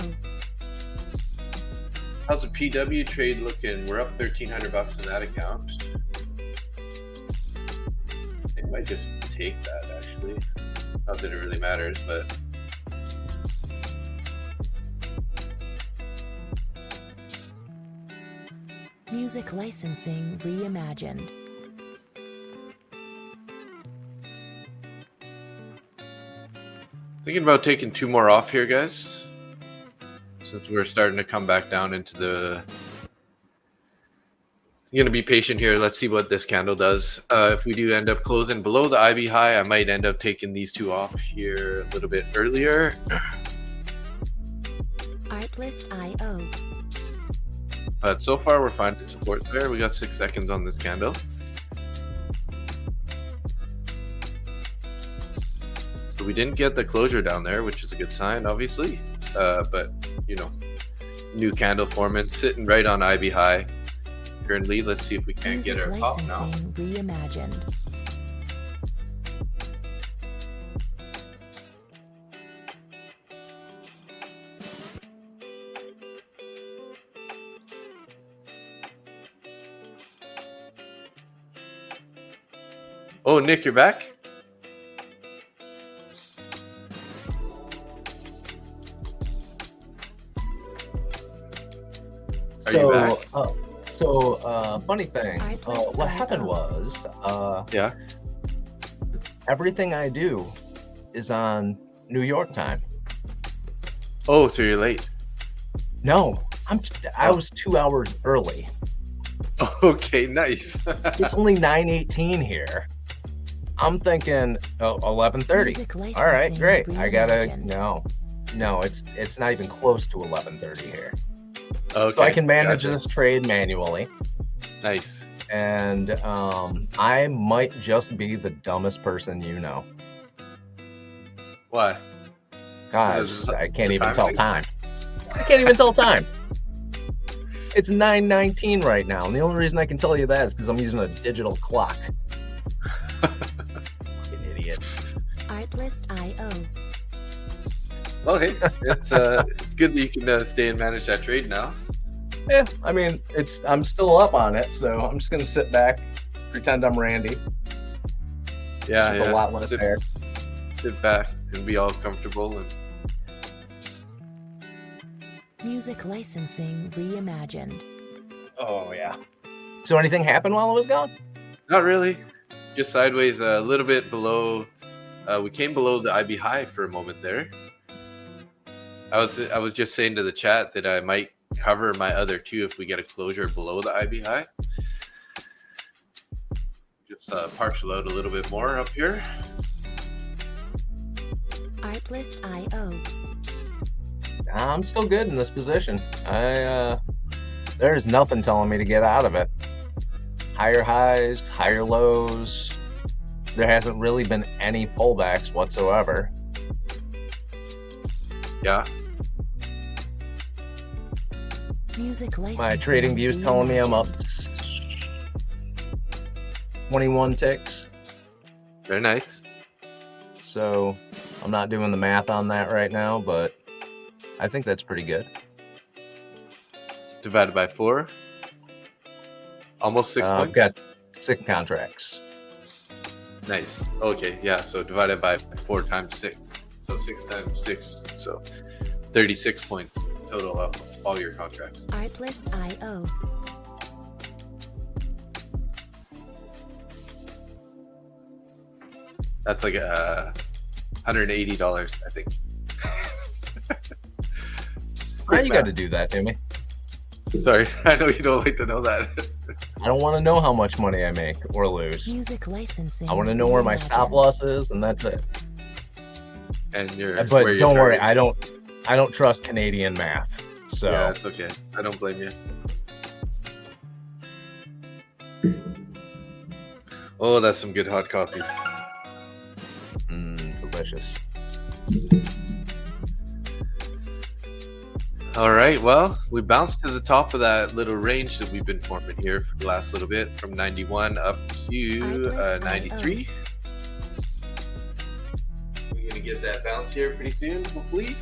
[SPEAKER 2] How's the PW trade looking? We're up $1,300 in that account. I might just take that actually. Not that it really matters, but
[SPEAKER 1] Music licensing reimagined.
[SPEAKER 2] thinking about taking 2 more off here, guys. Since we're starting to come back down into the... I'm going to be patient here. Let's see what this candle does. If we do end up closing below the IB high, I might end up taking these 2 off here a little bit earlier.
[SPEAKER 1] Artlist.io.
[SPEAKER 2] But so far, we're finding support there. We got 6 seconds on this candle. So we didn't get the closure down there, which is a good sign, obviously. But, you know, new candle forming, sitting right on IB high. Currently, let's see if we can't
[SPEAKER 1] Music
[SPEAKER 2] get our pop now.
[SPEAKER 1] licensing reimagined.
[SPEAKER 2] Oh, Nick, you're back? Are you back?
[SPEAKER 3] Funny thing,
[SPEAKER 1] Artlist.io.
[SPEAKER 3] what happened was,
[SPEAKER 2] Yeah.
[SPEAKER 3] everything I do is on New York time.
[SPEAKER 2] Oh, so you're late.
[SPEAKER 3] No, I was 2 hours early.
[SPEAKER 2] Okay, nice.
[SPEAKER 3] It's only 9:18 here. I'm thinking 11:30.
[SPEAKER 1] Music
[SPEAKER 3] All right,
[SPEAKER 1] licensing
[SPEAKER 3] great. I gotta
[SPEAKER 1] reimagined.
[SPEAKER 3] no, it's not even close to 11:30 here.
[SPEAKER 2] Okay,
[SPEAKER 3] So I can manage
[SPEAKER 2] gotcha.
[SPEAKER 3] this trade manually,
[SPEAKER 2] Nice.
[SPEAKER 3] and I might just be the dumbest person you know.
[SPEAKER 2] Why?
[SPEAKER 3] Gosh, I can't
[SPEAKER 2] the
[SPEAKER 3] even
[SPEAKER 2] time
[SPEAKER 3] tell
[SPEAKER 2] thing?
[SPEAKER 3] time. I can't even tell time. It's 9:19 right now, and the only reason I can tell you that is because I'm using a digital clock. Fucking idiot.
[SPEAKER 1] Artlist.io.
[SPEAKER 2] Well, hey, it's good that you can stay and manage that trade now.
[SPEAKER 3] Yeah, I mean, I'm still up on it, so I'm just gonna sit back, pretend I'm Randy.
[SPEAKER 2] Yeah,
[SPEAKER 3] With a lot less hair.
[SPEAKER 2] Sit back and be all comfortable. And
[SPEAKER 1] Music licensing reimagined.
[SPEAKER 3] Oh yeah. So anything happened while I was gone?
[SPEAKER 2] not really. just sideways a little bit below. We came below the IB high for a moment there. I was just saying to the chat that I might cover my other two if we get a closure below the IB high. Just partial out a little bit more up here.
[SPEAKER 1] Artlist.io.
[SPEAKER 3] I'm still good in this position. There's nothing telling me to get out of it. Higher highs, higher lows. There hasn't really been any pullbacks whatsoever.
[SPEAKER 2] Yeah.
[SPEAKER 1] Music licensing.
[SPEAKER 3] My trading view is telling me I'm up 21 ticks.
[SPEAKER 2] Very nice.
[SPEAKER 3] So I'm not doing the math on that right now, but I think that's pretty good.
[SPEAKER 2] Divided by 4. Almost 6
[SPEAKER 3] I've
[SPEAKER 2] points.
[SPEAKER 3] got 6 contracts.
[SPEAKER 2] Nice. Okay, yeah. So divided by 4 times 6. So 6 times 6. So 36 points total of all your contracts.
[SPEAKER 1] Artlist.io.
[SPEAKER 2] That's like $180, I think.
[SPEAKER 3] Why you got to do that, Jimmy?
[SPEAKER 2] Sorry, I know you don't like to know that.
[SPEAKER 3] I don't want to know how much money I make or lose.
[SPEAKER 1] Music licensing.
[SPEAKER 3] I want to know where my stop loss is, and that's it.
[SPEAKER 2] And you're,
[SPEAKER 3] But
[SPEAKER 2] where
[SPEAKER 3] don't
[SPEAKER 2] you're
[SPEAKER 3] worry,
[SPEAKER 2] targeting.
[SPEAKER 3] I don't trust Canadian math. So
[SPEAKER 2] Yeah, it's okay. I don't blame you. Oh, that's some good hot coffee.
[SPEAKER 3] Delicious.
[SPEAKER 2] All right, well, we bounced to the top of that little range that we've been forming here for the last little bit, from 91 up to 93. We're gonna get that bounce here pretty soon, hopefully.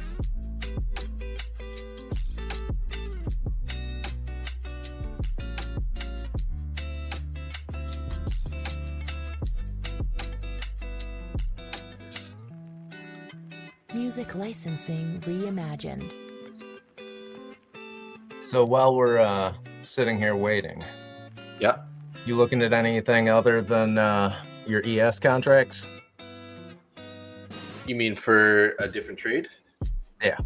[SPEAKER 1] Music licensing reimagined.
[SPEAKER 3] So while we're sitting here waiting,
[SPEAKER 2] Yeah.
[SPEAKER 3] you looking at anything other than your ES contracts?
[SPEAKER 2] You mean for a different trade?
[SPEAKER 3] Yeah.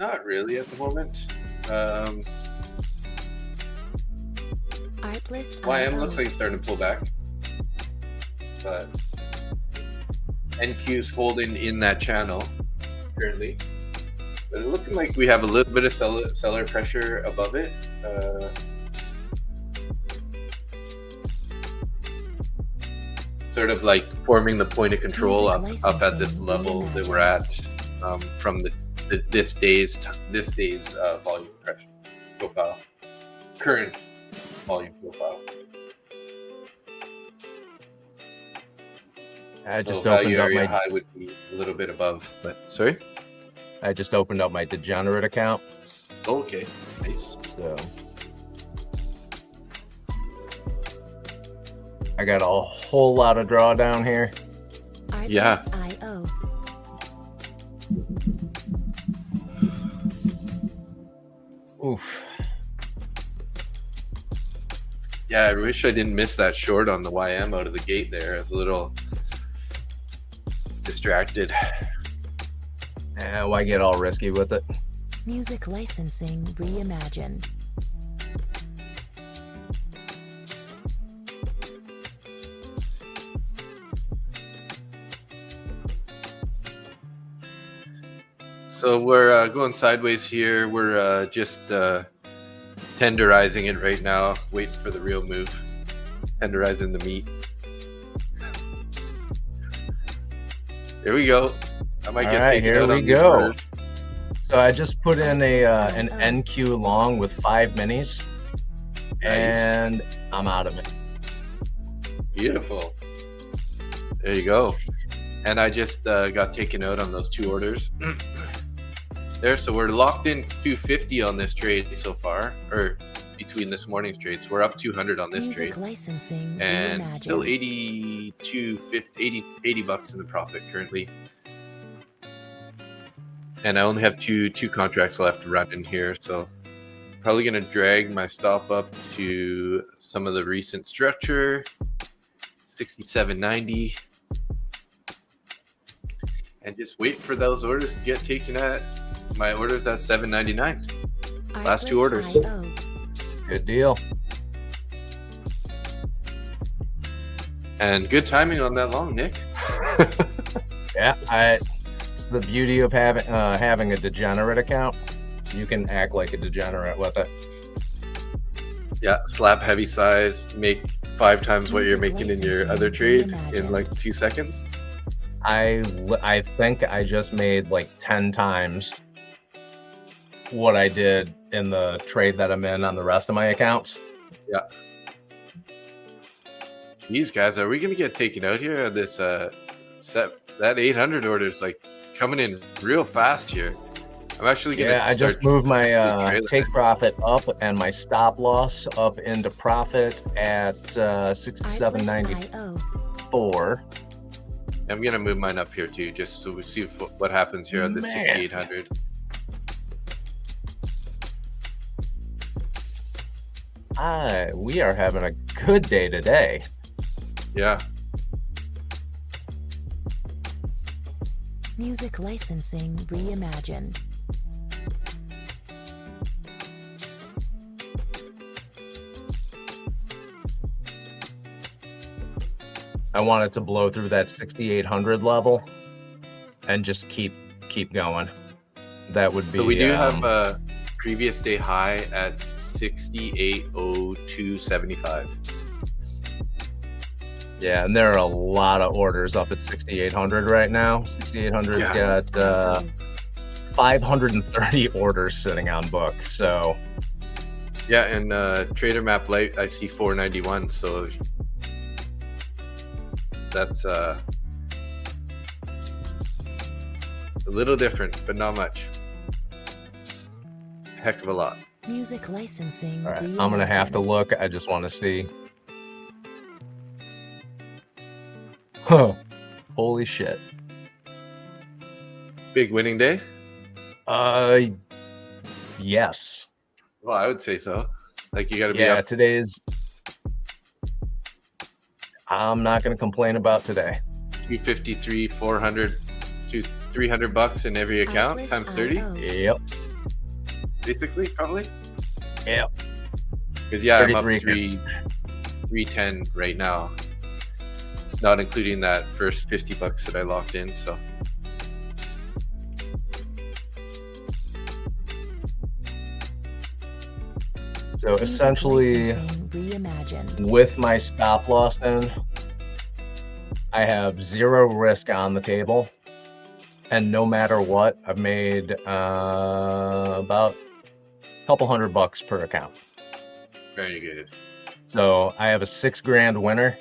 [SPEAKER 2] Not really at the moment.
[SPEAKER 1] Artlist.io.
[SPEAKER 2] YM looks like it's starting to pull back, but NQ's holding in that channel currently. But it looking like we have a little bit of seller pressure above it. Sort of like forming the point of control up at this level that we're at from this day's volume pressure profile, current volume profile.
[SPEAKER 3] I just
[SPEAKER 2] So value
[SPEAKER 3] opened up
[SPEAKER 2] area
[SPEAKER 3] my
[SPEAKER 2] high would be a little bit above, but sorry.
[SPEAKER 3] I just opened up my degenerate account.
[SPEAKER 2] Okay, nice.
[SPEAKER 3] So I got a whole lot of drawdown here.
[SPEAKER 2] Yeah.
[SPEAKER 1] Artlist.io.
[SPEAKER 3] Oof.
[SPEAKER 2] Yeah, I wish I didn't miss that short on the YM out of the gate there. I was a little distracted.
[SPEAKER 3] Why get all risky with it?
[SPEAKER 1] Music licensing reimagined.
[SPEAKER 2] So we're going sideways here. We're just tenderizing it right now, waiting for the real move. Tenderizing the meat. There we go. I might get
[SPEAKER 3] All right,
[SPEAKER 2] taken
[SPEAKER 3] here
[SPEAKER 2] out
[SPEAKER 3] we
[SPEAKER 2] on these
[SPEAKER 3] go.
[SPEAKER 2] orders.
[SPEAKER 3] So I just put in an NQ long with 5 minis, and I'm out of it.
[SPEAKER 2] Beautiful. There you go. And I just got taken out on those 2 orders. There, so we're locked in 250 on this trade so far, or between this morning's trades. We're up 200 on this
[SPEAKER 1] Music
[SPEAKER 2] trade,
[SPEAKER 1] licensing
[SPEAKER 2] and
[SPEAKER 1] reimagined.
[SPEAKER 2] still 80 bucks in the profit currently. And I only have two contracts left to run in here, so Probably going to drag my stop up to some of the recent structure, 67.90, and just wait for those orders to get taken at my orders at 7.99. Last two orders.
[SPEAKER 3] Good deal.
[SPEAKER 2] And good timing on that long, Nick.
[SPEAKER 3] Yeah, it's the beauty of having a degenerate account. You can act like a degenerate with it.
[SPEAKER 2] Yeah, slap heavy size, make 5 times what you're making in your other trade in like 2 seconds.
[SPEAKER 3] I think I just made like 10 times what I did in the trade that I'm in on the rest of my accounts.
[SPEAKER 2] Yeah. These guys, are we gonna get taken out here? This set that 800 order is like coming in real fast here. I'm actually gonna.
[SPEAKER 3] Yeah, I just moved my take profit up and my stop loss up into profit at 67.94.
[SPEAKER 2] I'm gonna move mine up here too, just so we see what happens here on the 6,800.
[SPEAKER 3] We are having a good day today.
[SPEAKER 2] Yeah.
[SPEAKER 1] Music licensing reimagined.
[SPEAKER 3] I wanted to blow through that 6,800 level and just keep going. That would be.
[SPEAKER 2] So we do have a previous day high at 6802.75.
[SPEAKER 3] Yeah, and there are a lot of orders up at 6,800 right now. 6,800's got 530 orders sitting on book. So.
[SPEAKER 2] Yeah, and Trader Map Lite, I see 491. So. That's a little different, but not much. Heck of a lot.
[SPEAKER 1] Music licensing.
[SPEAKER 3] All right, I'm gonna have to look. I just want to see. Huh! Holy shit!
[SPEAKER 2] Big winning day.
[SPEAKER 3] Yes.
[SPEAKER 2] Well, I would say so. Like you got to be.
[SPEAKER 3] Yeah,
[SPEAKER 2] up.
[SPEAKER 3] today's. I'm not going to complain about today.
[SPEAKER 2] 253, 400 to $300 in every account times 30.
[SPEAKER 3] Yep.
[SPEAKER 2] Basically, probably.
[SPEAKER 3] Yep.
[SPEAKER 2] Because I'm up 310 right now, not including that first $50 that I locked in. So.
[SPEAKER 3] So essentially, with my stop loss in, I have 0 risk on the table, and no matter what, I've made about a couple $100 per account.
[SPEAKER 2] Very good.
[SPEAKER 3] So I have a $6,000 winner,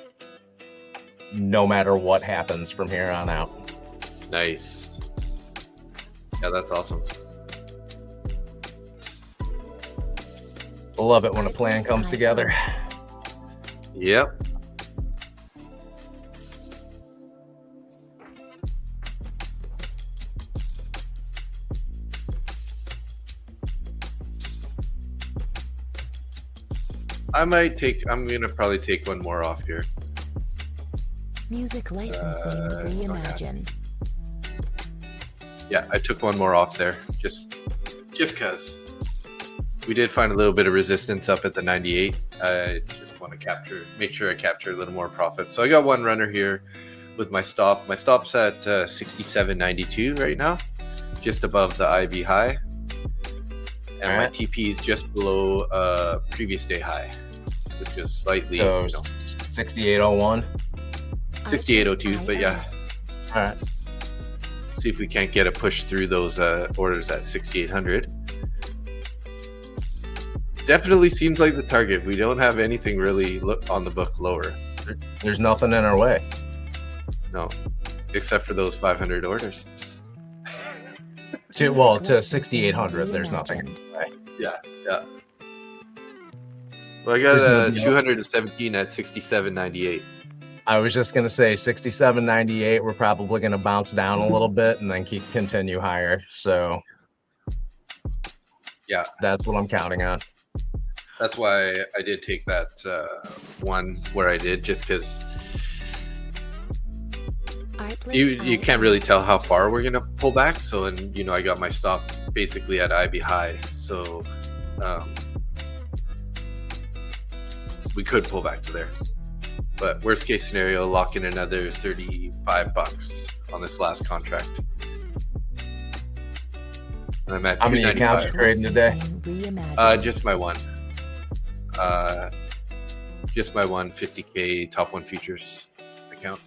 [SPEAKER 3] no matter what happens from here on out.
[SPEAKER 2] Nice. Yeah, that's awesome.
[SPEAKER 3] I love it when a plan comes together.
[SPEAKER 2] Yep. I'm gonna probably take one more off here.
[SPEAKER 1] Music licensing reimagined.
[SPEAKER 2] Yeah, I took one more off there, just cause. We did find a little bit of resistance up at the 98. I just want to make sure I capture a little more profit. So I got one runner here with my stop. My stop's at 67.92 right now, just above the IV high. And my TP is just below previous day high, which is slightly,
[SPEAKER 3] 68.01.
[SPEAKER 2] 68.02, but yeah.
[SPEAKER 3] All right.
[SPEAKER 2] See if we can't get a push through those orders at 6,800. Definitely seems like the target. We don't have anything really on the book lower.
[SPEAKER 3] There's nothing in our way.
[SPEAKER 2] No, except for those 500 orders.
[SPEAKER 3] To 6,800, there's nothing.
[SPEAKER 2] Yeah. Well, I got a 217 at 67.98.
[SPEAKER 3] I was just gonna say 67.98. We're probably gonna bounce down a little bit and then continue higher. So
[SPEAKER 2] yeah,
[SPEAKER 3] that's what I'm counting on.
[SPEAKER 2] That's why I did take that one where I did, just because you can't really tell how far we're gonna pull back. So, and I got my stop basically at IB high, so we could pull back to there. But worst case scenario, lock in another $35 on this last contract. And I'm at
[SPEAKER 3] How many accounts you're trading today?
[SPEAKER 2] Just my one. Just my one 50K top one futures account.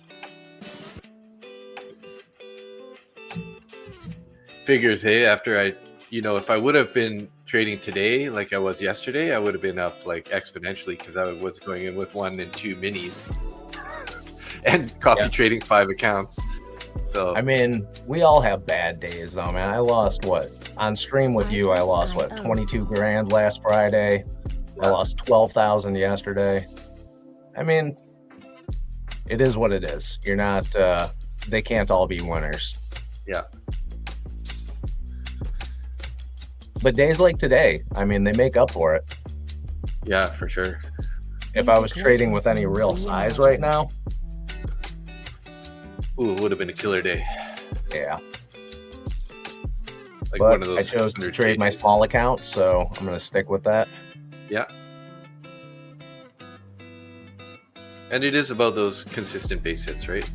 [SPEAKER 2] Figures, hey, after I, if I would have been trading today like I was yesterday, I would have been up like exponentially, because I was going in with 1 and 2 minis and copy trading 5 accounts. So
[SPEAKER 3] I mean, we all have bad days though, man. I lost on stream with you, I lost 22 grand last Friday. I lost 12,000 yesterday. I mean, it is what it is. You're not they can't all be winners.
[SPEAKER 2] Yeah.
[SPEAKER 3] But days like today, I mean, they make up for it.
[SPEAKER 2] Yeah, for sure.
[SPEAKER 3] If I was trading with any real size right now,
[SPEAKER 2] it would have been a killer day.
[SPEAKER 3] Yeah.
[SPEAKER 2] Like
[SPEAKER 3] but
[SPEAKER 2] one of those.
[SPEAKER 3] I chose to trade my small account, so I'm going to stick with that.
[SPEAKER 2] Yeah. And it is about those consistent base hits, right?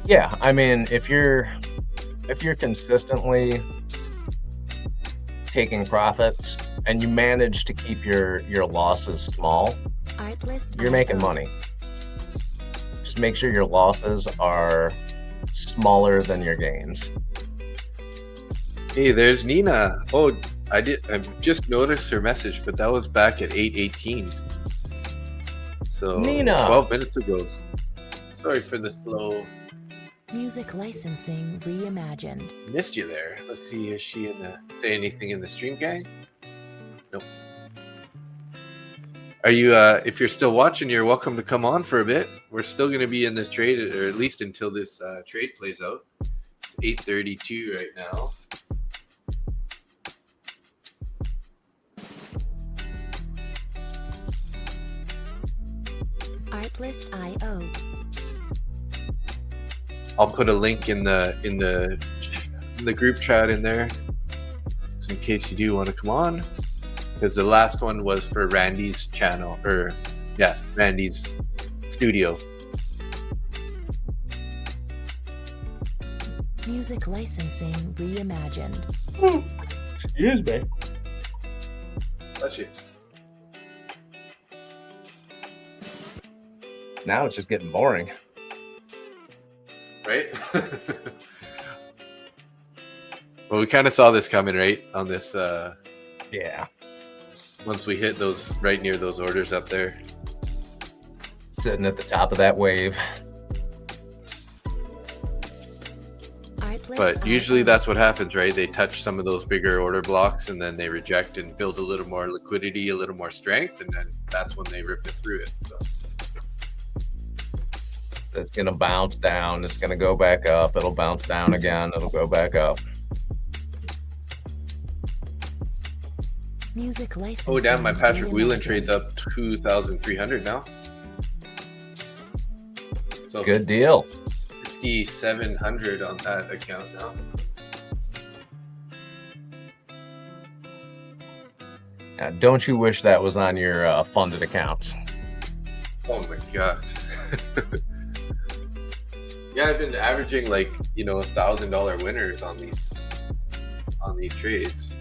[SPEAKER 3] Yeah, I mean, if you're consistently taking profits and you manage to keep your losses small, you're making money. Just make sure your losses are smaller than your gains.
[SPEAKER 2] Hey, there's Nina. Oh, I just noticed her message, but that was back at 8:18. So
[SPEAKER 3] Nina,
[SPEAKER 2] 12 minutes ago. Sorry for the slow.
[SPEAKER 1] Music licensing reimagined.
[SPEAKER 2] Missed you there. Let's see, is she say anything in the stream, gang? Nope. Are you if you're still watching, you're welcome to come on for a bit. We're still going to be in this trade, or at least until this trade plays out. It's 8:32 right now.
[SPEAKER 1] Artlist.io.
[SPEAKER 2] I'll put a link in the group chat in there, so in case you do want to come on, because the last one was for Randy's channel, Randy's studio.
[SPEAKER 1] Music licensing reimagined.
[SPEAKER 3] Excuse me.
[SPEAKER 2] Bless you.
[SPEAKER 3] Now it's just getting boring.
[SPEAKER 2] Right? Well, we kind of saw this coming, right? On this,
[SPEAKER 3] yeah.
[SPEAKER 2] Once we hit those right near those orders up there.
[SPEAKER 3] Sitting at the top of that wave.
[SPEAKER 2] But usually that's what happens, right? They touch some of those bigger order blocks and then they reject and build a little more liquidity, a little more strength, and then that's when they rip it through it. So
[SPEAKER 3] it's going to bounce down. It's going to go back up. It'll bounce down again. It'll go back up.
[SPEAKER 1] Music licensing.
[SPEAKER 2] Oh, damn, my Patrick Wieland trade's up 2,300 now. So
[SPEAKER 3] good deal.
[SPEAKER 2] 6,700 on that account now.
[SPEAKER 3] Now, don't you wish that was on your funded accounts?
[SPEAKER 2] Oh my god. Yeah, I've been averaging like, $1,000 winners on these trades.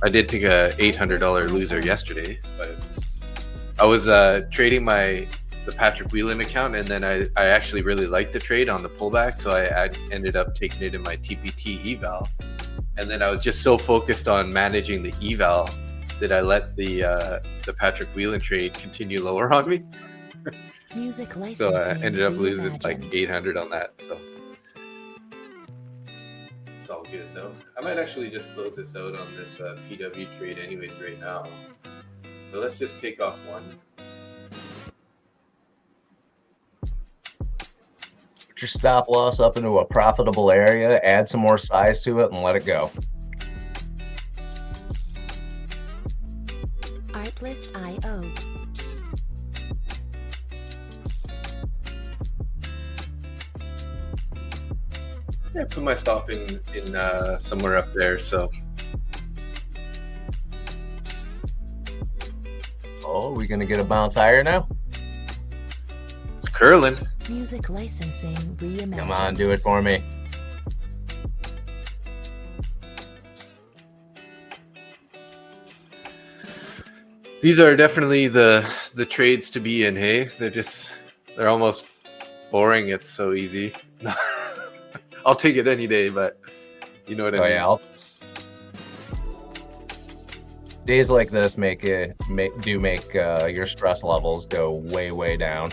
[SPEAKER 2] I did take a $800 loser yesterday, but I was trading the Patrick Wieland account, and then I actually really liked the trade on the pullback, so I ended up taking it in my TPT eval, and then I was just so focused on managing the eval that I let the Patrick Wieland trade continue lower on me.
[SPEAKER 1] Music licensing.
[SPEAKER 2] So I ended up losing like 800 on that. So it's all good though. I might actually just close this out on this PW trade anyways right now. So let's just take off one.
[SPEAKER 3] Put your stop loss up into a profitable area, add some more size to it, and let it go.
[SPEAKER 1] Artlist.io.
[SPEAKER 2] Yeah, I put my stop in somewhere up there. So
[SPEAKER 3] Oh, we gonna get a bounce higher now?
[SPEAKER 2] it's curling.
[SPEAKER 1] Music licensing reimagined.
[SPEAKER 3] Come on, do it for me.
[SPEAKER 2] These are definitely the trades to be in. Hey, they're almost boring. It's so easy. I'll take it any day, but you know what I mean.
[SPEAKER 3] Yeah, days like this make your stress levels go way down.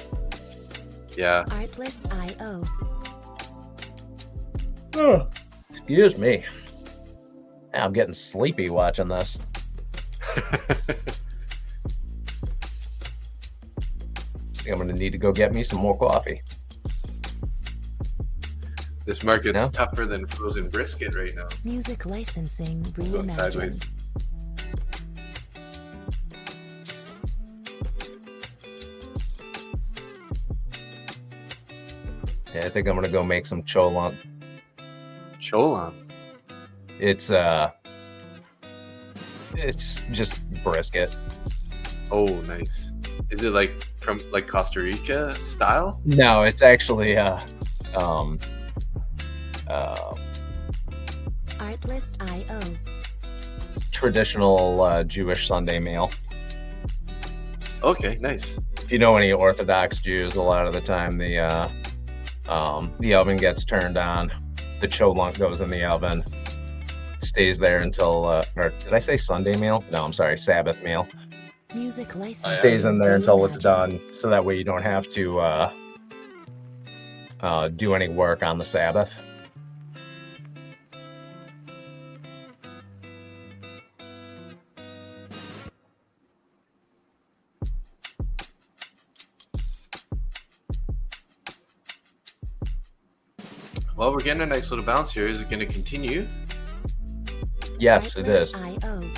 [SPEAKER 2] Yeah.
[SPEAKER 1] Artlist.io.
[SPEAKER 3] Oh, excuse me. I'm getting sleepy watching this. I think I'm gonna need to go get me some more coffee.
[SPEAKER 2] This market's
[SPEAKER 3] No?
[SPEAKER 2] tougher than frozen brisket right now.
[SPEAKER 1] Music licensing
[SPEAKER 2] Going sideways.
[SPEAKER 1] reimagined.
[SPEAKER 3] Yeah, I think I'm gonna go make some cholent.
[SPEAKER 2] Cholan.
[SPEAKER 3] It's just brisket.
[SPEAKER 2] Oh, nice. Is it like from like Costa Rica style?
[SPEAKER 3] No, it's actually
[SPEAKER 1] Artlist.io.
[SPEAKER 3] traditional Jewish Sunday meal.
[SPEAKER 2] Okay, nice.
[SPEAKER 3] If you know any Orthodox Jews, a lot of the time the oven gets turned on, the cholent goes in the oven, stays there until or did I say Sunday meal? No, I'm sorry, Sabbath meal.
[SPEAKER 1] Music licensing
[SPEAKER 3] Stays in there until it's
[SPEAKER 1] reimagined.
[SPEAKER 3] done, so that way you don't have to do any work on the Sabbath.
[SPEAKER 2] Well, we're getting a nice little bounce here. Is it going to continue?
[SPEAKER 3] Yes, it is.
[SPEAKER 1] Artlist.io.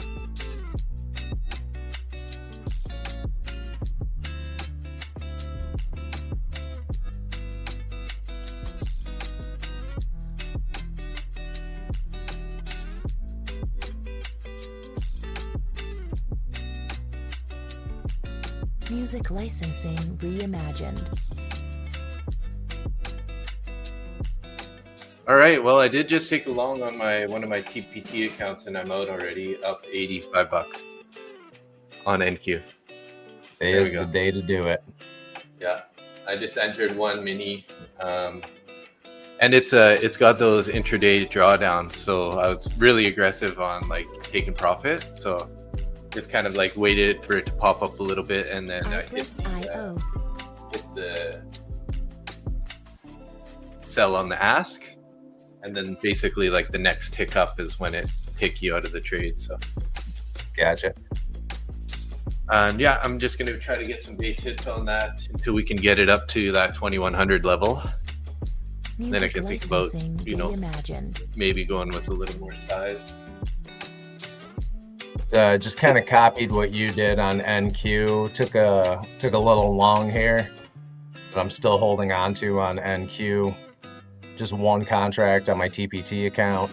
[SPEAKER 1] Music licensing reimagined.
[SPEAKER 2] All right. Well, I did just take a long on one of my TPT accounts, and I'm out already, up $85 on NQ.
[SPEAKER 3] Today is the day to do it.
[SPEAKER 2] Yeah, I just entered one mini, and it's got those intraday drawdowns. So I was really aggressive on like taking profit. So just kind of like waited for it to pop up a little bit, and then I hit the sell on the ask. And then basically like the next tick up is when it take you out of the trade. So
[SPEAKER 3] Gotcha.
[SPEAKER 2] yeah, I'm just going to try to get some base hits on that until we can get it up to that 2100 level.
[SPEAKER 1] Music
[SPEAKER 2] Then I can think about,
[SPEAKER 1] licensing
[SPEAKER 2] reimagined. Maybe going with a little more size.
[SPEAKER 3] Just kind of copied what you did on NQ. Took a little long here, but I'm still holding on to on NQ. Just one contract on my TPT account.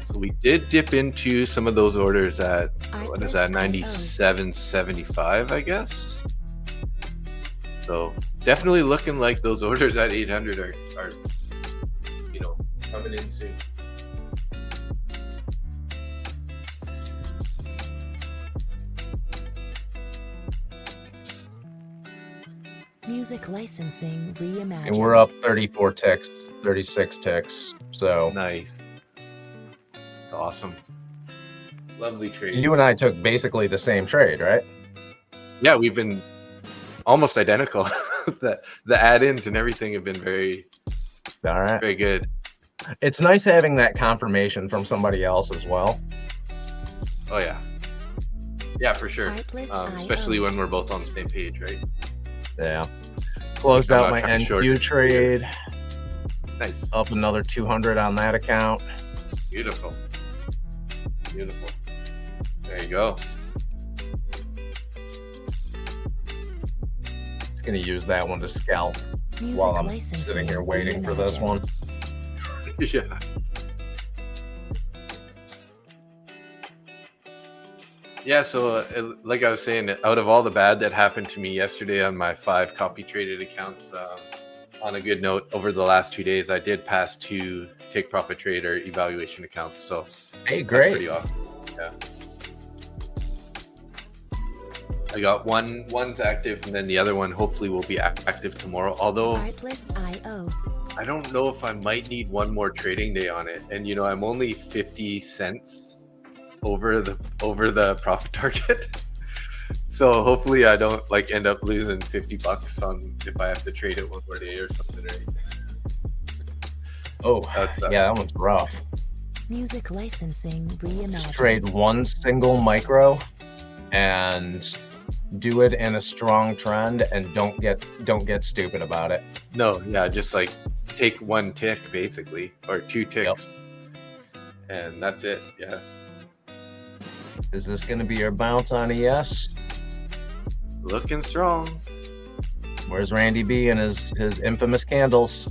[SPEAKER 2] So we did dip into some of those orders at, what is that, 97.75, I guess. So definitely looking like those orders at 800 are coming in soon.
[SPEAKER 1] Music licensing reimagined.
[SPEAKER 3] And we're up 34 ticks, 36 ticks. So
[SPEAKER 2] Nice. It's awesome. Lovely trade.
[SPEAKER 3] you and I took basically the same trade, right?
[SPEAKER 2] Yeah, we've been almost identical. The add-ins and everything have been very,
[SPEAKER 3] All right.
[SPEAKER 2] very good.
[SPEAKER 3] It's nice having that confirmation from somebody else as well.
[SPEAKER 2] Oh yeah. Yeah, for sure.
[SPEAKER 1] Artlist.io.
[SPEAKER 2] Especially when we're both on the same page, right?
[SPEAKER 3] Yeah. Closed
[SPEAKER 2] I'm
[SPEAKER 3] out
[SPEAKER 2] not
[SPEAKER 3] my
[SPEAKER 2] trying to short
[SPEAKER 3] NQ
[SPEAKER 2] it.
[SPEAKER 3] trade.
[SPEAKER 2] Nice.
[SPEAKER 3] Up another 200 on that account.
[SPEAKER 2] Beautiful. Beautiful. There you go.
[SPEAKER 3] Just gonna use that one to scalp
[SPEAKER 1] Music
[SPEAKER 3] while I'm
[SPEAKER 1] licensing
[SPEAKER 3] sitting here waiting for this
[SPEAKER 1] reimagined.
[SPEAKER 3] one.
[SPEAKER 2] Yeah. Yeah, so like I was saying, out of all the bad that happened to me yesterday on my 5 copy traded accounts, on a good note, over the last 2 days, I did pass 2 take profit trader evaluation accounts. So
[SPEAKER 3] Hey,
[SPEAKER 2] that's
[SPEAKER 3] great.
[SPEAKER 2] pretty awesome. Yeah. I got one's active, and then the other one hopefully will be active tomorrow. Although
[SPEAKER 1] Artlist.io.
[SPEAKER 2] I don't know if I might need one more trading day on it. And you know, I'm only 50 cents over the profit target. So hopefully I don't like end up losing $50 on if I have to trade it one more day or something, right?
[SPEAKER 3] Oh,
[SPEAKER 2] That's,
[SPEAKER 3] yeah, that one's rough.
[SPEAKER 1] Music licensing
[SPEAKER 3] Just
[SPEAKER 1] reimagined.
[SPEAKER 3] trade one single micro and do it in a strong trend, and don't get stupid about it.
[SPEAKER 2] No, yeah, just like take one tick basically, or 2 ticks. And that's it. Yeah.
[SPEAKER 3] Is this going to be your bounce on ES?
[SPEAKER 2] Looking strong.
[SPEAKER 3] Where's Randy B and his infamous candles?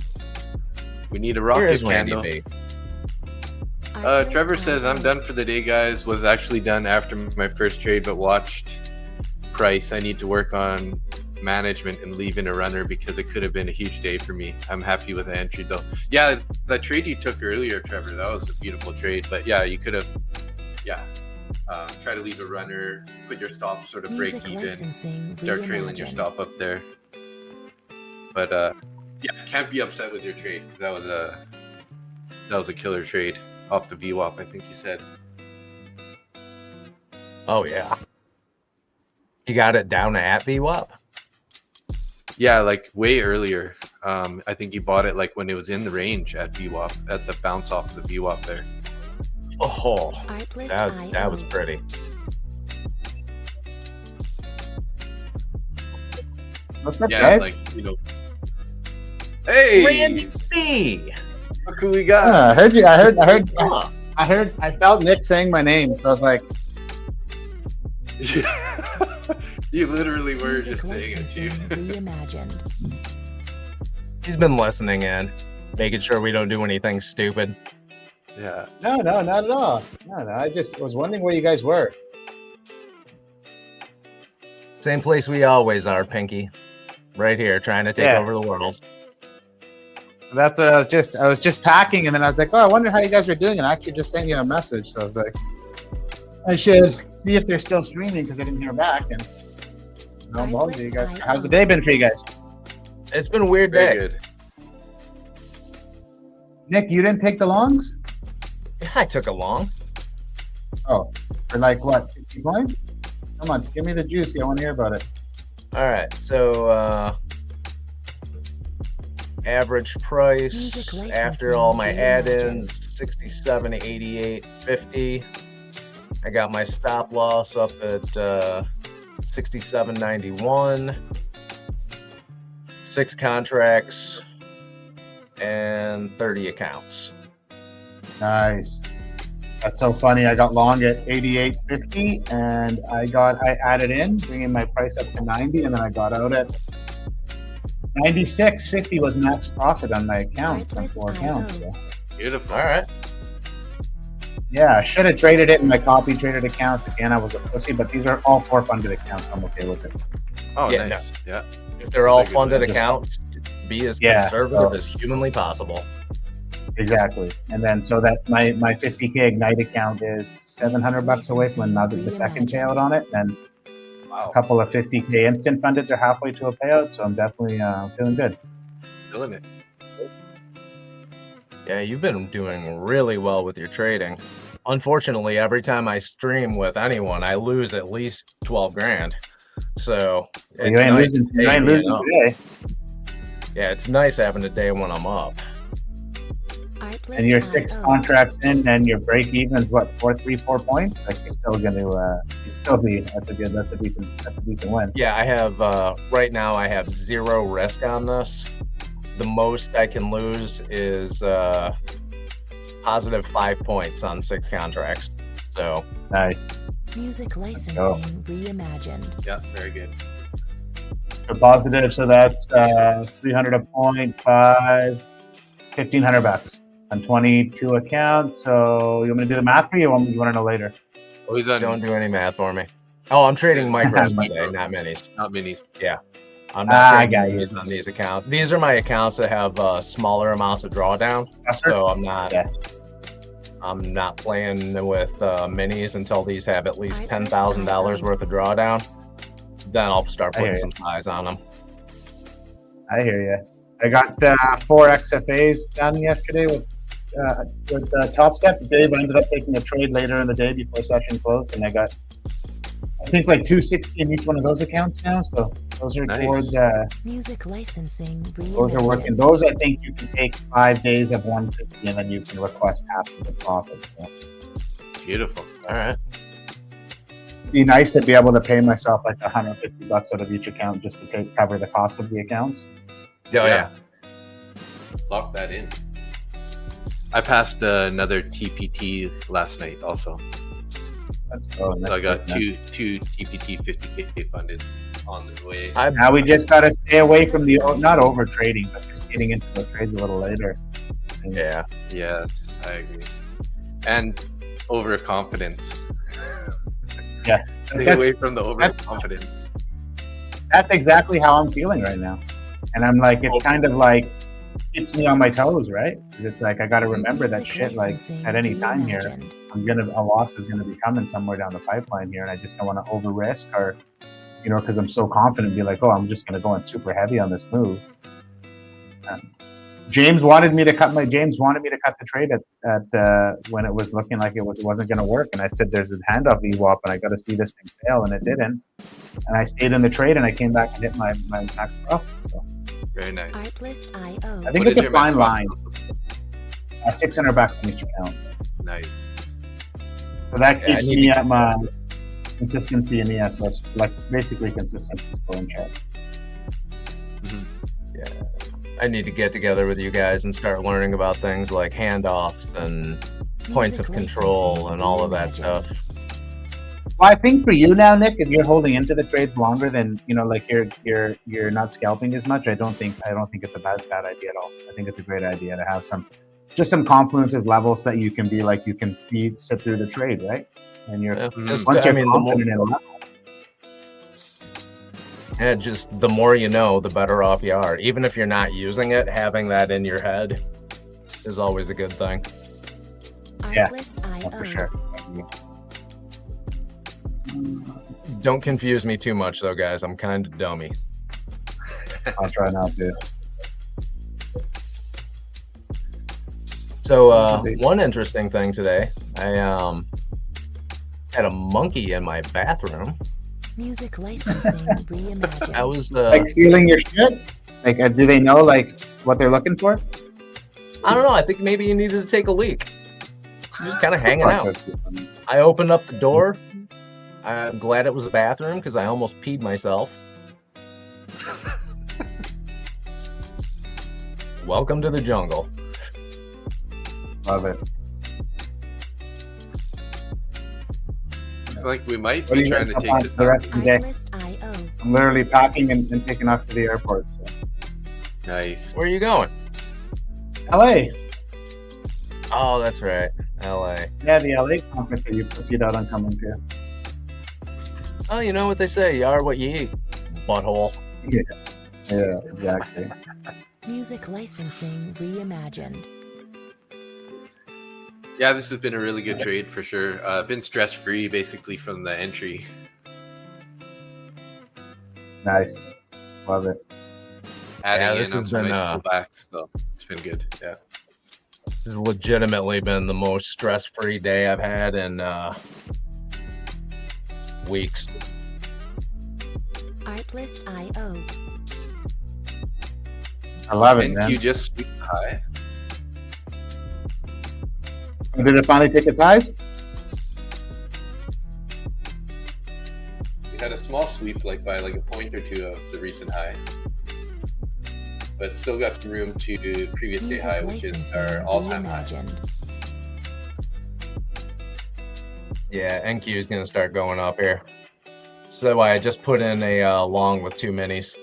[SPEAKER 2] We need a
[SPEAKER 3] Here
[SPEAKER 2] rocket
[SPEAKER 3] is Randy
[SPEAKER 2] candle.
[SPEAKER 3] B.
[SPEAKER 2] Trevor says, I'm done for the day, guys. Was actually done after my first trade, but watched price. I need to work on management and leave in a runner because it could have been a huge day for me. I'm happy with the entry though. Yeah, that trade you took earlier, Trevor, that was a beautiful trade. But yeah, you could have, try to leave a runner, put your stop sort of break
[SPEAKER 1] Music
[SPEAKER 2] even,
[SPEAKER 1] licensing
[SPEAKER 2] start trailing your
[SPEAKER 1] reimagined.
[SPEAKER 2] stop up there. But can't be upset with your trade because that was a killer trade off the VWAP, I think you said.
[SPEAKER 3] Oh yeah. You got it down at VWAP?
[SPEAKER 2] Yeah, like way earlier. I think you bought it like when it was in the range at VWAP, at the bounce off of the VWAP there.
[SPEAKER 3] Oh,
[SPEAKER 1] Artlist.io.
[SPEAKER 3] that was pretty.
[SPEAKER 4] What's up,
[SPEAKER 2] Yeah,
[SPEAKER 4] guys?
[SPEAKER 2] like, you know. Hey!
[SPEAKER 3] Randy B.
[SPEAKER 2] Look who we got.
[SPEAKER 4] I heard you. I felt Nick saying my name, so I was like,
[SPEAKER 2] You literally were
[SPEAKER 1] Music
[SPEAKER 2] just saying it
[SPEAKER 1] licensing
[SPEAKER 2] too.
[SPEAKER 1] reimagined.
[SPEAKER 3] He's been listening in, making sure we don't do anything stupid.
[SPEAKER 2] Yeah.
[SPEAKER 4] no, not at all. No, I just was wondering where you guys were.
[SPEAKER 3] Same place we always are, Pinky. Right here, trying to take
[SPEAKER 4] Yeah.
[SPEAKER 3] over the world.
[SPEAKER 4] That's what I was just packing, and then I was like, oh, I wonder how you guys were doing, and I actually just sent you a message. So I was like, I should see if they're still streaming because I didn't hear back. And no, well, you guys, how's the day been for you guys?
[SPEAKER 3] It's been a weird
[SPEAKER 2] Very
[SPEAKER 3] day.
[SPEAKER 2] good.
[SPEAKER 4] Nick, you didn't take the longs?
[SPEAKER 3] I took a long.
[SPEAKER 4] Oh, for like what, 50 points? Come on, give me the juicy. I want to hear about it.
[SPEAKER 3] All right, so average price
[SPEAKER 1] Music licensing
[SPEAKER 3] after all my
[SPEAKER 1] reimagined.
[SPEAKER 3] add-ins 67, 88, 50. I got my stop loss up at 67.91. 6 contracts and 30 accounts.
[SPEAKER 4] Nice. That's so funny. I got long at 88.50, and I added in, bringing my price up to 90, and then I got out at 96.50 was max profit on my accounts, on 4 accounts. So.
[SPEAKER 2] Beautiful.
[SPEAKER 3] All right.
[SPEAKER 4] Yeah, I should have traded it in my copy traded accounts. Again, I was a pussy, but these are all 4 funded accounts. I'm okay with it.
[SPEAKER 2] Oh,
[SPEAKER 3] Yeah,
[SPEAKER 2] nice. Yeah.
[SPEAKER 3] If they're all
[SPEAKER 2] That's a good
[SPEAKER 3] funded
[SPEAKER 4] one.
[SPEAKER 3] accounts, be as
[SPEAKER 4] Yeah,
[SPEAKER 3] conservative
[SPEAKER 4] so-
[SPEAKER 3] as humanly possible.
[SPEAKER 4] Exactly. And then so that my 50K Ignite account is $700 away from another the second payout on it, and
[SPEAKER 2] Wow.
[SPEAKER 4] a couple of 50K instant fundeds are halfway to a payout. So I'm definitely feeling good.
[SPEAKER 2] Feeling it.
[SPEAKER 3] Yeah, you've been doing really well with your trading. Unfortunately, every time I stream with anyone, I lose at least 12 grand. So
[SPEAKER 4] Well, you ain't losing. You ain't losing today.
[SPEAKER 3] Yeah, it's nice having a day when I'm up.
[SPEAKER 4] And you're 6 contracts in, and your break even is what, 4 points? Like you're still going to, you still be. That's a decent win.
[SPEAKER 3] Yeah, I have right now I have 0 risk on this, the most I can lose is positive 5 points on 6 contracts. So
[SPEAKER 4] Nice.
[SPEAKER 1] Music licensing reimagined.
[SPEAKER 2] Yeah, very good.
[SPEAKER 4] So positive, so that's 300 a point, 1,500 bucks on 22 accounts. So you want me to do the math for you, or you want to know later?
[SPEAKER 2] Oh, he's on.
[SPEAKER 3] don't do any math for me. Oh, I'm trading micros today,
[SPEAKER 2] Micros.
[SPEAKER 3] not minis.
[SPEAKER 2] Not minis.
[SPEAKER 3] Yeah. I'm not
[SPEAKER 4] I
[SPEAKER 3] trading
[SPEAKER 4] got you.
[SPEAKER 3] minis on these accounts. These are my accounts that have smaller amounts of drawdown. So I'm not
[SPEAKER 4] Yeah.
[SPEAKER 3] I'm not playing with minis until these have at least $10,000 worth of drawdown. Then I'll start
[SPEAKER 4] I hear
[SPEAKER 3] putting
[SPEAKER 4] you.
[SPEAKER 3] some size on them.
[SPEAKER 4] I hear you. I got 4 XFAs done yesterday with Top Step. Dave ended up taking a trade later in the day before session closed, and I got, I think, like 260 in each one of those accounts now. So those are
[SPEAKER 2] Nice.
[SPEAKER 4] towards
[SPEAKER 1] Music licensing
[SPEAKER 4] those are working.
[SPEAKER 1] reimagined.
[SPEAKER 4] Those, I think, you can take 5 days of 150, and then you can request half of the profit. So
[SPEAKER 2] Beautiful.
[SPEAKER 3] All right.
[SPEAKER 4] it'd be nice to be able to pay myself like $150 out of each account just to cover the cost of the accounts.
[SPEAKER 3] Oh, yeah.
[SPEAKER 2] Lock that in. I passed another TPT last night also.
[SPEAKER 4] That's
[SPEAKER 2] So I got
[SPEAKER 4] good,
[SPEAKER 2] two TPT 50K funded on the way.
[SPEAKER 4] Now we just got to stay away from the not over trading, but just getting into those trades a little later. And
[SPEAKER 3] Yeah.
[SPEAKER 2] Yes, I agree. And overconfidence.
[SPEAKER 4] Yeah.
[SPEAKER 2] Stay
[SPEAKER 4] That's-
[SPEAKER 2] away from the overconfidence.
[SPEAKER 4] That's exactly how I'm feeling right now, and I'm like, it's kind of like keeps me on my toes, right? Because it's like I got to remember that
[SPEAKER 1] Music
[SPEAKER 4] shit. Like
[SPEAKER 1] licensing
[SPEAKER 4] at any time here,
[SPEAKER 1] reimagined.
[SPEAKER 4] a loss is gonna be coming somewhere down the pipeline here, and I just don't want to over risk or, because I'm so confident, be like, oh, I'm just gonna go in super heavy on this move. James wanted me to cut the trade at when it was looking like it wasn't going to work, and I said there's a handoff VWAP and I got to see this thing fail, and it didn't, and I stayed in the trade and I came back and hit my max profit. So
[SPEAKER 2] Very nice.
[SPEAKER 1] Artlist.io.
[SPEAKER 4] I think
[SPEAKER 2] What
[SPEAKER 4] it's
[SPEAKER 2] is
[SPEAKER 4] a
[SPEAKER 2] your max
[SPEAKER 4] fine line.
[SPEAKER 2] profit?
[SPEAKER 4] $600 in each account,
[SPEAKER 2] Nice.
[SPEAKER 4] so that
[SPEAKER 3] Yeah, I
[SPEAKER 4] keeps
[SPEAKER 3] need
[SPEAKER 4] me
[SPEAKER 3] to-
[SPEAKER 4] at my consistency in the so it's like basically consistency score in check.
[SPEAKER 3] Yeah. I need to get together with you guys and start learning about things like handoffs and points of
[SPEAKER 1] Music
[SPEAKER 3] control
[SPEAKER 1] licensing
[SPEAKER 3] and all of that
[SPEAKER 1] reimagined.
[SPEAKER 3] stuff.
[SPEAKER 4] Well, I think for you now, Nick, if you're holding into the trades longer than like you're not scalping as much, I don't think it's a bad idea at all. I think it's a great idea to have some confluence as levels that you can be like you can sit through the trade, right? And you're
[SPEAKER 3] Yeah,
[SPEAKER 2] Mhm.
[SPEAKER 3] just,
[SPEAKER 4] once
[SPEAKER 3] I
[SPEAKER 4] you're
[SPEAKER 3] mean,
[SPEAKER 4] confident in a level.
[SPEAKER 3] just the more you know, the better off you are. Even if you're not using it, having that in your head is always a good thing.
[SPEAKER 4] Yeah.
[SPEAKER 1] Artlist.io.
[SPEAKER 4] For sure.
[SPEAKER 3] Don't confuse me too much, though, guys. I'm kind of dummy.
[SPEAKER 4] I'll try not to.
[SPEAKER 3] So one interesting thing today, I had a monkey in my bathroom.
[SPEAKER 1] Music licensing reimagined.
[SPEAKER 3] I was
[SPEAKER 4] Like stealing your shit? Like, do they know like what they're looking for?
[SPEAKER 3] I don't know. I think maybe you needed to take a leak. Just kind of hanging out. I opened up the door. I'm glad it was a bathroom because I almost peed myself. Welcome to the jungle.
[SPEAKER 4] Love it.
[SPEAKER 2] I feel like we might
[SPEAKER 4] What do
[SPEAKER 2] be
[SPEAKER 4] you
[SPEAKER 2] trying
[SPEAKER 4] guys
[SPEAKER 2] to take
[SPEAKER 4] have
[SPEAKER 2] this
[SPEAKER 4] for the rest of the day?
[SPEAKER 1] Artlist.io.
[SPEAKER 4] I'm literally packing and taking off to the airport. So.
[SPEAKER 2] Nice.
[SPEAKER 3] Where are you going?
[SPEAKER 4] LA.
[SPEAKER 3] Oh, that's right. LA.
[SPEAKER 4] Yeah, the LA conference that you proceed out on coming to.
[SPEAKER 3] Oh, you know what they say. You are what you eat. Butthole.
[SPEAKER 4] Yeah, exactly.
[SPEAKER 1] Music licensing reimagined.
[SPEAKER 2] Yeah, this has been a really good trade for sure. Been stress free basically from the entry.
[SPEAKER 4] Nice. Love it.
[SPEAKER 2] Adding
[SPEAKER 3] this
[SPEAKER 2] in on
[SPEAKER 3] has
[SPEAKER 2] some
[SPEAKER 3] been,
[SPEAKER 2] nice pullbacks, so it's been good. Yeah.
[SPEAKER 3] This has legitimately been the most stress-free day I've had in weeks.
[SPEAKER 1] Artlist.io.
[SPEAKER 4] I love it,
[SPEAKER 2] And
[SPEAKER 4] man.
[SPEAKER 2] you just sweep high.
[SPEAKER 4] Did it finally take its highs?
[SPEAKER 2] We had a small sweep like by like a point or two of the recent high. but still got some room to do previous day
[SPEAKER 1] Music
[SPEAKER 2] high, which is our
[SPEAKER 1] licensing
[SPEAKER 2] all-time high.
[SPEAKER 1] reimagined.
[SPEAKER 3] Yeah, NQ is gonna start going up here. So I just put in a long with 2 minis.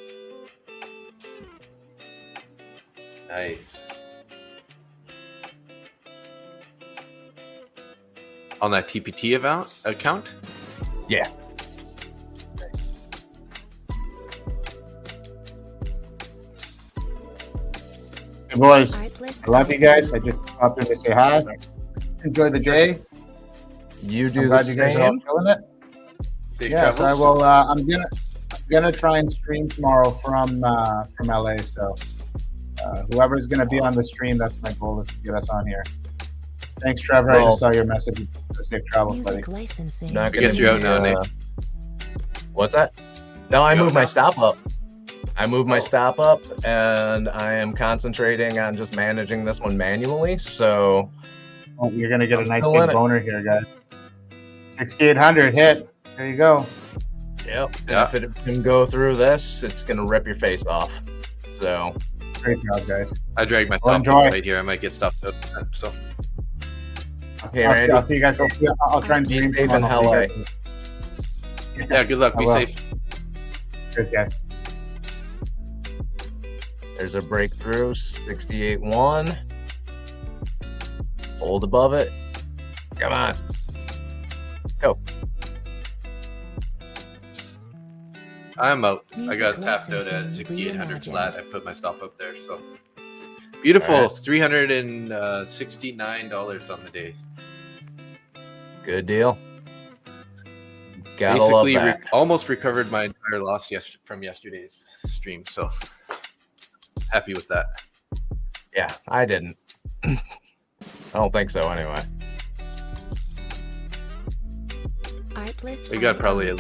[SPEAKER 2] Nice. On that TPT account?
[SPEAKER 3] Yeah.
[SPEAKER 2] Nice.
[SPEAKER 4] Hey boys,
[SPEAKER 1] Artlist
[SPEAKER 4] I love you guys. I just popped in to say hi. Enjoy the day.
[SPEAKER 3] You
[SPEAKER 4] I'm
[SPEAKER 3] do the
[SPEAKER 4] glad you guys are all
[SPEAKER 3] same.
[SPEAKER 4] killing it.
[SPEAKER 2] Safe
[SPEAKER 4] Yes, I
[SPEAKER 2] travels.
[SPEAKER 4] will. I'm gonna try and stream tomorrow from LA. So whoever's gonna be on the stream, that's my goal, is to get us on here. Thanks, Trevor. I
[SPEAKER 3] Well-
[SPEAKER 4] just saw your message. Safe travels, buddy.
[SPEAKER 1] Music licensing.
[SPEAKER 3] Not
[SPEAKER 2] I guess you're out now,
[SPEAKER 3] uh,
[SPEAKER 2] Nick.
[SPEAKER 3] What's that? No, I
[SPEAKER 2] You out
[SPEAKER 3] moved my
[SPEAKER 2] now?
[SPEAKER 3] stop up. I moved my
[SPEAKER 2] Oh.
[SPEAKER 3] stop up, and I am concentrating on just managing this one manually. So
[SPEAKER 4] Oh, you're gonna get a
[SPEAKER 3] I'm
[SPEAKER 4] nice
[SPEAKER 3] still
[SPEAKER 4] big
[SPEAKER 3] in it.
[SPEAKER 4] boner here, guys. 6,800 hit. There you go.
[SPEAKER 3] yep.
[SPEAKER 2] Yeah.
[SPEAKER 3] If it can go through this, it's gonna rip your face off. So
[SPEAKER 4] Great job, guys.
[SPEAKER 2] I dragged my
[SPEAKER 4] Well,
[SPEAKER 2] stop
[SPEAKER 4] enjoy.
[SPEAKER 2] right here. I might get stopped up. So
[SPEAKER 3] Hey, Randy.
[SPEAKER 4] I'll see you guys. Hopefully, I'll try and
[SPEAKER 3] Be
[SPEAKER 4] stream
[SPEAKER 3] safe
[SPEAKER 4] tomorrow.
[SPEAKER 3] in
[SPEAKER 4] I'll see you
[SPEAKER 3] LA.
[SPEAKER 4] guys.
[SPEAKER 2] yeah, good luck.
[SPEAKER 4] I
[SPEAKER 2] Be
[SPEAKER 4] will.
[SPEAKER 2] safe.
[SPEAKER 4] Cheers, guys.
[SPEAKER 3] there's a breakthrough, 68.1. Hold above it. Come on. Go.
[SPEAKER 2] I'm out. I
[SPEAKER 1] Music
[SPEAKER 2] got tapped out at
[SPEAKER 1] licensing
[SPEAKER 2] 6,800
[SPEAKER 1] reimagined.
[SPEAKER 2] flat. I put my stop up there. So beautiful.
[SPEAKER 3] All right.
[SPEAKER 2] $369 on the day.
[SPEAKER 3] Good deal. Gotta love
[SPEAKER 2] Basically,
[SPEAKER 3] that.
[SPEAKER 2] almost recovered my entire loss from yesterday's stream. So happy with that.
[SPEAKER 3] Yeah, I didn't. I don't think so anyway.
[SPEAKER 1] Artlist.
[SPEAKER 2] You got
[SPEAKER 1] IO.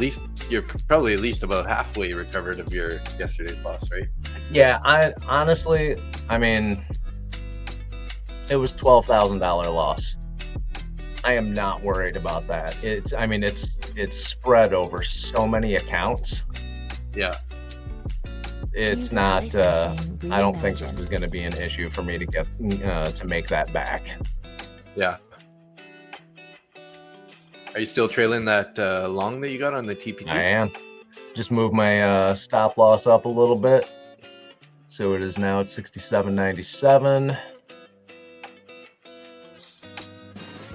[SPEAKER 2] you're probably at least about halfway recovered of your yesterday's loss, right?
[SPEAKER 3] Yeah, I honestly, I mean, it was $12,000 loss. I am not worried about that. It's spread over so many accounts.
[SPEAKER 2] Yeah.
[SPEAKER 3] It's
[SPEAKER 1] Music
[SPEAKER 3] not.
[SPEAKER 1] licensing
[SPEAKER 3] I don't think this
[SPEAKER 1] reimagined.
[SPEAKER 3] is going to be an issue for me to get to make that back.
[SPEAKER 2] Yeah. Are you still trailing that long that you got on the TPT?
[SPEAKER 3] I am. Just move my stop loss up a little bit, so it is now at 67.97.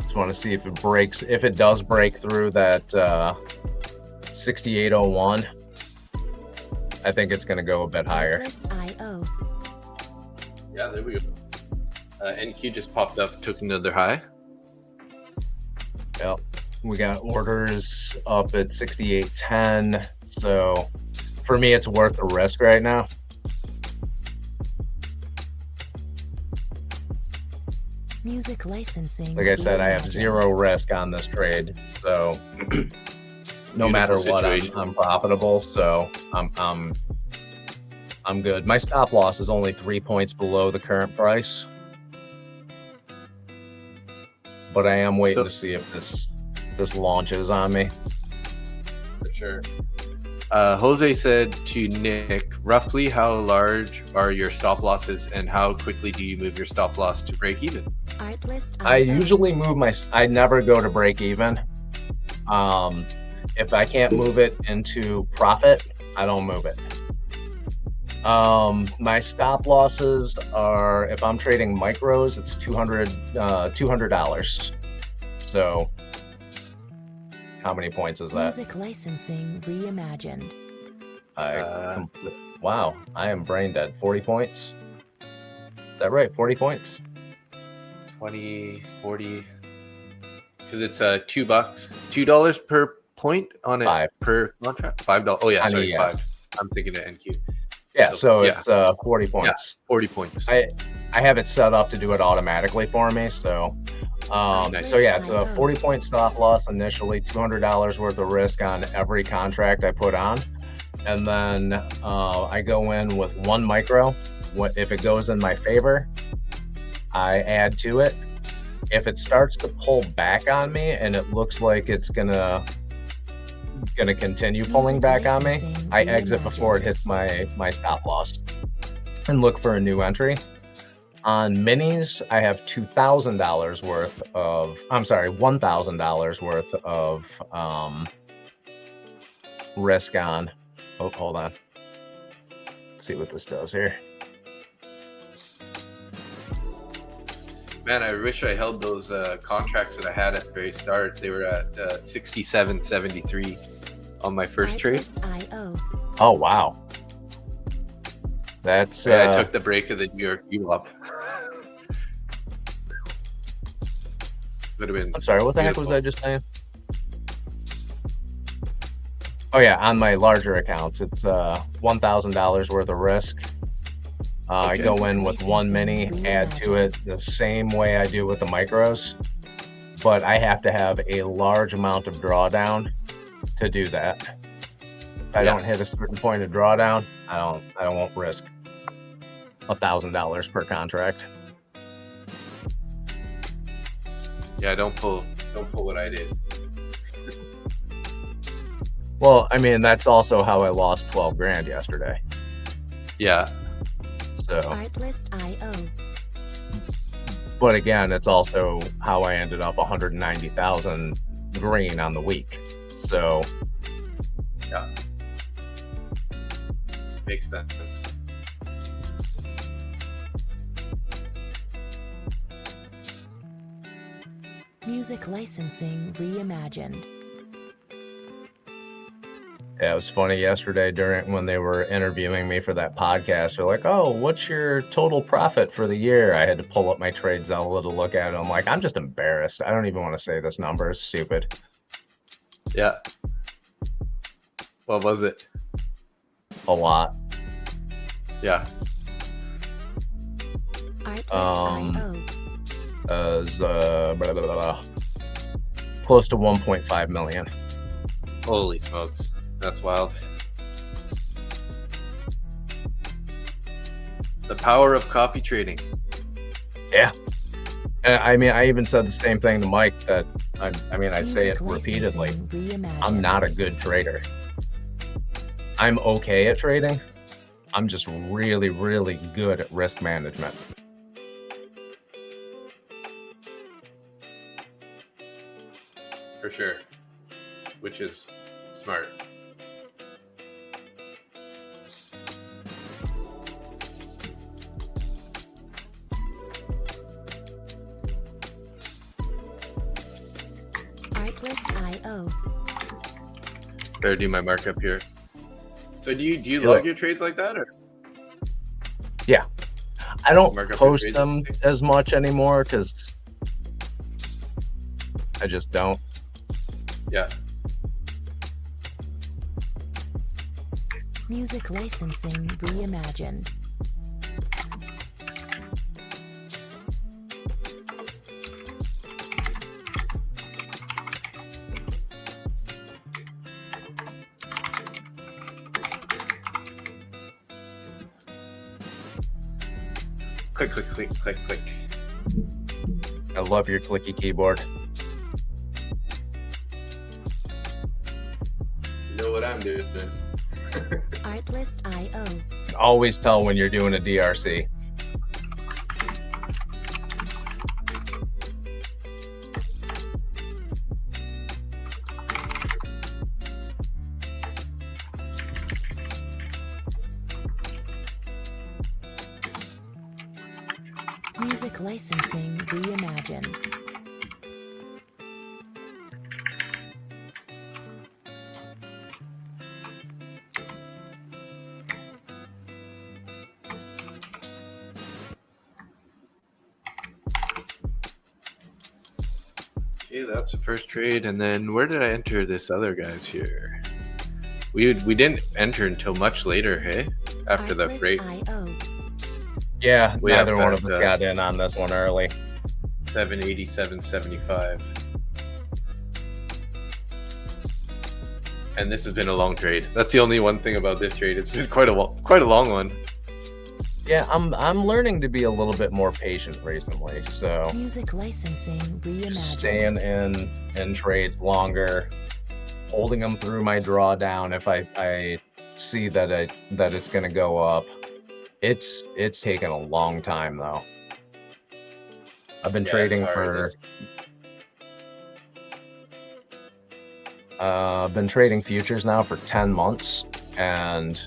[SPEAKER 3] Just want to see if it breaks. If it does break through that 68.01, I think it's going to go a bit higher.
[SPEAKER 1] Artlist IO.
[SPEAKER 2] Yeah, there we go. NQ just popped up, took another high.
[SPEAKER 3] Yep. We got orders up at 68.10. So for me, it's worth the risk right now.
[SPEAKER 1] Music licensing.
[SPEAKER 3] Like I said, I have
[SPEAKER 1] reimagined.
[SPEAKER 3] zero risk on this trade. So no matter what,
[SPEAKER 2] situation.
[SPEAKER 3] I'm profitable. So I'm good. My stop loss is only 3 points below the current price. But I am waiting
[SPEAKER 2] So-
[SPEAKER 3] to see if this launches on me.
[SPEAKER 2] For sure. Jose said to Nick, roughly how large are your stop losses and how quickly do you move your stop loss to break even?
[SPEAKER 1] Artlist
[SPEAKER 3] I
[SPEAKER 1] IO.
[SPEAKER 3] usually move I never go to break even. If I can't move it into profit, I don't move it. My stop losses are, if I'm trading micros, it's $200. So how many points is that?
[SPEAKER 1] Music licensing reimagined.
[SPEAKER 3] Wow, I am brain dead. 40 points. Is that right? 40 points?
[SPEAKER 2] 20, 40. Because it's $2 per point on it
[SPEAKER 3] 5.
[SPEAKER 2] per contract. $5. Oh, yeah,
[SPEAKER 3] On
[SPEAKER 2] sorry,
[SPEAKER 3] ES.
[SPEAKER 2] 5. I'm thinking of NQ.
[SPEAKER 3] Yeah,
[SPEAKER 2] So,
[SPEAKER 3] so
[SPEAKER 2] yeah.
[SPEAKER 3] it's 40 points.
[SPEAKER 2] 40 points.
[SPEAKER 3] I have it set up to do it automatically for me, so
[SPEAKER 2] Nice.
[SPEAKER 3] so yeah, it's a 40-point stop loss initially, $200 worth of risk on every contract I put on, and then I go in with 1 micro. If it goes in my favor, I add to it. If it starts to pull back on me and it looks like it's gonna continue pulling
[SPEAKER 1] Music
[SPEAKER 3] back on me,
[SPEAKER 1] licensing
[SPEAKER 3] I exit before it
[SPEAKER 1] reimagined.
[SPEAKER 3] hits my stop loss. and look for a new entry. On minis, I have $2,000 worth of, $1,000 worth of risk on. Oh, hold on. Let's see what this does here.
[SPEAKER 2] Man, I wish I held those contracts that I had at the very start. They were at 67.73 on my first trade.
[SPEAKER 1] IO.
[SPEAKER 3] Oh, wow. That's
[SPEAKER 2] Yeah, I took the break of the New York ULOP. Would have been.
[SPEAKER 3] I'm sorry, what the heck was
[SPEAKER 2] beautiful.
[SPEAKER 3] I just saying? Oh yeah, on my larger accounts, it's $1,000 worth of risk. I
[SPEAKER 2] Okay.
[SPEAKER 3] go in with one mini, add to it the same way I do with the micros, but I have to have a large amount of drawdown to do that. If I don't hit a certain point of drawdown, I won't risk $1,000 per contract.
[SPEAKER 2] Yeah, don't pull what I did.
[SPEAKER 3] Well, I mean, that's also how I lost 12 grand yesterday.
[SPEAKER 2] Yeah,
[SPEAKER 3] So,
[SPEAKER 1] Artlist.io.
[SPEAKER 3] but again, it's also how I ended up 190,000 green on the week. So,
[SPEAKER 2] makes sense.
[SPEAKER 1] Music licensing reimagined.
[SPEAKER 3] yeah, it was funny yesterday when they were interviewing me for that podcast. They're like, "Oh, what's your total profit for the year?" I had to pull up my trade Zella to look at it. I'm like, I'm just embarrassed. I don't even want to say this number. It's stupid.
[SPEAKER 2] Yeah. What was it?
[SPEAKER 3] A lot.
[SPEAKER 2] Yeah.
[SPEAKER 1] Artlist.io.
[SPEAKER 3] As close to 1.5 million.
[SPEAKER 2] Holy smokes. That's wild. The power of copy trading.
[SPEAKER 3] Yeah. I mean, I even said the same thing to Mike that I say it
[SPEAKER 1] Music
[SPEAKER 3] repeatedly.
[SPEAKER 1] licensing reimagined.
[SPEAKER 3] I'm not a good trader. I'm okay at trading. I'm just really, really good at risk management.
[SPEAKER 2] For sure. Which is smart.
[SPEAKER 1] Artlist.io.
[SPEAKER 2] Better do my markup here. So do you
[SPEAKER 3] Do
[SPEAKER 2] log
[SPEAKER 3] it.
[SPEAKER 2] your trades like that, or
[SPEAKER 3] Yeah. I don't
[SPEAKER 2] Mark up your
[SPEAKER 3] post
[SPEAKER 2] trades
[SPEAKER 3] them
[SPEAKER 2] and things?
[SPEAKER 3] as much anymore because I just don't.
[SPEAKER 2] yeah?
[SPEAKER 1] Music licensing reimagined.
[SPEAKER 2] Click, click, click, click, click.
[SPEAKER 3] I love your clicky keyboard.
[SPEAKER 2] You know what I'm doing?
[SPEAKER 1] Artlist.io.
[SPEAKER 3] Always tell when you're doing a DRC.
[SPEAKER 1] Music licensing reimagined.
[SPEAKER 2] Okay, that's the first trade, and then where did I enter this other guy's here? We didn't enter until much later, hey? After the break,
[SPEAKER 1] Artlist.io.
[SPEAKER 3] Yeah,
[SPEAKER 2] We
[SPEAKER 3] neither
[SPEAKER 2] have
[SPEAKER 3] one of
[SPEAKER 2] that,
[SPEAKER 3] us got in on this one early.
[SPEAKER 2] 787.75. And this has been a long trade. That's the only one thing about this trade. It's been quite a long one.
[SPEAKER 3] Yeah, I'm learning to be a little bit more patient recently. So
[SPEAKER 1] Music licensing
[SPEAKER 3] just
[SPEAKER 1] reimagined.
[SPEAKER 3] staying in trades longer, holding them through my drawdown if I see that it's going to go up. It's taken a long time though. I've been
[SPEAKER 2] Yeah,
[SPEAKER 3] trading
[SPEAKER 2] it's hard.
[SPEAKER 3] for I've been trading futures now for 10 months, and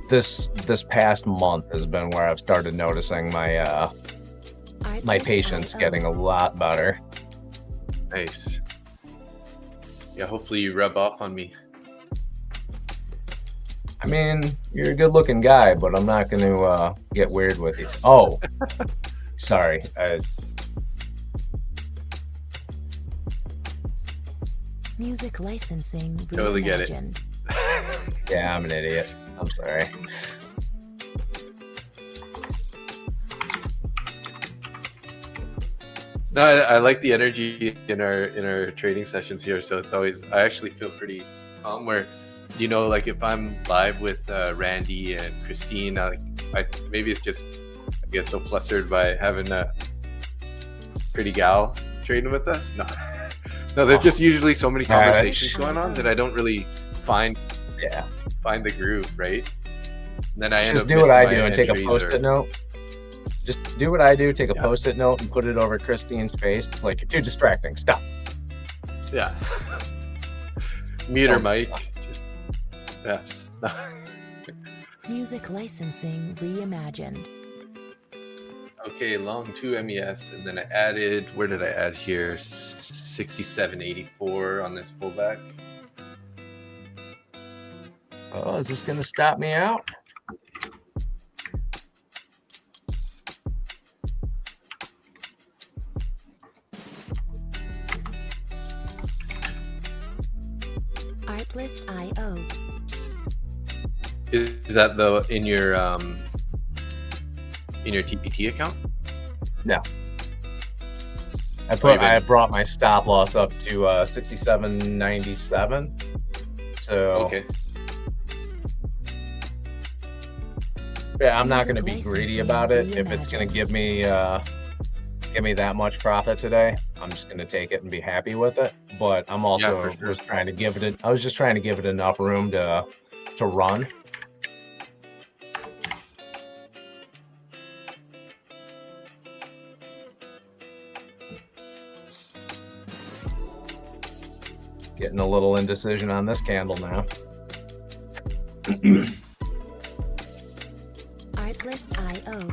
[SPEAKER 3] this past month has been where I've started noticing my patience getting a lot better.
[SPEAKER 2] Nice. Yeah, hopefully you rub off on me.
[SPEAKER 3] I mean, you're a good-looking guy, but I'm not going to get weird with you. Oh, sorry.
[SPEAKER 1] Music licensing
[SPEAKER 2] Totally get it.
[SPEAKER 1] reimagined.
[SPEAKER 3] Yeah, I'm an idiot. I'm sorry.
[SPEAKER 2] No, I like the energy in our trading sessions here. So it's always, I actually feel pretty calm. Where, you know, like if I'm live with Randy and Christine, I maybe it's just I get so flustered by having a pretty gal trading with us. No, no, there's just usually so many conversations going on that I don't really find the groove, right? And then I end
[SPEAKER 3] Just
[SPEAKER 2] up
[SPEAKER 3] do what I
[SPEAKER 2] missing
[SPEAKER 3] do
[SPEAKER 2] my
[SPEAKER 3] and take a
[SPEAKER 2] entries
[SPEAKER 3] post-it note. Just do what I do, take a post-it note and put it over Christine's face. It's like, you're too distracting. Stop.
[SPEAKER 2] Yeah. Mute her mic. Just, yeah.
[SPEAKER 1] Music licensing reimagined.
[SPEAKER 2] Okay, long 2 MES, and then I added, where did I add here? 67.84 on this pullback.
[SPEAKER 3] Oh, is this going to stop me out?
[SPEAKER 1] Artlist.io.
[SPEAKER 2] Is that in your TPT account?
[SPEAKER 3] No. I brought my stop loss up to 67.97. So
[SPEAKER 2] okay.
[SPEAKER 3] Yeah, I'm not going to be greedy about it. If it's going to give me that much profit today, I'm just going to take it and be happy with it. But I'm also just trying to give it. I was just trying to give it enough room to run. Getting a little indecision on this candle now.
[SPEAKER 1] Artlist.io.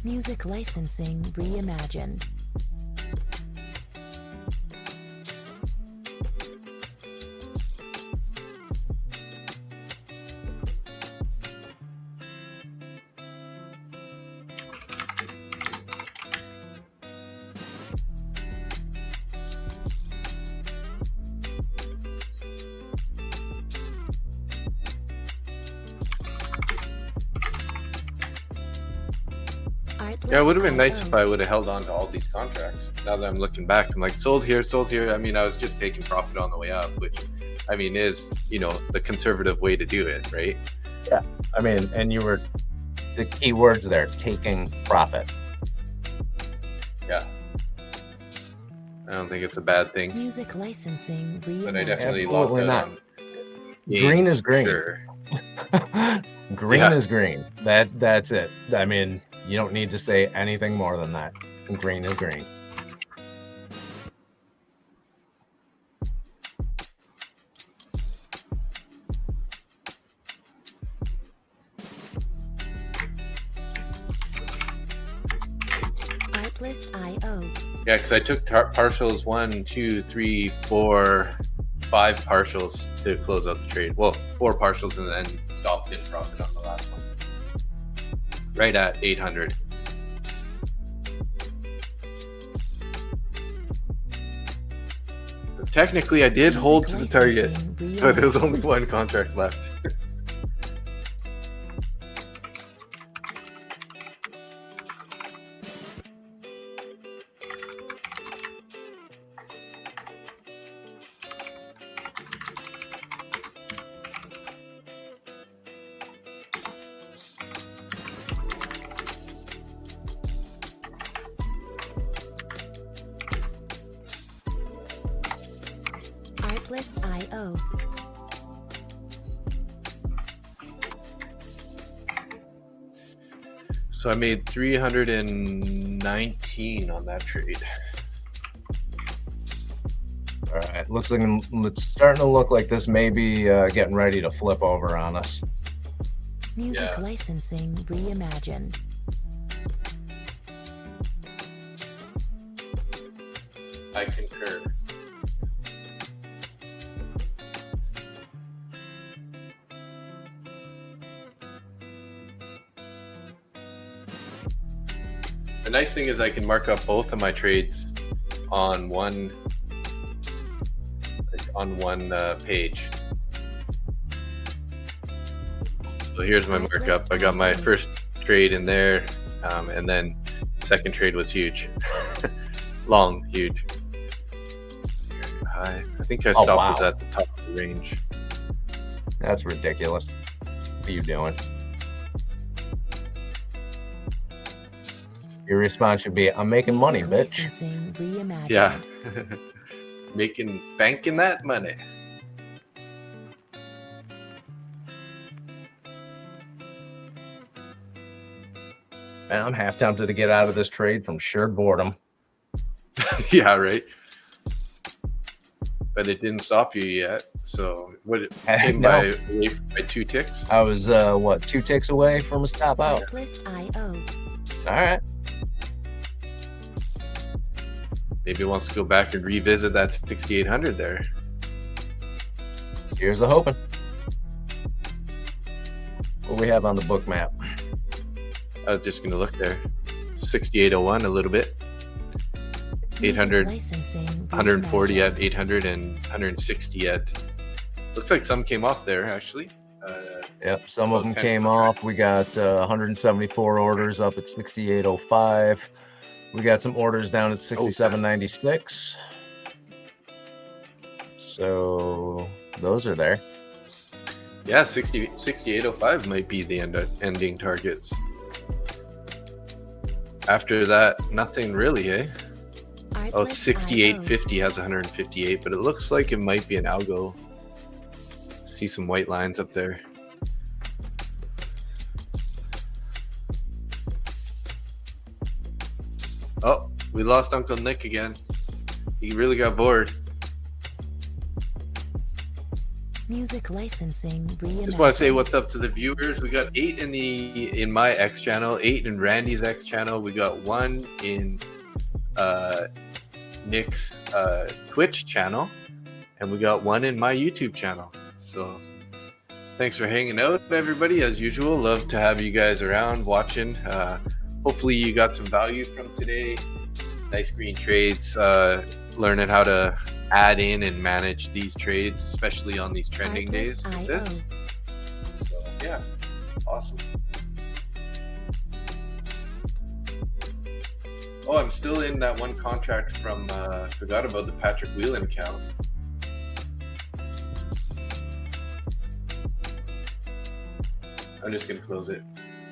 [SPEAKER 1] Music licensing reimagined.
[SPEAKER 2] Yeah, it would have been nice if I would have held on to all these contracts. Now that I'm looking back, I'm like, sold here, sold here. I mean, I was just taking profit on the way up, which, I mean, is, you know, the conservative way to do it, right?
[SPEAKER 3] Yeah, I mean, and you were, the key words there, taking profit.
[SPEAKER 2] Yeah. I don't think it's a bad thing.
[SPEAKER 1] Music licensing reimagined.
[SPEAKER 2] But I definitely lost out on
[SPEAKER 3] green is green.
[SPEAKER 2] Sure.
[SPEAKER 3] Green is green. That's it. I mean, you don't need to say anything more than that. Green is green.
[SPEAKER 1] Artlist.io.
[SPEAKER 2] Yeah, because I took partials 1, 2, 3, 4, 5 partials to close out the trade. Well, 4 partials and then stopped in profit on the last one. Right at 800. So technically, I did hold to the target, but there was only one contract left.
[SPEAKER 1] Artlist.io.
[SPEAKER 2] So I made 319 on that trade.
[SPEAKER 3] All right, looks like it's starting to look like this may be getting ready to flip over on us.
[SPEAKER 1] Music
[SPEAKER 2] Yeah.
[SPEAKER 1] licensing reimagined.
[SPEAKER 2] I concur. The nice thing is I can mark up both of my trades on one page. So here's my markup. I got my first trade in there, and then second trade was huge, long, huge. High. I think I stopped was
[SPEAKER 3] wow.
[SPEAKER 2] at the top of the range.
[SPEAKER 3] That's ridiculous. What are you doing? Your response should be, I'm making money,
[SPEAKER 1] Music
[SPEAKER 3] bitch.
[SPEAKER 1] licensing reimagined.
[SPEAKER 2] Yeah, banking that money.
[SPEAKER 3] And I'm half tempted to get out of this trade from sheer boredom.
[SPEAKER 2] Yeah, right. But it didn't stop you yet. So what? It came
[SPEAKER 3] No.
[SPEAKER 2] away by 2 ticks.
[SPEAKER 3] I was, 2 ticks away from a stop out.
[SPEAKER 1] Artlist.io.
[SPEAKER 3] All right.
[SPEAKER 2] Maybe it wants to go back and revisit that 6,800 there.
[SPEAKER 3] Here's the hoping. What do we have on the book map?
[SPEAKER 2] I was just gonna look there. 6,801 a little bit. 800,
[SPEAKER 1] Music licensing
[SPEAKER 2] 140
[SPEAKER 1] reimagined.
[SPEAKER 2] at 800 and 160 at. Looks like some came off there actually.
[SPEAKER 3] Yep, some of
[SPEAKER 2] About
[SPEAKER 3] them
[SPEAKER 2] 10
[SPEAKER 3] came
[SPEAKER 2] contracts.
[SPEAKER 3] off. We got 174 orders up at 68.05. We got some orders down at 67.96. So those are there.
[SPEAKER 2] Yeah, 6805 might be the ending targets. After that, nothing really, eh? Oh,
[SPEAKER 1] Artlist.io.
[SPEAKER 2] 6850 has 158, but it looks like it might be an algo. See some white lines up there. Oh, we lost Uncle Nick again. He really got bored.
[SPEAKER 1] Music licensing reimagined.
[SPEAKER 2] Just want to say what's up to the viewers. We got 8 in my X channel, 8 in Randy's X channel. We got 1 in Nick's Twitch channel, and we got 1 in my YouTube channel. So thanks for hanging out, everybody. As usual, love to have you guys around watching. Hopefully you got some value from today. Nice green trades, learning how to add in and manage these trades, especially on these trending days like this. So yeah, awesome. Oh, I'm still in that one contract from forgot about the Patrick Wieland account. I'm just gonna close it.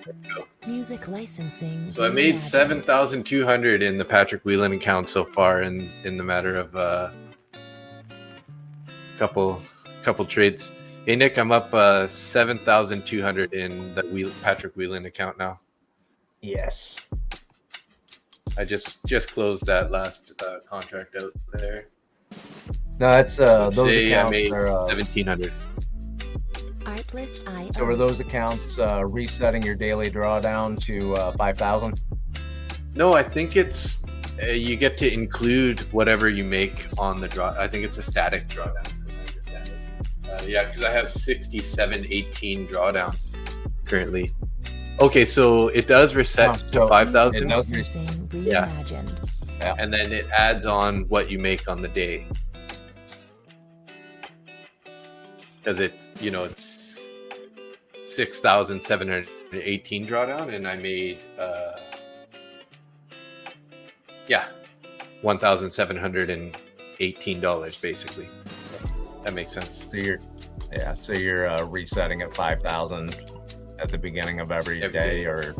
[SPEAKER 2] There we go.
[SPEAKER 1] Music licensing.
[SPEAKER 2] So I made
[SPEAKER 1] reimagined.
[SPEAKER 2] 7,200 in the Patrick Wieland account so far in the matter of couple trades. Hey Nick, I'm up 7,200 in the Patrick Wieland account now.
[SPEAKER 3] Yes.
[SPEAKER 2] I just closed that last contract out there.
[SPEAKER 3] No, it's those
[SPEAKER 2] Today I
[SPEAKER 3] accounts
[SPEAKER 2] made
[SPEAKER 3] are
[SPEAKER 2] 1,700.
[SPEAKER 1] Artlist.io.
[SPEAKER 3] so are those accounts resetting your daily drawdown to 5,000?
[SPEAKER 2] No, I think it's you get to include whatever you make on the draw. I think it's a static drawdown. From my understanding. Yeah, because I have 6718 drawdown currently. Okay, so it does reset to
[SPEAKER 3] so
[SPEAKER 2] 5,000,
[SPEAKER 3] it does
[SPEAKER 1] Licensing
[SPEAKER 2] Yeah.
[SPEAKER 1] reimagined.
[SPEAKER 2] and then it adds on what you make on the day. Because it's 6,718 drawdown, and I made $1,718 basically. That makes sense.
[SPEAKER 3] So you're resetting at 5,000 at the beginning of every
[SPEAKER 2] Every
[SPEAKER 3] day,
[SPEAKER 2] day.
[SPEAKER 3] or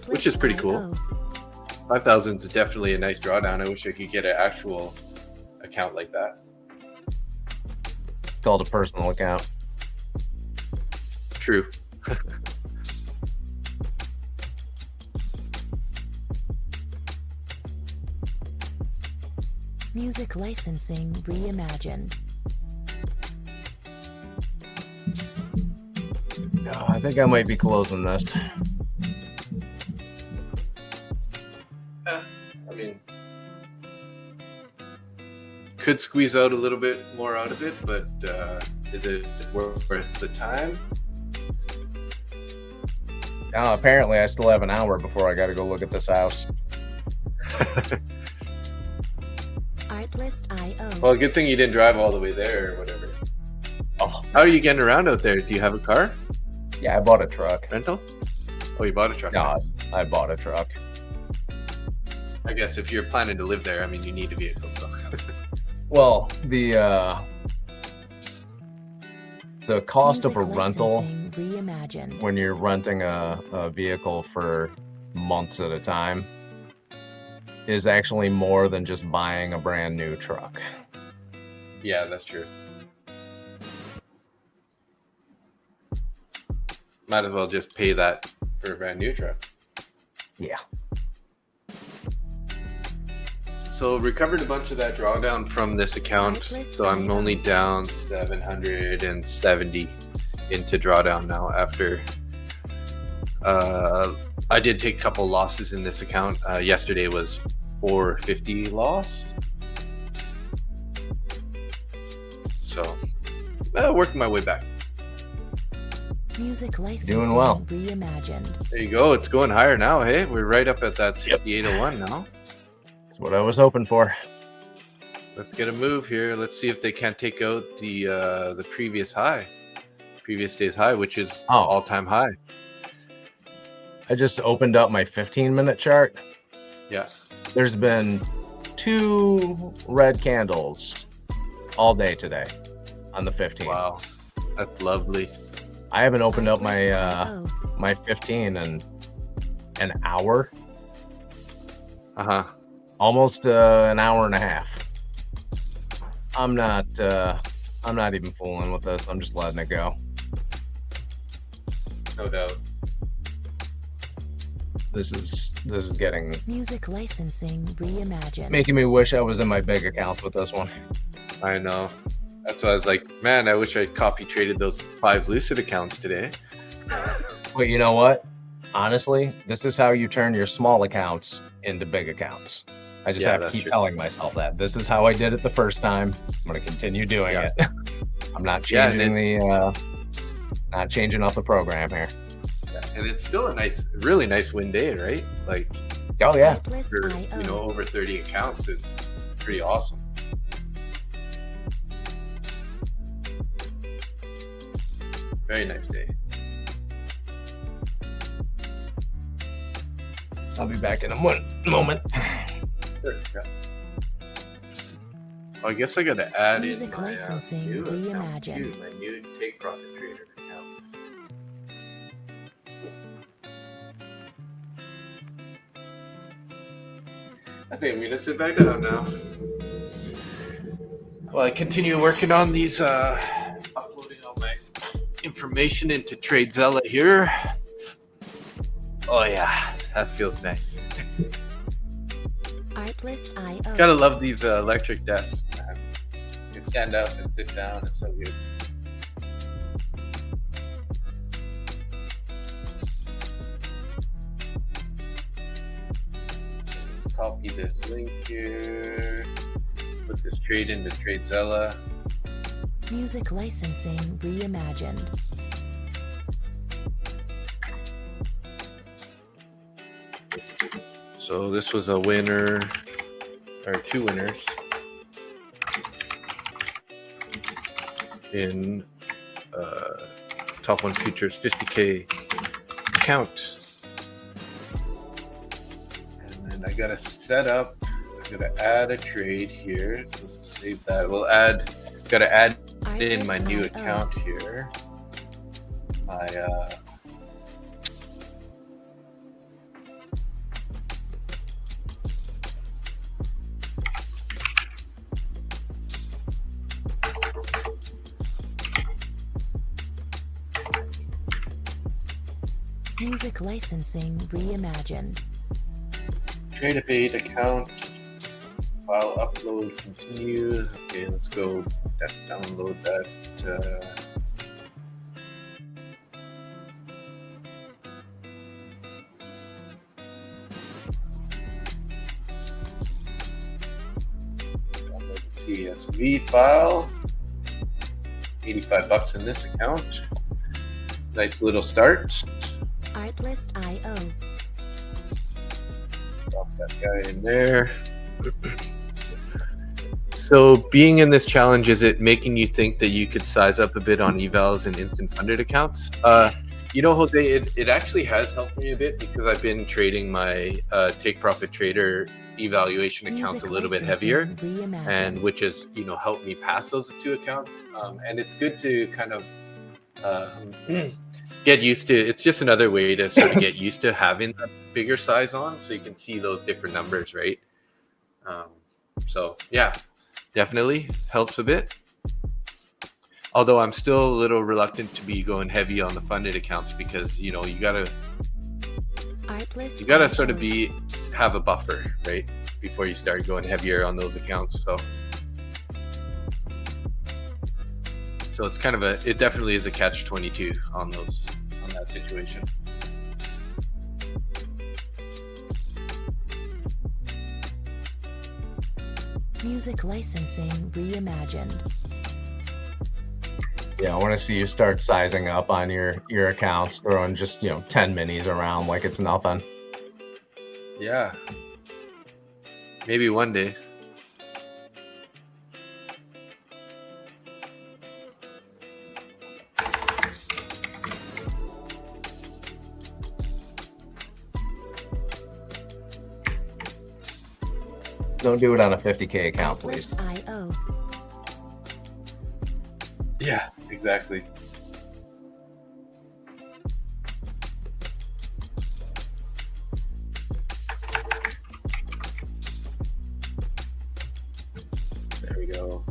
[SPEAKER 2] Which is pretty cool.
[SPEAKER 1] Artlist.io.
[SPEAKER 2] 5,000 is definitely a nice drawdown. I wish I could get an actual account like that.
[SPEAKER 3] called a personal account.
[SPEAKER 2] True.
[SPEAKER 1] Music licensing reimagined.
[SPEAKER 3] I think I might be closing this.
[SPEAKER 2] I mean, could squeeze out a little bit more out of it, but is it worth the time?
[SPEAKER 3] Apparently, I still have an hour before I got to go look at this house.
[SPEAKER 1] Artlist.io.
[SPEAKER 2] Well, good thing you didn't drive all the way there or whatever.
[SPEAKER 3] Oh,
[SPEAKER 2] How are you getting around out there? Do you have a car
[SPEAKER 3] yeah, I bought a truck.
[SPEAKER 2] rental? Oh, you bought a truck.
[SPEAKER 3] No,
[SPEAKER 2] Nice.
[SPEAKER 3] I bought a truck.
[SPEAKER 2] I guess if you're planning to live there, I mean, you need a vehicle still.
[SPEAKER 3] Well, the cost of a
[SPEAKER 1] Music
[SPEAKER 3] rental
[SPEAKER 1] licensing reimagined.
[SPEAKER 3] when you're renting a vehicle for months at a time is actually more than just buying a brand new truck.
[SPEAKER 2] Yeah, that's true. Might as well just pay that for a brand new truck.
[SPEAKER 3] Yeah.
[SPEAKER 2] So recovered a bunch of that drawdown from this account. So I'm only down 770 into drawdown now after I did take a couple losses in this account. Yesterday was 450 loss. So working my way back.
[SPEAKER 1] Music licensing
[SPEAKER 3] Doing well.
[SPEAKER 1] reimagined.
[SPEAKER 2] There you go. It's going higher now. Hey, we're right up at that 6801 now.
[SPEAKER 3] That's what I was hoping for.
[SPEAKER 2] Let's get a move here. Let's see if they can't take out the previous day's high, which is all-time high.
[SPEAKER 3] I just opened up my 15-minute chart.
[SPEAKER 2] Yeah.
[SPEAKER 3] There's been 2 red candles all day today on the 15.
[SPEAKER 2] Wow, that's lovely.
[SPEAKER 3] I haven't opened up my
[SPEAKER 1] Artlist.io.
[SPEAKER 3] my 15 in an hour, almost an hour and a half. I'm not even fooling with this. I'm just letting it go.
[SPEAKER 2] No doubt.
[SPEAKER 3] This is getting
[SPEAKER 1] Music licensing reimagined.
[SPEAKER 3] making me wish I was in my big accounts with this one.
[SPEAKER 2] I know. That's why I was like, man, I wish I copy traded those 5 Lucid accounts today.
[SPEAKER 3] But you know what? Honestly, this is how you turn your small accounts into big accounts. I just
[SPEAKER 2] Yeah,
[SPEAKER 3] have to
[SPEAKER 2] that's
[SPEAKER 3] keep
[SPEAKER 2] true.
[SPEAKER 3] telling myself that. This is how I did it the first time. I'm going to continue doing
[SPEAKER 2] Yeah.
[SPEAKER 3] it. I'm not
[SPEAKER 2] Yeah, and
[SPEAKER 3] changing not changing up the program here.
[SPEAKER 2] And it's still a really nice win day, right? Like,
[SPEAKER 3] Oh yeah.
[SPEAKER 2] for,
[SPEAKER 1] Artlist.io.
[SPEAKER 2] over 30 accounts is pretty awesome. Very nice day.
[SPEAKER 3] I'll be back in a moment.
[SPEAKER 2] Sure, yeah. Well, I guess I got to add
[SPEAKER 1] Music
[SPEAKER 2] in my
[SPEAKER 1] licensing
[SPEAKER 2] new account
[SPEAKER 1] reimagined.
[SPEAKER 2] too, my new Take Profit Trader account. I think I'm gonna sit back down now. Well, I continue working on these, uploading all my information into TradeZella here. Oh yeah, that feels nice.
[SPEAKER 1] Artlist.io.
[SPEAKER 2] Gotta love these electric desks, man. You can stand up and sit down. It's so good. Let's copy this link here. Put this trade into TradeZella.
[SPEAKER 1] Music licensing reimagined.
[SPEAKER 2] So this was a winner, or 2 winners in Top 1 Futures 50K account. And then I gotta set up, I gotta add a trade here. So let's save that. Gotta add in my new
[SPEAKER 1] Artlist.io.
[SPEAKER 2] account here. My
[SPEAKER 1] Music licensing reimagined.
[SPEAKER 2] Trade of 8 account. File upload, continue. Okay, let's go download that. Download the CSV file. $85 in this account. Nice little start.
[SPEAKER 1] Artlist.io.
[SPEAKER 2] Drop that guy in there. So being in this challenge, is it making you think that you could size up a bit on evals and instant funded accounts? Jose, it actually has helped me a bit because I've been trading my take profit trader evaluation accounts a little bit heavier, and which has helped me pass those two accounts. And it's good to kind of get used to. It's just another way to sort of get used to having that bigger size on, so you can see those different numbers, right? So yeah, definitely helps a bit. Although I'm still a little reluctant to be going heavy on the funded accounts because you gotta sort of have a buffer, right, before you start going heavier on those accounts. So it's kind of it definitely is a catch-22 on that situation.
[SPEAKER 1] Music licensing reimagined.
[SPEAKER 3] Yeah, I want to see you start sizing up on your accounts, throwing just 10 minis around like it's nothing.
[SPEAKER 2] Yeah, maybe one day.
[SPEAKER 3] Don't do it on a 50K account, please.
[SPEAKER 1] Artlist.io.
[SPEAKER 2] Yeah, exactly. There we go.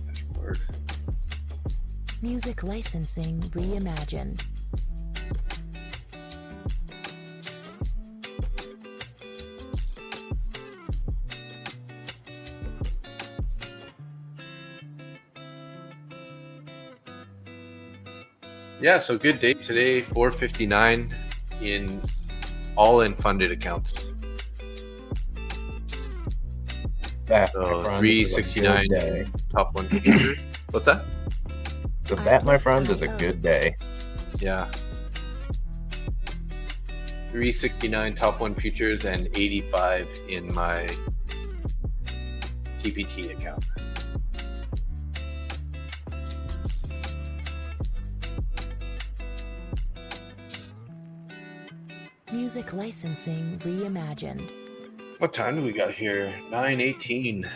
[SPEAKER 2] Dashboard.
[SPEAKER 1] Music licensing reimagined.
[SPEAKER 2] Yeah, so good day today. 459 in funded accounts.
[SPEAKER 3] That,
[SPEAKER 2] So
[SPEAKER 3] my friend, is a
[SPEAKER 2] 369
[SPEAKER 3] good day.
[SPEAKER 2] in top 1 futures. What's that?
[SPEAKER 3] So that, my friend, is a good day.
[SPEAKER 2] Yeah. 369 top 1 futures and 85 in my TPT account.
[SPEAKER 1] Music licensing reimagined.
[SPEAKER 2] What time do we got here? 9:18.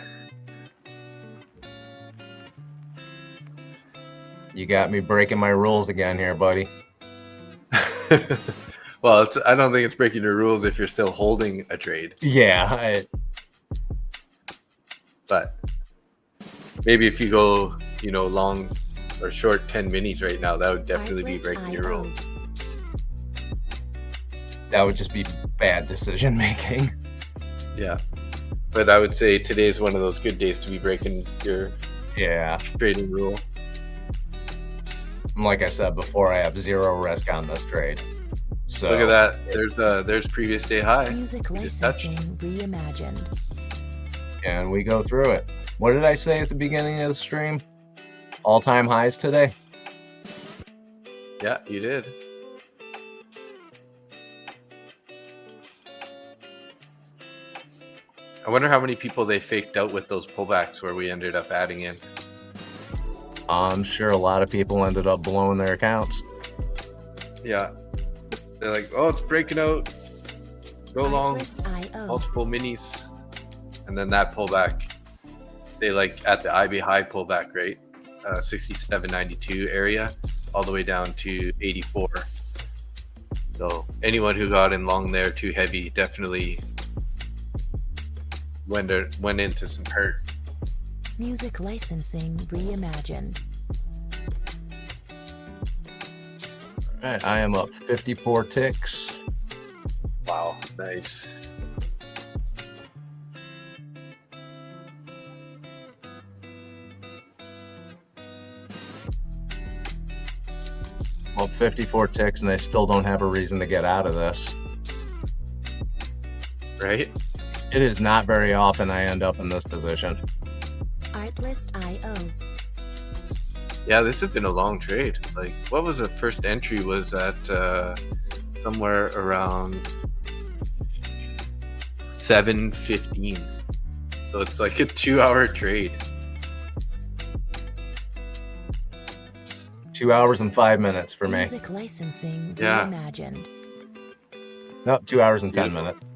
[SPEAKER 3] You got me breaking my rules again here, buddy.
[SPEAKER 2] Well, I don't think it's breaking your rules if you're still holding a trade.
[SPEAKER 3] Yeah,
[SPEAKER 2] But maybe if you go, long or short 10 minis right now, that would definitely be breaking your
[SPEAKER 1] Artlist.io.
[SPEAKER 2] rules.
[SPEAKER 3] that would just be bad decision making.
[SPEAKER 2] Yeah. But I would say today is one of those good days to be breaking your
[SPEAKER 3] Yeah,
[SPEAKER 2] trading rule.
[SPEAKER 3] like I said before, I have zero risk on this trade. So
[SPEAKER 2] Look at that. There's previous day high.
[SPEAKER 1] Music
[SPEAKER 2] We just touched.
[SPEAKER 1] licensing reimagined.
[SPEAKER 3] and we go through it. What did I say at the beginning of the stream? All-time highs today?
[SPEAKER 2] Yeah, you did. I wonder how many people they faked out with those pullbacks where we ended up adding in.
[SPEAKER 3] I'm sure a lot of people ended up blowing their accounts.
[SPEAKER 2] Yeah. They're like, oh, it's breaking out. Go long,
[SPEAKER 1] Artlist.io.
[SPEAKER 2] multiple minis. And then that pullback, say like at the IB high pullback rate, 67.92 area, all the way down to 84. So anyone who got in long there too heavy definitely went into some hurt.
[SPEAKER 1] Music licensing reimagined.
[SPEAKER 3] All right, I am up 54 ticks.
[SPEAKER 2] Wow, nice.
[SPEAKER 3] Well, 54 ticks, and I still don't have a reason to get out of this.
[SPEAKER 2] Right?
[SPEAKER 3] It is not very often I end up in this position.
[SPEAKER 1] Artlist.io.
[SPEAKER 2] Yeah, this has been a long trade. Like, what was the first entry? Was at somewhere around 7:15. So it's like a 2-hour trade.
[SPEAKER 3] 2 hours and 5 minutes for me.
[SPEAKER 1] Music licensing
[SPEAKER 2] Yeah.
[SPEAKER 1] reimagined.
[SPEAKER 3] Nope, 2 hours and 10
[SPEAKER 2] Beautiful.
[SPEAKER 3] minutes.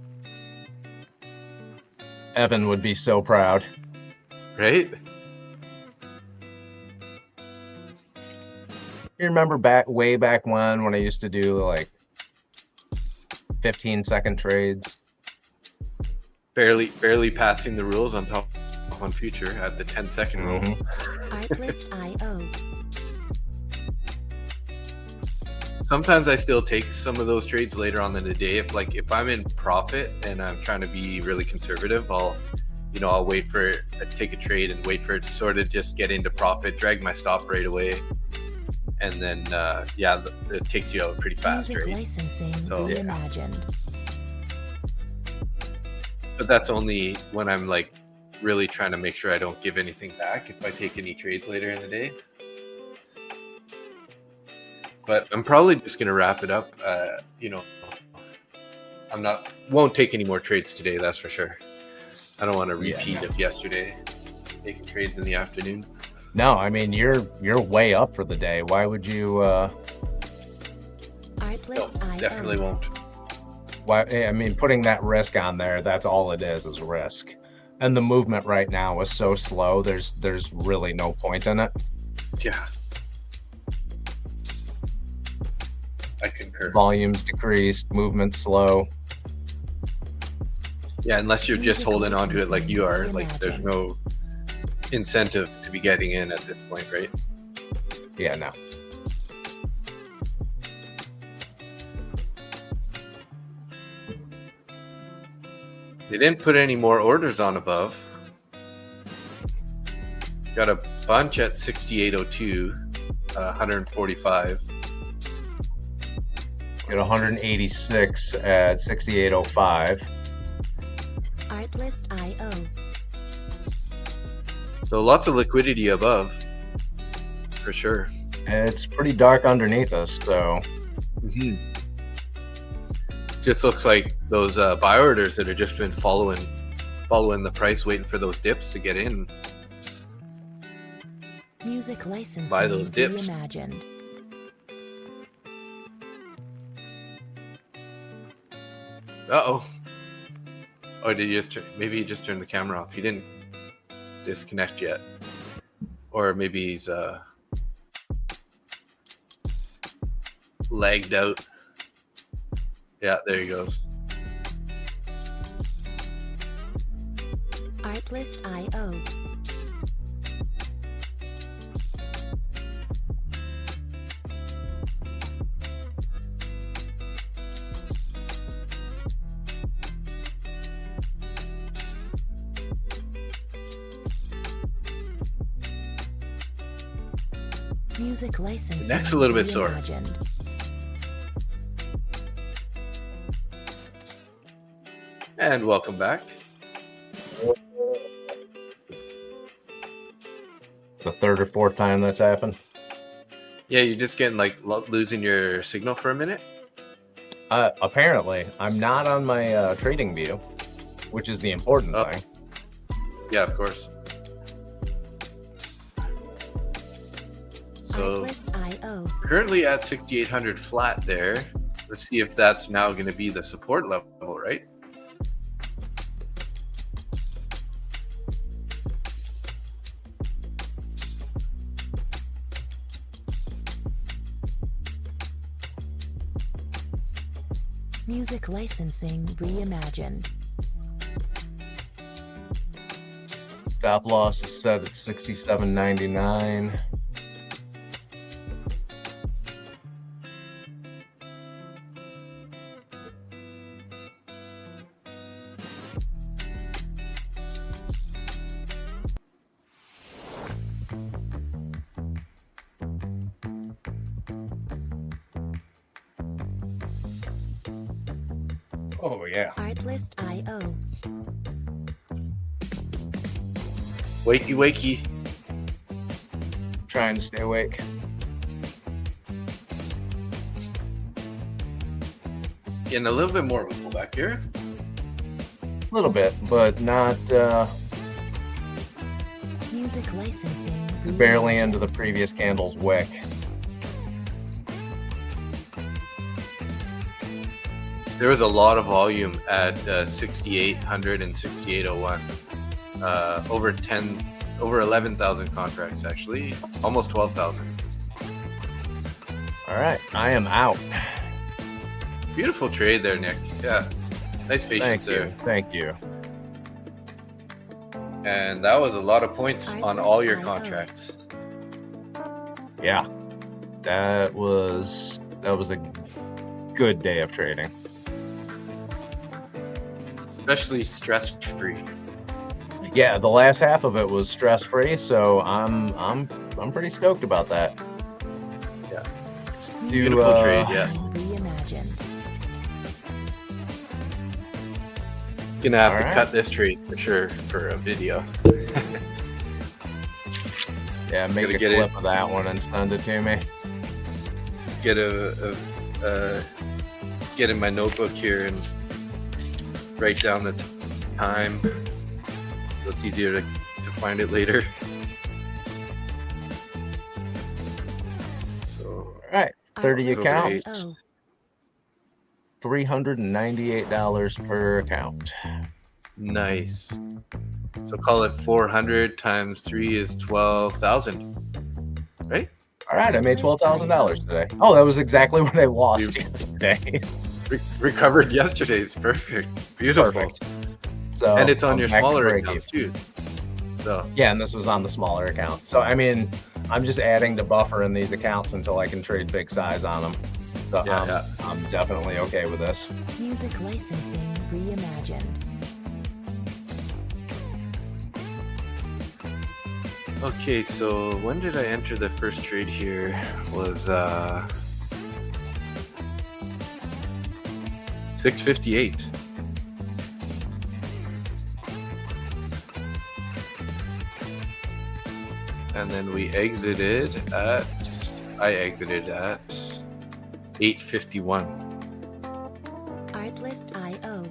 [SPEAKER 3] Evan would be so proud.
[SPEAKER 2] Right?
[SPEAKER 3] You remember way back when I used to do like 15-second trades?
[SPEAKER 2] Barely passing the rules on top on future at the 10-second rule.
[SPEAKER 1] Artlist.io.
[SPEAKER 2] Sometimes I still take some of those trades later on in the day. If I'm in profit and I'm trying to be really conservative, I'll wait for it, take a trade and wait for it to sort of just get into profit, drag my stop right away, and then it takes you out pretty fast,
[SPEAKER 1] Music
[SPEAKER 2] right?
[SPEAKER 1] licensing
[SPEAKER 2] So, yeah.
[SPEAKER 1] reimagined.
[SPEAKER 2] But that's only when I'm like really trying to make sure I don't give anything back if I take any trades later in the day. But I'm probably just gonna wrap it up. Won't take any more trades today, that's for sure. I don't want to repeat of yesterday, taking trades in the afternoon.
[SPEAKER 3] No, I mean you're way up for the day. Why would you?
[SPEAKER 1] Artlist.io.
[SPEAKER 2] Definitely won't.
[SPEAKER 3] Why? I mean, putting that risk on there, that's all it is risk. And the movement right now is so slow. There's really no point in it.
[SPEAKER 2] Yeah, I concur.
[SPEAKER 3] Volumes decreased, movement slow.
[SPEAKER 2] Yeah, unless you're just
[SPEAKER 1] Music
[SPEAKER 2] holding on to it like you are,
[SPEAKER 1] licensing
[SPEAKER 2] like there's
[SPEAKER 1] reimagined.
[SPEAKER 2] no incentive to be getting in at this point, right?
[SPEAKER 3] Yeah, no.
[SPEAKER 2] They didn't put any more orders on above. Got a bunch at 6802, 145.
[SPEAKER 3] Got 186 at 6805.
[SPEAKER 1] Artlist.io.
[SPEAKER 2] So lots of liquidity above, for sure.
[SPEAKER 3] And it's pretty dark underneath us, so
[SPEAKER 2] Just looks like those buy orders that have just been following the price, waiting for those dips to get in.
[SPEAKER 1] Music licensing
[SPEAKER 2] Buy those dips.
[SPEAKER 1] reimagined.
[SPEAKER 2] Uh-oh. Oh, did you maybe he just turned the camera off. He didn't disconnect yet. Or maybe he's lagged out. Yeah, there he goes.
[SPEAKER 1] Artlist.io. Music licensing
[SPEAKER 2] neck's a little bit sore.
[SPEAKER 1] reimagined.
[SPEAKER 2] And welcome back.
[SPEAKER 3] the third or fourth time that's happened.
[SPEAKER 2] Yeah, you're just getting like losing your signal for a minute.
[SPEAKER 3] Apparently, I'm not on my trading view, which is the important
[SPEAKER 2] Oh.
[SPEAKER 3] thing.
[SPEAKER 2] Yeah, of course. So
[SPEAKER 1] Artlist.io.
[SPEAKER 2] currently at 6,800 flat there. Let's see if that's now going to be the support level, right?
[SPEAKER 1] Music licensing reimagined.
[SPEAKER 3] Stop loss is set at 67.99. Oh yeah.
[SPEAKER 1] Artlist.io.
[SPEAKER 2] Wakey, wakey.
[SPEAKER 3] Trying to stay awake.
[SPEAKER 2] Getting a little bit more of a pullback here.
[SPEAKER 3] A little bit, but not
[SPEAKER 1] Music licensing.
[SPEAKER 3] barely
[SPEAKER 1] reimagined.
[SPEAKER 3] into the previous candle's wick.
[SPEAKER 2] There was a lot of volume at 6,800 and 6,801. Over 11,000 contracts actually, almost 12,000.
[SPEAKER 3] All right, I am out.
[SPEAKER 2] Beautiful trade there, Nick. Yeah, nice patience there.
[SPEAKER 3] Thank you.
[SPEAKER 2] And that was a lot of points on all your contracts.
[SPEAKER 3] Yeah, that was a good day of trading.
[SPEAKER 2] Especially stress-free.
[SPEAKER 3] Yeah, the last half of it was stress free, so I'm pretty stoked about that.
[SPEAKER 2] Yeah.
[SPEAKER 3] Do,
[SPEAKER 2] Beautiful trade, yeah.
[SPEAKER 1] Reimagined.
[SPEAKER 2] Gonna have to
[SPEAKER 3] Alright.
[SPEAKER 2] cut this trade for sure for a video.
[SPEAKER 3] Yeah, make
[SPEAKER 2] Gotta
[SPEAKER 3] a
[SPEAKER 2] get
[SPEAKER 3] clip
[SPEAKER 2] it.
[SPEAKER 3] of that one and send it to me.
[SPEAKER 2] Get get in my notebook here and write down the time so it's easier to find it later. So
[SPEAKER 3] All right, 30 accounts,
[SPEAKER 1] Artlist.io.
[SPEAKER 3] $398 per account.
[SPEAKER 2] nice. So call it 400 times 3 is 12,000. Right?
[SPEAKER 3] All right, I made $12,000 today. Oh, that was exactly what I lost
[SPEAKER 2] You-
[SPEAKER 3] yesterday.
[SPEAKER 2] Recovered yesterday's perfect. Beautiful.
[SPEAKER 3] Perfect. So
[SPEAKER 2] And it's on
[SPEAKER 3] I'm
[SPEAKER 2] your
[SPEAKER 3] back to
[SPEAKER 2] smaller
[SPEAKER 3] break
[SPEAKER 2] accounts
[SPEAKER 3] even.
[SPEAKER 2] too. So
[SPEAKER 3] Yeah, and this was on the smaller account. So I mean, I'm just adding the buffer in these accounts until I can trade big size on them. So
[SPEAKER 2] Yeah,
[SPEAKER 3] I'm definitely okay with this.
[SPEAKER 1] Music licensing reimagined.
[SPEAKER 2] okay, so when did I enter the first trade here? Was 6:58. And then I exited at 8:51.
[SPEAKER 1] Artlist.io.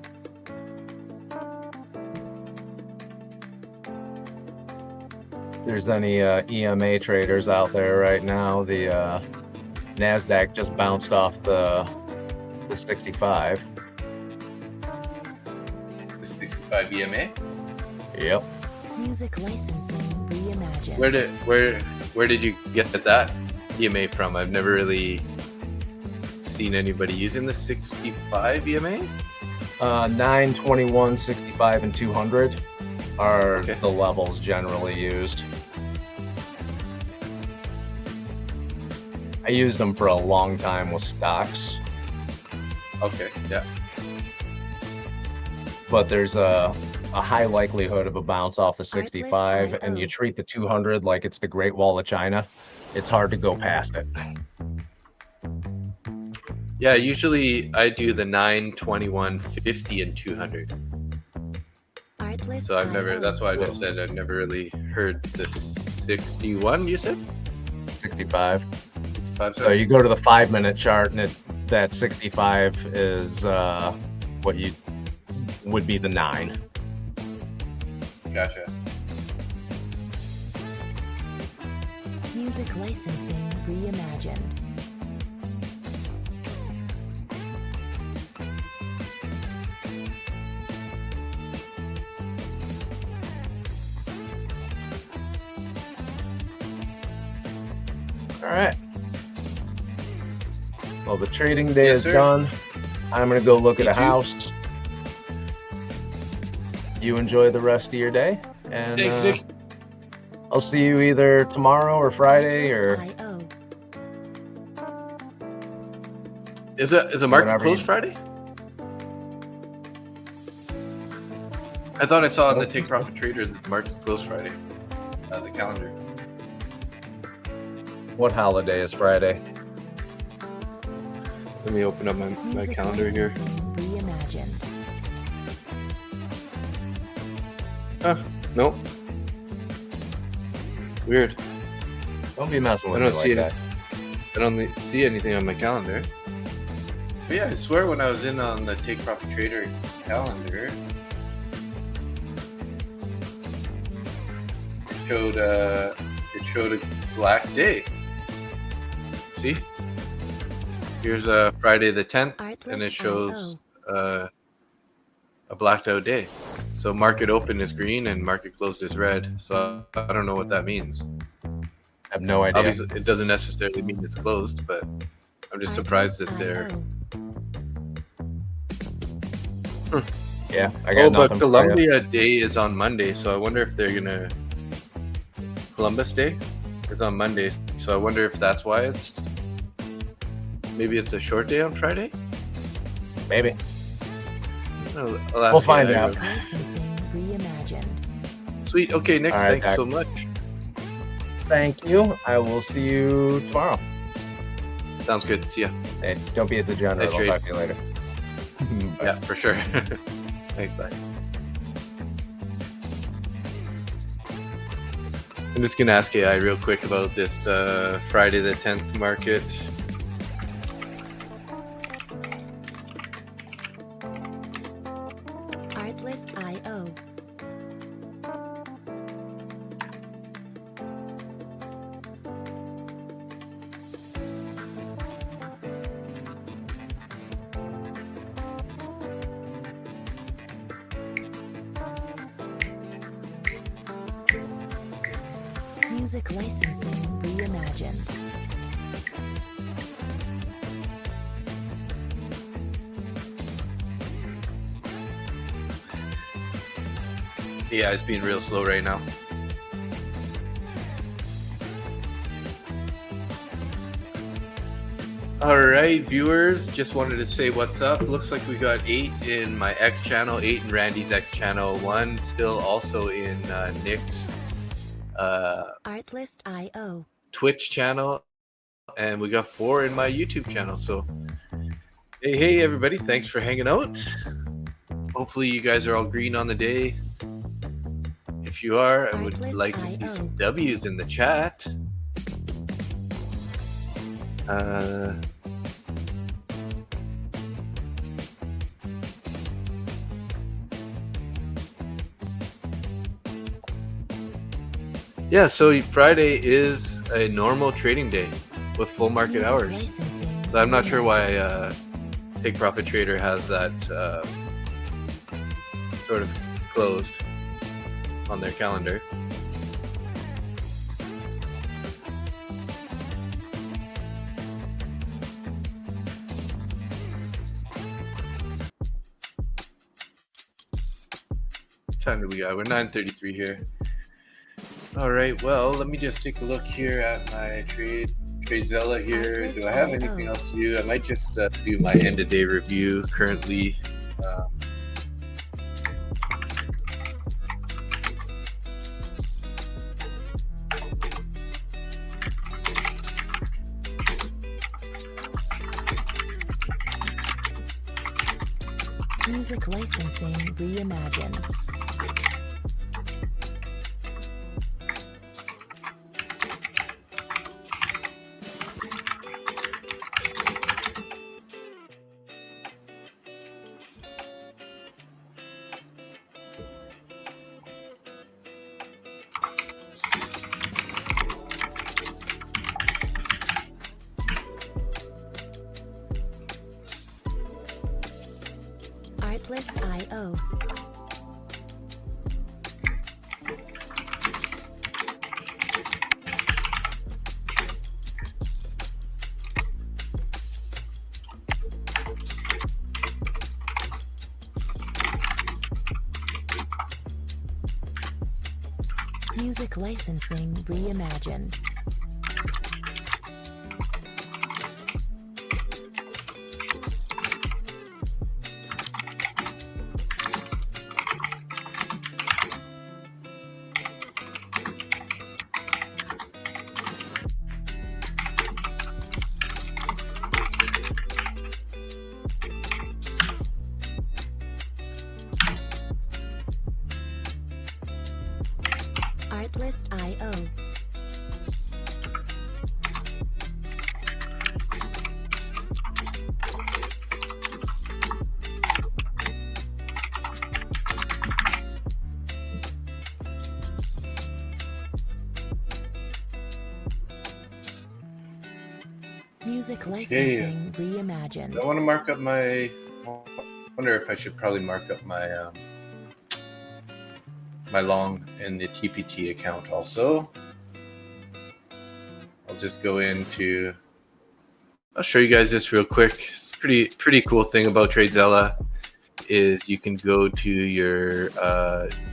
[SPEAKER 3] If there's any EMA traders out there right now, the NASDAQ just bounced off the 65.
[SPEAKER 2] The 65 EMA.
[SPEAKER 3] Yep.
[SPEAKER 1] Music licensing reimagined.
[SPEAKER 2] Where did you get that EMA from? I've never really seen anybody using the 65 EMA.
[SPEAKER 3] 9, 21, 65, and 200 are
[SPEAKER 2] Okay.
[SPEAKER 3] the levels generally used. I used them for a long time with stocks,
[SPEAKER 2] Okay, yeah.
[SPEAKER 3] but there's a high likelihood of a bounce off the 65, and you treat the 200 like it's the Great Wall of China. It's hard to go past it.
[SPEAKER 2] Yeah, usually I do the 9, 21, 50, and 200.
[SPEAKER 1] Artlist.io.
[SPEAKER 2] So that's why I just said I've never really heard the 61, you said?
[SPEAKER 3] 65.
[SPEAKER 2] 65,
[SPEAKER 3] So you go to the 5-minute chart, and that 65 is what you would be the 9.
[SPEAKER 2] Gotcha.
[SPEAKER 1] Music licensing reimagined.
[SPEAKER 3] All right. Well, the trading day
[SPEAKER 2] Yes,
[SPEAKER 3] is
[SPEAKER 2] sir.
[SPEAKER 3] done. I'm going to go look at
[SPEAKER 2] Me
[SPEAKER 3] a
[SPEAKER 2] too.
[SPEAKER 3] house. You enjoy the rest of your day, and
[SPEAKER 2] Thanks, Nick.
[SPEAKER 3] I'll see you either tomorrow or Friday or
[SPEAKER 1] Artlist.io.
[SPEAKER 2] Is a market
[SPEAKER 3] Whatever
[SPEAKER 2] closed
[SPEAKER 3] you-
[SPEAKER 2] Friday? I thought I saw on the
[SPEAKER 3] Nope.
[SPEAKER 2] Take Profit Trader that the market's closed Friday. The calendar.
[SPEAKER 3] what holiday is Friday?
[SPEAKER 2] Let me open up my
[SPEAKER 1] Music
[SPEAKER 2] calendar here.
[SPEAKER 1] licensing reimagined. reimagined.
[SPEAKER 2] Nope. Weird.
[SPEAKER 3] Don't be messing with
[SPEAKER 2] I
[SPEAKER 3] me
[SPEAKER 2] don't
[SPEAKER 3] like
[SPEAKER 2] see
[SPEAKER 3] that.
[SPEAKER 2] I don't see anything on my calendar. But yeah, I swear when I was in on the Take Profit Trader calendar, it showed a black day. See? Here's Friday the 10th, and it shows a blacked out day. So market open is green and market closed is red. So I don't know what that means.
[SPEAKER 3] I have no idea.
[SPEAKER 2] Obviously, it doesn't necessarily mean it's closed, but I'm just surprised that they're.
[SPEAKER 3] Yeah, I got
[SPEAKER 2] but
[SPEAKER 3] nothing.
[SPEAKER 2] Columbia Day is on Monday, so I wonder if they're gonna. Columbus Day is on Monday, so I wonder if that's why it's. Maybe it's a short day on Friday.
[SPEAKER 3] Maybe.
[SPEAKER 2] I'll
[SPEAKER 3] We'll
[SPEAKER 2] ask
[SPEAKER 3] find
[SPEAKER 2] you.
[SPEAKER 3] out.
[SPEAKER 1] Licensing reimagined.
[SPEAKER 2] Sweet. Okay, Nick.
[SPEAKER 3] All right,
[SPEAKER 2] Thanks
[SPEAKER 3] Dak.
[SPEAKER 2] so much.
[SPEAKER 3] Thank you. I will see you tomorrow.
[SPEAKER 2] Sounds good. See ya.
[SPEAKER 3] Hey, don't be a degenerate.
[SPEAKER 2] Nice
[SPEAKER 3] I'll
[SPEAKER 2] trade.
[SPEAKER 3] talk to you later. Bye.
[SPEAKER 2] Yeah, for sure. Thanks, bye. I'm just gonna ask AI real quick about this Friday the 10th market.
[SPEAKER 1] Artlist.io. Music licensing reimagined.
[SPEAKER 2] AI is being real slow right now. All right, viewers, just wanted to say what's up. Looks like we got 8 in my X channel, 8 in Randy's X channel, 1 still also in Nick's
[SPEAKER 1] Artlist.io.
[SPEAKER 2] Twitch channel, and we got 4 in my YouTube channel. So hey everybody, thanks for hanging out. Hopefully you guys are all green on the day. If you are, I would like to see some W's in the chat. Yeah, so Friday is a normal trading day with full market
[SPEAKER 1] Music
[SPEAKER 2] hours.
[SPEAKER 1] licensing
[SPEAKER 2] So I'm not sure
[SPEAKER 1] reimagined.
[SPEAKER 2] why Take Profit Trader has that sort of closed on their calendar. What time do we got? We're 9:33 here. All right, well, let me just take a look here at my TradeZella here. Do I have anything else to do? I might just do my end of day review currently.
[SPEAKER 1] Music licensing reimagined. Artlist.io. Music licensing reimagined. Artlist.io. Music licensing reimagined.
[SPEAKER 2] I want to mark up my. Wonder if I should probably mark up my my long in the TPT account also. I'll just go into. I'll show you guys this real quick. It's pretty cool thing about TradeZella is you can go to your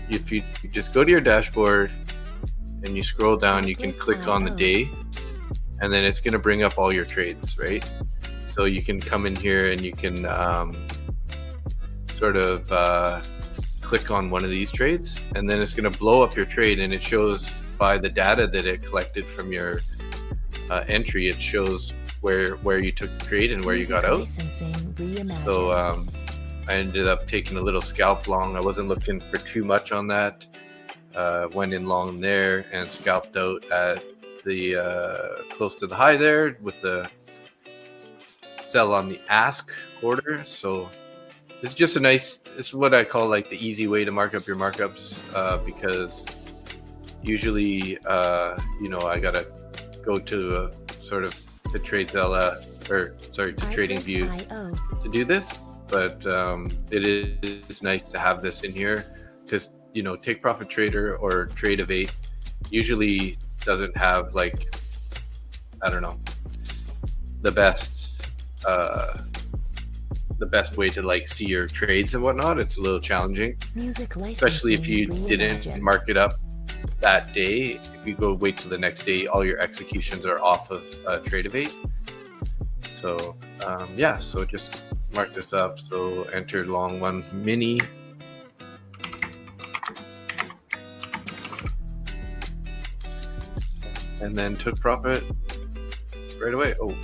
[SPEAKER 2] if you just go to your dashboard and you scroll down, you can click on the day, and then it's going to bring up all your trades, right? So you can come in here and you can sort of click on one of these trades, and then it's going to blow up your trade, and it shows by the data that it collected from your entry. It shows where you took the trade and where you got out. So I ended up taking a little scalp long. I wasn't looking for too much on that. Went in long there and scalped out at the close to the high there with the sell on the ask order. So it's just a nice, it's what I call like the easy way to mark up your markups, because usually you know, I gotta go to sort of to TradeZella, or sorry, to TradingView to do this. But it is nice to have this in here, because you know, Take Profit Trader or Trade of 8 usually doesn't have, like, I don't know, the best way to like see your trades and whatnot. It's a little challenging, especially if you didn't mark it up that day. If you go wait till the next day, all your executions are off of Trade of 8. So yeah, so just mark this up. So enter long one mini, and then took profit right away. Oh,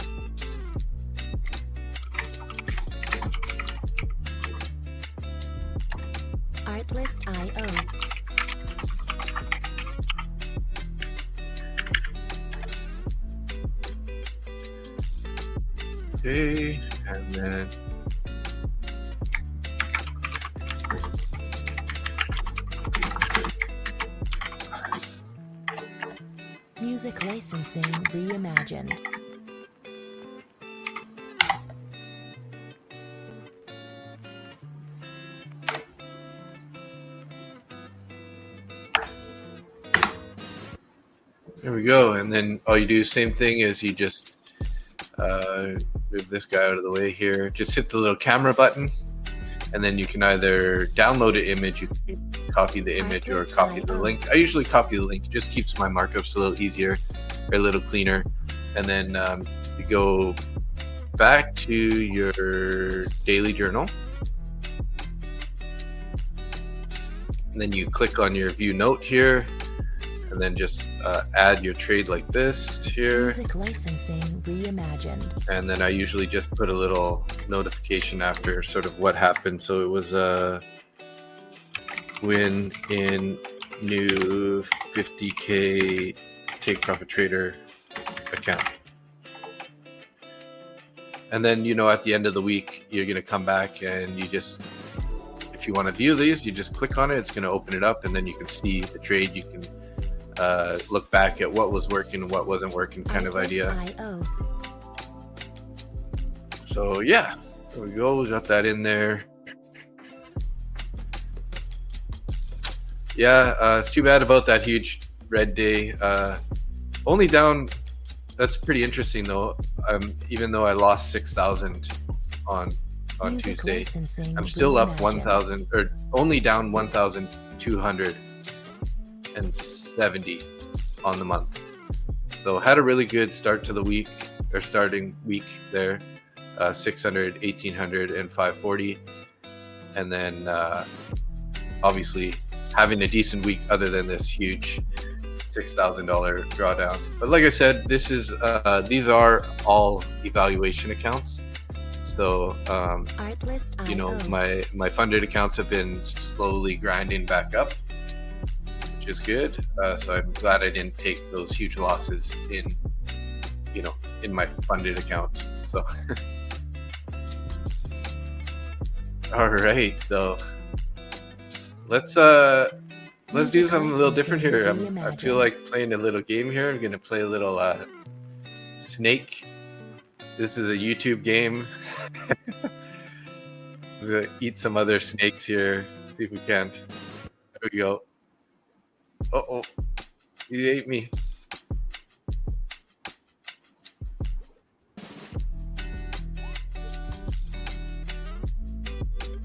[SPEAKER 1] Artlist.io.
[SPEAKER 2] okay, and then
[SPEAKER 1] Music licensing reimagined.
[SPEAKER 2] there we go. And then all you do, same thing, is you just move this guy out of the way here. Just hit the little camera button, and then you can either download an image, you can copy the image, or copy the link. I usually copy the link. It just keeps my markups a little easier, or a little cleaner. And then you go back to your daily journal, and then you click on your view note here, and then just add your trade like this here.
[SPEAKER 1] Music licensing reimagined.
[SPEAKER 2] And then I usually just put a little notification after sort of what happened. So it was a win in new 50K Take Profit Trader account. And then, you know, at the end of the week, you're going to come back and you just, if you want to view these, you just click on it. It's going to open it up, and then you can see the trade. You can look back at what was working and what wasn't working, kind of idea. So yeah, there we go. We got that in there. Yeah, it's too bad about that huge red day. Only down. That's pretty interesting though. Even though I lost 6,000 on Tuesday, I'm still up 1,000, or only down 1,270 on the month. So had a really good start to the week, or starting week there, 600, 1,800, and 540, and then obviously having a decent week other than this huge $6,000 drawdown. But like I said, this is these are all evaluation accounts. So you know, my funded accounts have been slowly grinding back up, which is good. So I'm glad I didn't take those huge losses in my funded accounts. So all right, so let's do something a little different here. I feel like playing a little game here. I'm gonna play a little Snake. This is a YouTube game. Let's eat some other snakes here. See if we can't. There we go. Uh-oh. He ate me.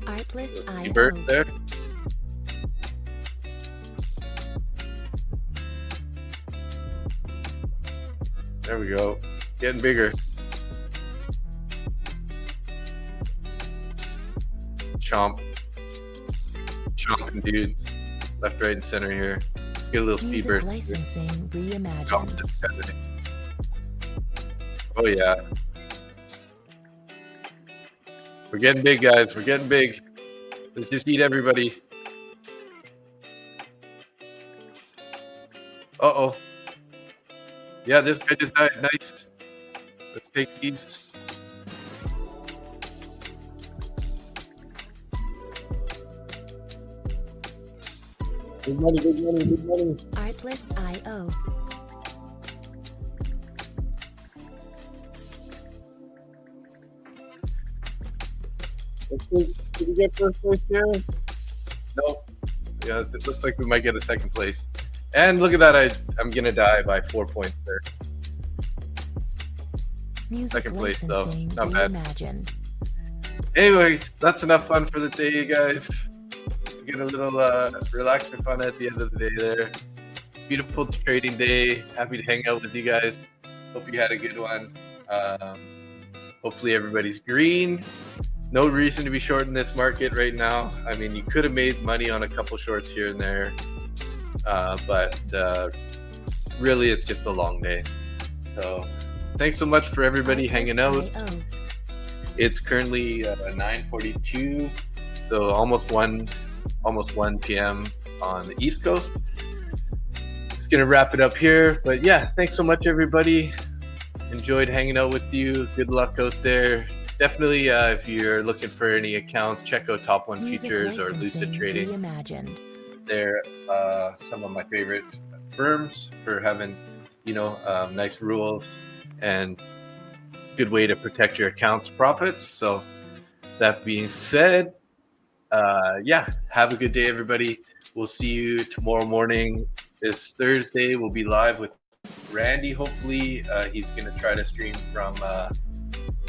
[SPEAKER 1] Artlist
[SPEAKER 2] Bird
[SPEAKER 1] IO.
[SPEAKER 2] there. There we go. Getting bigger. Chomping dudes. Left, right, and center here. Let's get a little speed
[SPEAKER 1] Music
[SPEAKER 2] burst.
[SPEAKER 1] licensing
[SPEAKER 2] Chomp
[SPEAKER 1] reimagined.
[SPEAKER 2] this guy. Oh yeah. We're getting big, guys. We're getting big. Let's just eat everybody. Uh-oh. Yeah, this guy just died. Nice. Let's take these. Big money, big money, big money.
[SPEAKER 1] Artlist IO.
[SPEAKER 2] Did we get first place here? Nope. Yeah, it looks like we might get a second place. And look at that, I'm gonna die by 4 points there.
[SPEAKER 1] Music
[SPEAKER 2] Second place, though.
[SPEAKER 1] licensing
[SPEAKER 2] Not bad.
[SPEAKER 1] reimagined.
[SPEAKER 2] Anyways, that's enough fun for the day, you guys. Get a little relaxing fun at the end of the day there. Beautiful trading day. Happy to hang out with you guys. Hope you had a good one. Hopefully everybody's green. No reason to be short in this market right now. I mean, you could have made money on a couple shorts here and there, but really it's just a long day. So thanks so much for everybody hanging out.
[SPEAKER 1] IO.
[SPEAKER 2] It's currently 9:42, so almost 1 p.m. on the East Coast. Just gonna wrap it up here, but yeah, thanks so much everybody. Enjoyed hanging out with you. Good luck out there. Definitely, if you're looking for any accounts, check out Top One
[SPEAKER 1] Music
[SPEAKER 2] Futures or
[SPEAKER 1] licensing
[SPEAKER 2] Lucid Trading.
[SPEAKER 1] reimagined.
[SPEAKER 2] They're some of my favorite firms for having, nice rules and good way to protect your account's profits. So that being said, have a good day, everybody. We'll see you tomorrow morning. This Thursday, we'll be live with Randy. Hopefully, he's going to try to stream from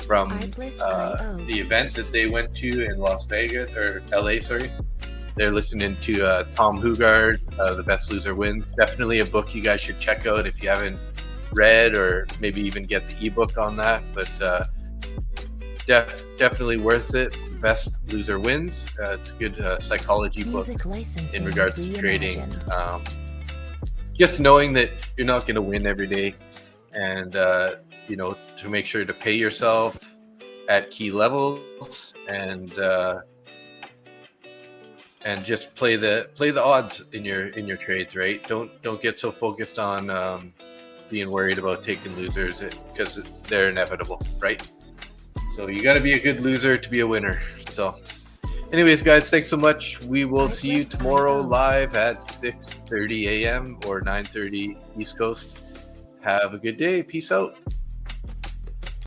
[SPEAKER 1] Artlist IO.
[SPEAKER 2] the event that they went to in Las Vegas or LA. Sorry, they're listening to Tom Hugard, The Best Loser Wins. Definitely a book you guys should check out if you haven't read, or maybe even get the ebook on that. But definitely worth it. Best Loser Wins. It's a good psychology book
[SPEAKER 1] Music licensing
[SPEAKER 2] in regards to trading.
[SPEAKER 1] reimagined.
[SPEAKER 2] Just knowing that you're not going to win every day, and to make sure to pay yourself at key levels, and just play the odds in your trades, right? Don't get so focused on being worried about taking losers, because they're inevitable, right? So you got to be a good loser to be a winner. So anyways, guys, thanks so much. We will see you tomorrow live at 6:30 a.m. or 9:30 East Coast. Have a good day. Peace out.